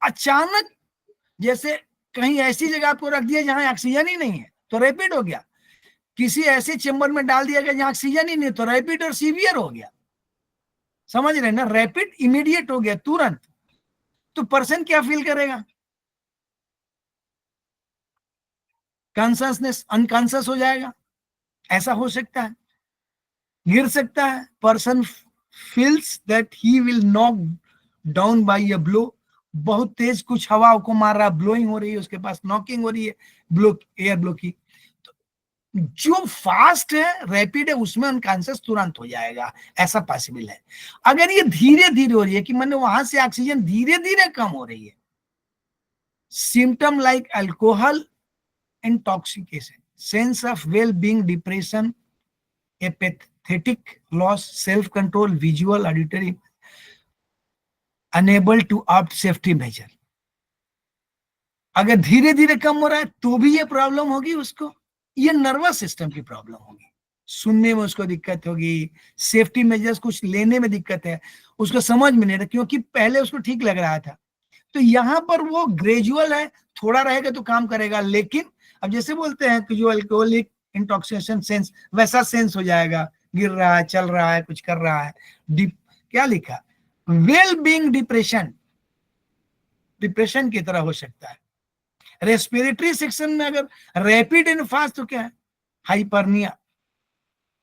अचानक, जैसे कहीं ऐसी जगह आपको रख दिया जहां ऑक्सीजन ही नहीं है, तो रैपिड हो गया। किसी ऐसे चेंबर में डाल दिया गया जहां ऑक्सीजन ही नहीं, तो रैपिड और सीवियर हो गया। समझ रहे ना? रैपिड इमीडिएट हो गया, तुरंत। तो पर्सन क्या फील करेगा? कॉन्शसनेस, अनकॉन्शियस हो जाएगा। ऐसा हो सकता है, गिर सकता है। Person feels that he will knock down by a blow, बहुत तेज कुछ हवा को मार रहा है, ब्लोइंग हो रही है, उसके पास नॉकिंग हो रही है, ब्लो, एयर ब्लो की। तो जो फास्ट है, रैपिड है, उसमें अनकॉन्शियस तुरंत हो जाएगा, ऐसा पॉसिबल है। अगर ये धीरे धीरे हो रही है कि मैंने वहां से ऑक्सीजन धीरे धीरे कम हो रही है, symptom like alcohol intoxication, sense of well-being, depression, apathetic, loss, self-control, visual, auditory, unable to opt safety measure। अगर धीरे धीरे कम हो रहा है तो भी ये प्रॉब्लम होगी उसको, ये नर्वस सिस्टम की प्रॉब्लम होगी, सुनने में उसको दिक्कत होगी, सेफ्टी मेजर्स कुछ लेने में दिक्कत है, उसको समझ में नहीं रहा, क्योंकि पहले उसको ठीक लग रहा था। तो यहाँ पर वो ग्रेजुअल है, थोड़ा रहेगा तो काम करेगा, लेकिन अब जैसे बोलते हैं कि जो अल्कोहलिक इंटॉक्सिकेशन सेंस, वैसा सेंस हो जाएगा, गिर रहा है, चल रहा है, कुछ कर रहा है। क्या लिखा, वेल बीइंग डिप्रेशन, डिप्रेशन की तरह हो सकता है। रेस्पिरेटरी सेक्शन में अगर रैपिड एंड फास्ट तो क्या है, हाइपरनिया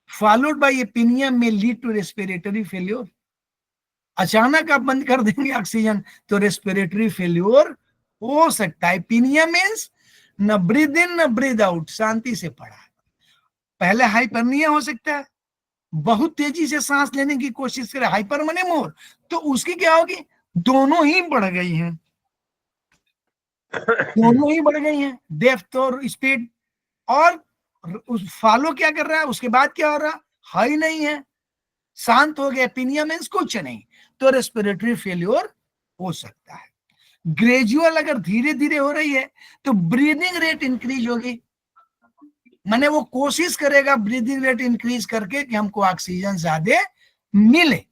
फॉलोड बाय एपिनिया में लीड टू रेस्पिरेटरी फेल्योर। अचानक आप बंद कर देंगे ऑक्सीजन तो रेस्पिरेटरी फेल्योर हो सकता है। एपिनिया मींस न ब्रीद इन न ब्रीद आउट, शांति से पढ़ा है। पहले हाइपरनिया हो सकता है, बहुत तेजी से सांस लेने की कोशिश करे, हाइपर मने मोर, तो उसकी क्या होगी, दोनों ही बढ़ गई हैं, दोनों ही बढ़ गई हैं, डेप्थ और स्पीड। और उस फॉलो क्या कर रहा है, उसके बाद क्या हो रहा, हाई नहीं है, शांत हो गया, एपिनिया मींस कुछ नहीं, तो रेस्पिरेटरी फेल्योर हो सकता है। ग्रेजुअल अगर धीरे धीरे हो रही है तो ब्रीदिंग रेट इंक्रीज होगी, माने वो कोशिश करेगा ब्रीदिंग रेट इंक्रीज करके कि हमको ऑक्सीजन ज्यादा मिले।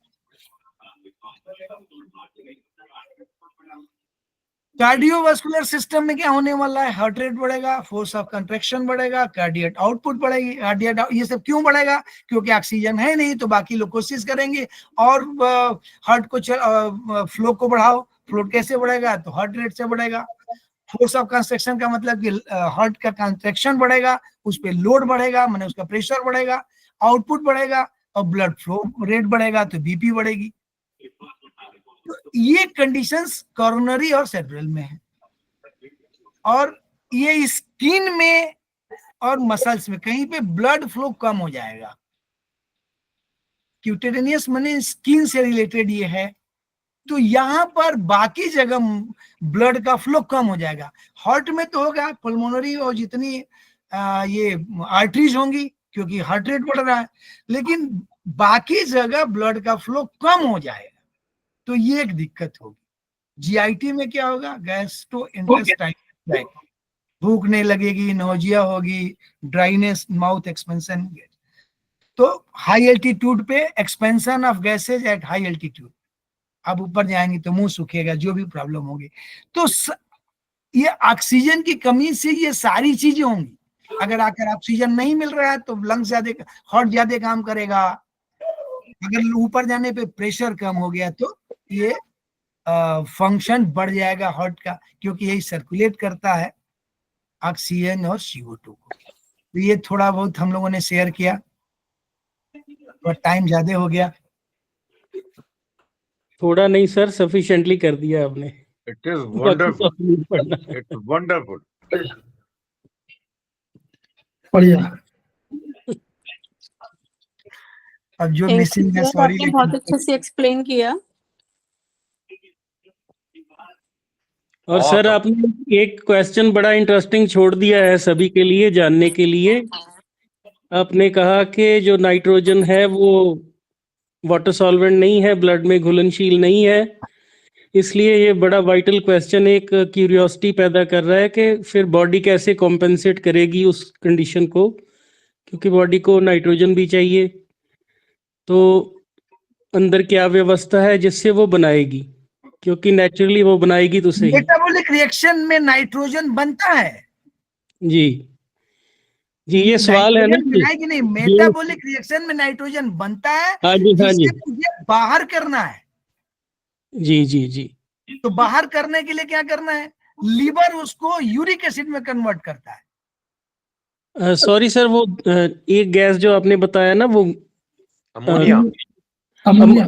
कार्डियोवास्कुलर सिस्टम में क्या होने वाला है, हार्ट रेट बढ़ेगा, फोर्स ऑफ कंट्रैक्शन बढ़ेगा, कार्डियक आउटपुट बढ़ेगी। कार्डियक, ये सब क्यों बढ़ेगा, क्योंकि ऑक्सीजन है नहीं, तो बाकी लोग कोशिश करेंगे और हार्ट को फ्लो को बढ़ाओ। फ्लो कैसे बढ़ेगा, तो हार्ट रेट से बढ़ेगा। फोर्स ऑफ कंस्ट्रक्शन का मतलब कि हार्ट का कंट्रैक्शन बढ़ेगा, उस पर लोड बढ़ेगा, माने उसका प्रेशर बढ़ेगा, आउटपुट बढ़ेगा, और ब्लड फ्लो रेट बढ़ेगा तो बीपी बढ़ेगी। तो ये कंडीशंस कॉरोनरी और सेरेब्रल में है, और ये स्किन में और मसल्स में कहीं पे ब्लड फ्लो कम हो जाएगा। क्यूटेनियस माने स्किन से रिलेटेड ये है, तो यहाँ पर बाकी जगह ब्लड का फ्लो कम हो जाएगा। हार्ट में तो होगा, पल्मोनरी और जितनी ये आर्टरीज होंगी, क्योंकि हार्ट रेट बढ़ रहा है, लेकिन बाकी जगह ब्लड का फ्लो कम हो जाएगा, तो ये एक दिक्कत होगी। जीआईटी में क्या होगा, गैस्ट्रोइंटेस्टाइनल, भूख नहीं लगेगी, नोजिया होगी, ड्राइनेस, माउथ एक्सपेंशन। तो हाई एल्टीट्यूड पे expansion of gases at high altitude, अब ऊपर जाएंगे तो मुंह सूखेगा, जो भी प्रॉब्लम होगी। तो ये ऑक्सीजन की कमी से ये सारी चीजें होंगी। अगर आकर ऑक्सीजन नहीं मिल रहा है तो लंग्स ज्यादा, हार्ट ज्यादा काम करेगा। अगर ऊपर जाने पे प्रेशर कम हो गया तो ये फंक्शन बढ़ जाएगा हार्ट का, क्योंकि यही सर्कुलेट करता है ऑक्सीजन और CO2 को। तो ये थोड़ा बहुत हम लोगों ने शेयर किया, और टाइम ज्यादा हो गया। थोड़ा नहीं सर, सफिशिएंटली कर दिया आपने। It is wonderful. It's wonderful. बढ़िया। अब जो Thank you, मिसिंग है, sir. सॉरी, आपने बहुत अच्छे से एक्सप्लेन किया। और सर आपने एक क्वेश्चन बड़ा इंटरेस्टिंग छोड़ दिया है सभी के लिए जानने के लिए। आपने कहा कि जो नाइट्रोजन है वो वाटर सॉल्वेंट नहीं है, ब्लड में घुलनशील नहीं है, इसलिए ये बड़ा वाइटल क्वेश्चन एक क्यूरियोसिटी पैदा कर रहा है कि फिर बॉडी कैसे कॉम्पेंसेट करेगी उस कंडीशन को, क्योंकि बॉडी को नाइट्रोजन भी चाहिए। तो अंदर क्या व्यवस्था है जिससे वो बनाएगी, क्योंकि नेचुरली वो बनाएगी तो सही। मेटाबॉलिक रिएक्शन में नाइट्रोजन बनता है जी जी, ये सवाल है ना कि नहीं, मेटाबॉलिक रिएक्शन में नाइट्रोजन बनता है, हाँ जी हाँ जी, जिसे मुझे बाहर करना है। जी जी जी, तो बाहर करने के लिए क्या करना है, लीवर उसको यूरिक एसिड में कन्वर्ट करता है। सॉरी सर, वो एक गैस जो आपने बताया ना, वो ammonia. Ammonia.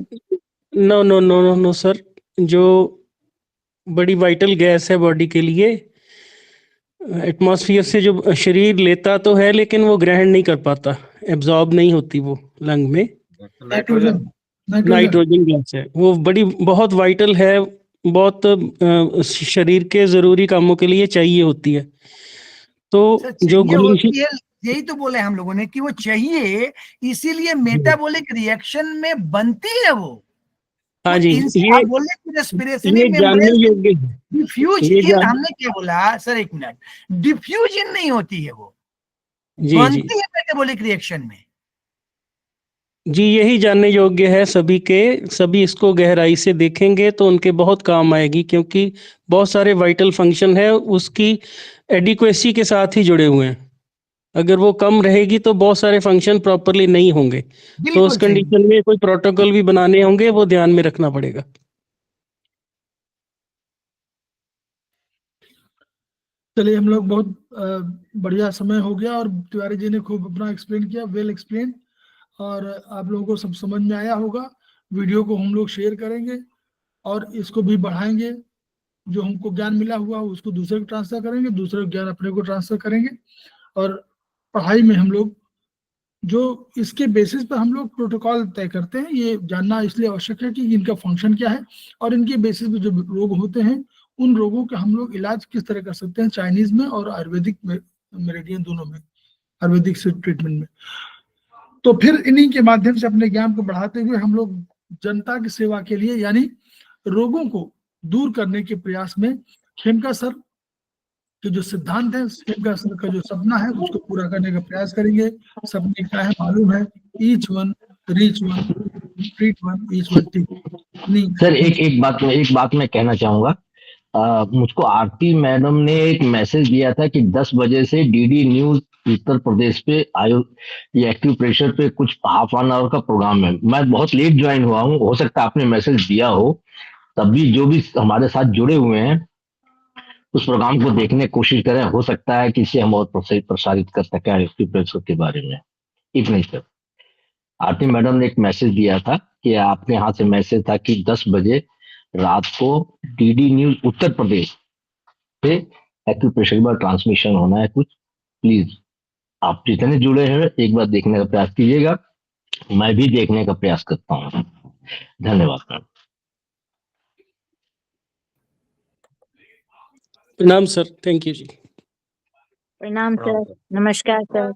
No no no no no sir, जो बड़ी वाइटल गैस है बॉडी के लिए, एटमॉस्फेयर से जो शरीर लेता तो है लेकिन वो ग्रहण नहीं कर पाता, एब्जॉर्ब नहीं होती वो लंग में। नाइट्रोजन। नाइट्रोजन। नाइट्रोजन गैस है वो, बड़ी बहुत वाइटल है, बहुत शरीर के जरूरी कामों के लिए चाहिए होती है। तो सर जो चाहिए घुलनशील, होती है, यही तो बोले हम लोगों ने कि वो चाहिए, इसीलिए मेटाबॉलिक रिएक्शन में बनती है वो। हाँ जी, आप बोले कि रेस्पिरेटरी ये जानने मेम्ब्रेन योग्य है। डिफ्यूज ये इन, जान हमने क्या बोला सर, एक मिनट, डिफ्यूज इन नहीं होती है वो, जी बनती है मेटाबॉलिक रिएक्शन में। जी, यही जानने योग्य है सभी के, सभी इसको गहराई से देखेंगे तो उनके बहुत काम आएगी, क्योंकि बहुत सारे वाइटल फंक्शन है उसकी एडिक्वेसी के साथ ही जुड़े हुए हैं। अगर वो कम रहेगी तो बहुत सारे फंक्शन प्रॉपरली नहीं होंगे, तो उस बिल्कुल सही। कंडीशन में कोई प्रोटोकॉल भी बनाने होंगे, वो ध्यान में रखना पड़ेगा। चलिए, हम लोग बहुत बढ़िया समय हो गया और तिवारी जी ने खूब अपना एक्सप्लेन किया, वेल एक्सप्लेन, और आप लोगों को सब समझ में आया होगा। वीडियो को हम लोग शेयर करेंगे और इसको भी बढ़ाएंगे। जो हमको ज्ञान मिला हुआ उसको दूसरे को ट्रांसफर करेंगे, दूसरे को ज्ञान अपने को ट्रांसफर करेंगे। और पढ़ाई में हम लोग जो इसके बेसिस पर हम लोग प्रोटोकॉल तय करते हैं, ये जानना इसलिए आवश्यक है कि इनका फंक्शन क्या है और इनके बेसिस पे जो रोग होते हैं उन रोगों का हम लोग इलाज किस तरह कर सकते हैं, चाइनीज में और आयुर्वेदिक में, मेरेडियन दोनों में, आयुर्वेदिक से ट्रीटमेंट में। तो फिर इन्हीं के माध्यम से अपने ज्ञान को बढ़ाते हुए हम लोग जनता की सेवा के लिए, यानी रोगों को दूर करने के प्रयास में खेमका सर के जो सिद्धांत है, खेमका सर का जो सपना है, उसको पूरा करने का प्रयास करेंगे। सपने क्या है मालूम है, each one reach one, treat one, each one teach. Sir एक बात मैं कहना चाहूंगा। मुझको आरती मैडम ने एक मैसेज दिया था कि 10 बजे से डीडी न्यूज उत्तर प्रदेश पे ये एक्टिव प्रेशर पे कुछ हाफ एन आवर का प्रोग्राम है। मैं बहुत लेट ज्वाइन हुआ हूँ, हो सकता है आपने मैसेज दिया हो, तब भी जो भी हमारे साथ जुड़े हुए हैं उस प्रोग्राम को देखने की कोशिश करें, हो सकता है कि इसे हम और प्रसारित कर सकें एक्टिव प्रेशर के बारे में। इतना ही सर। आरती मैडम ने एक मैसेज दिया था कि आपके यहाँ से मैसेज था कि 10 बजे रात को डीडी न्यूज उत्तर प्रदेश पे एक्टिव प्रेशर पर ट्रांसमिशन होना है कुछ। प्लीज आप जितने जुड़े हैं एक बार देखने का प्रयास कीजिएगा, मैं भी देखने का प्रयास करता हूँ। धन्यवाद मैम। प्रणाम सर, थैंक यू जी। प्रणाम सर, नमस्कार सर।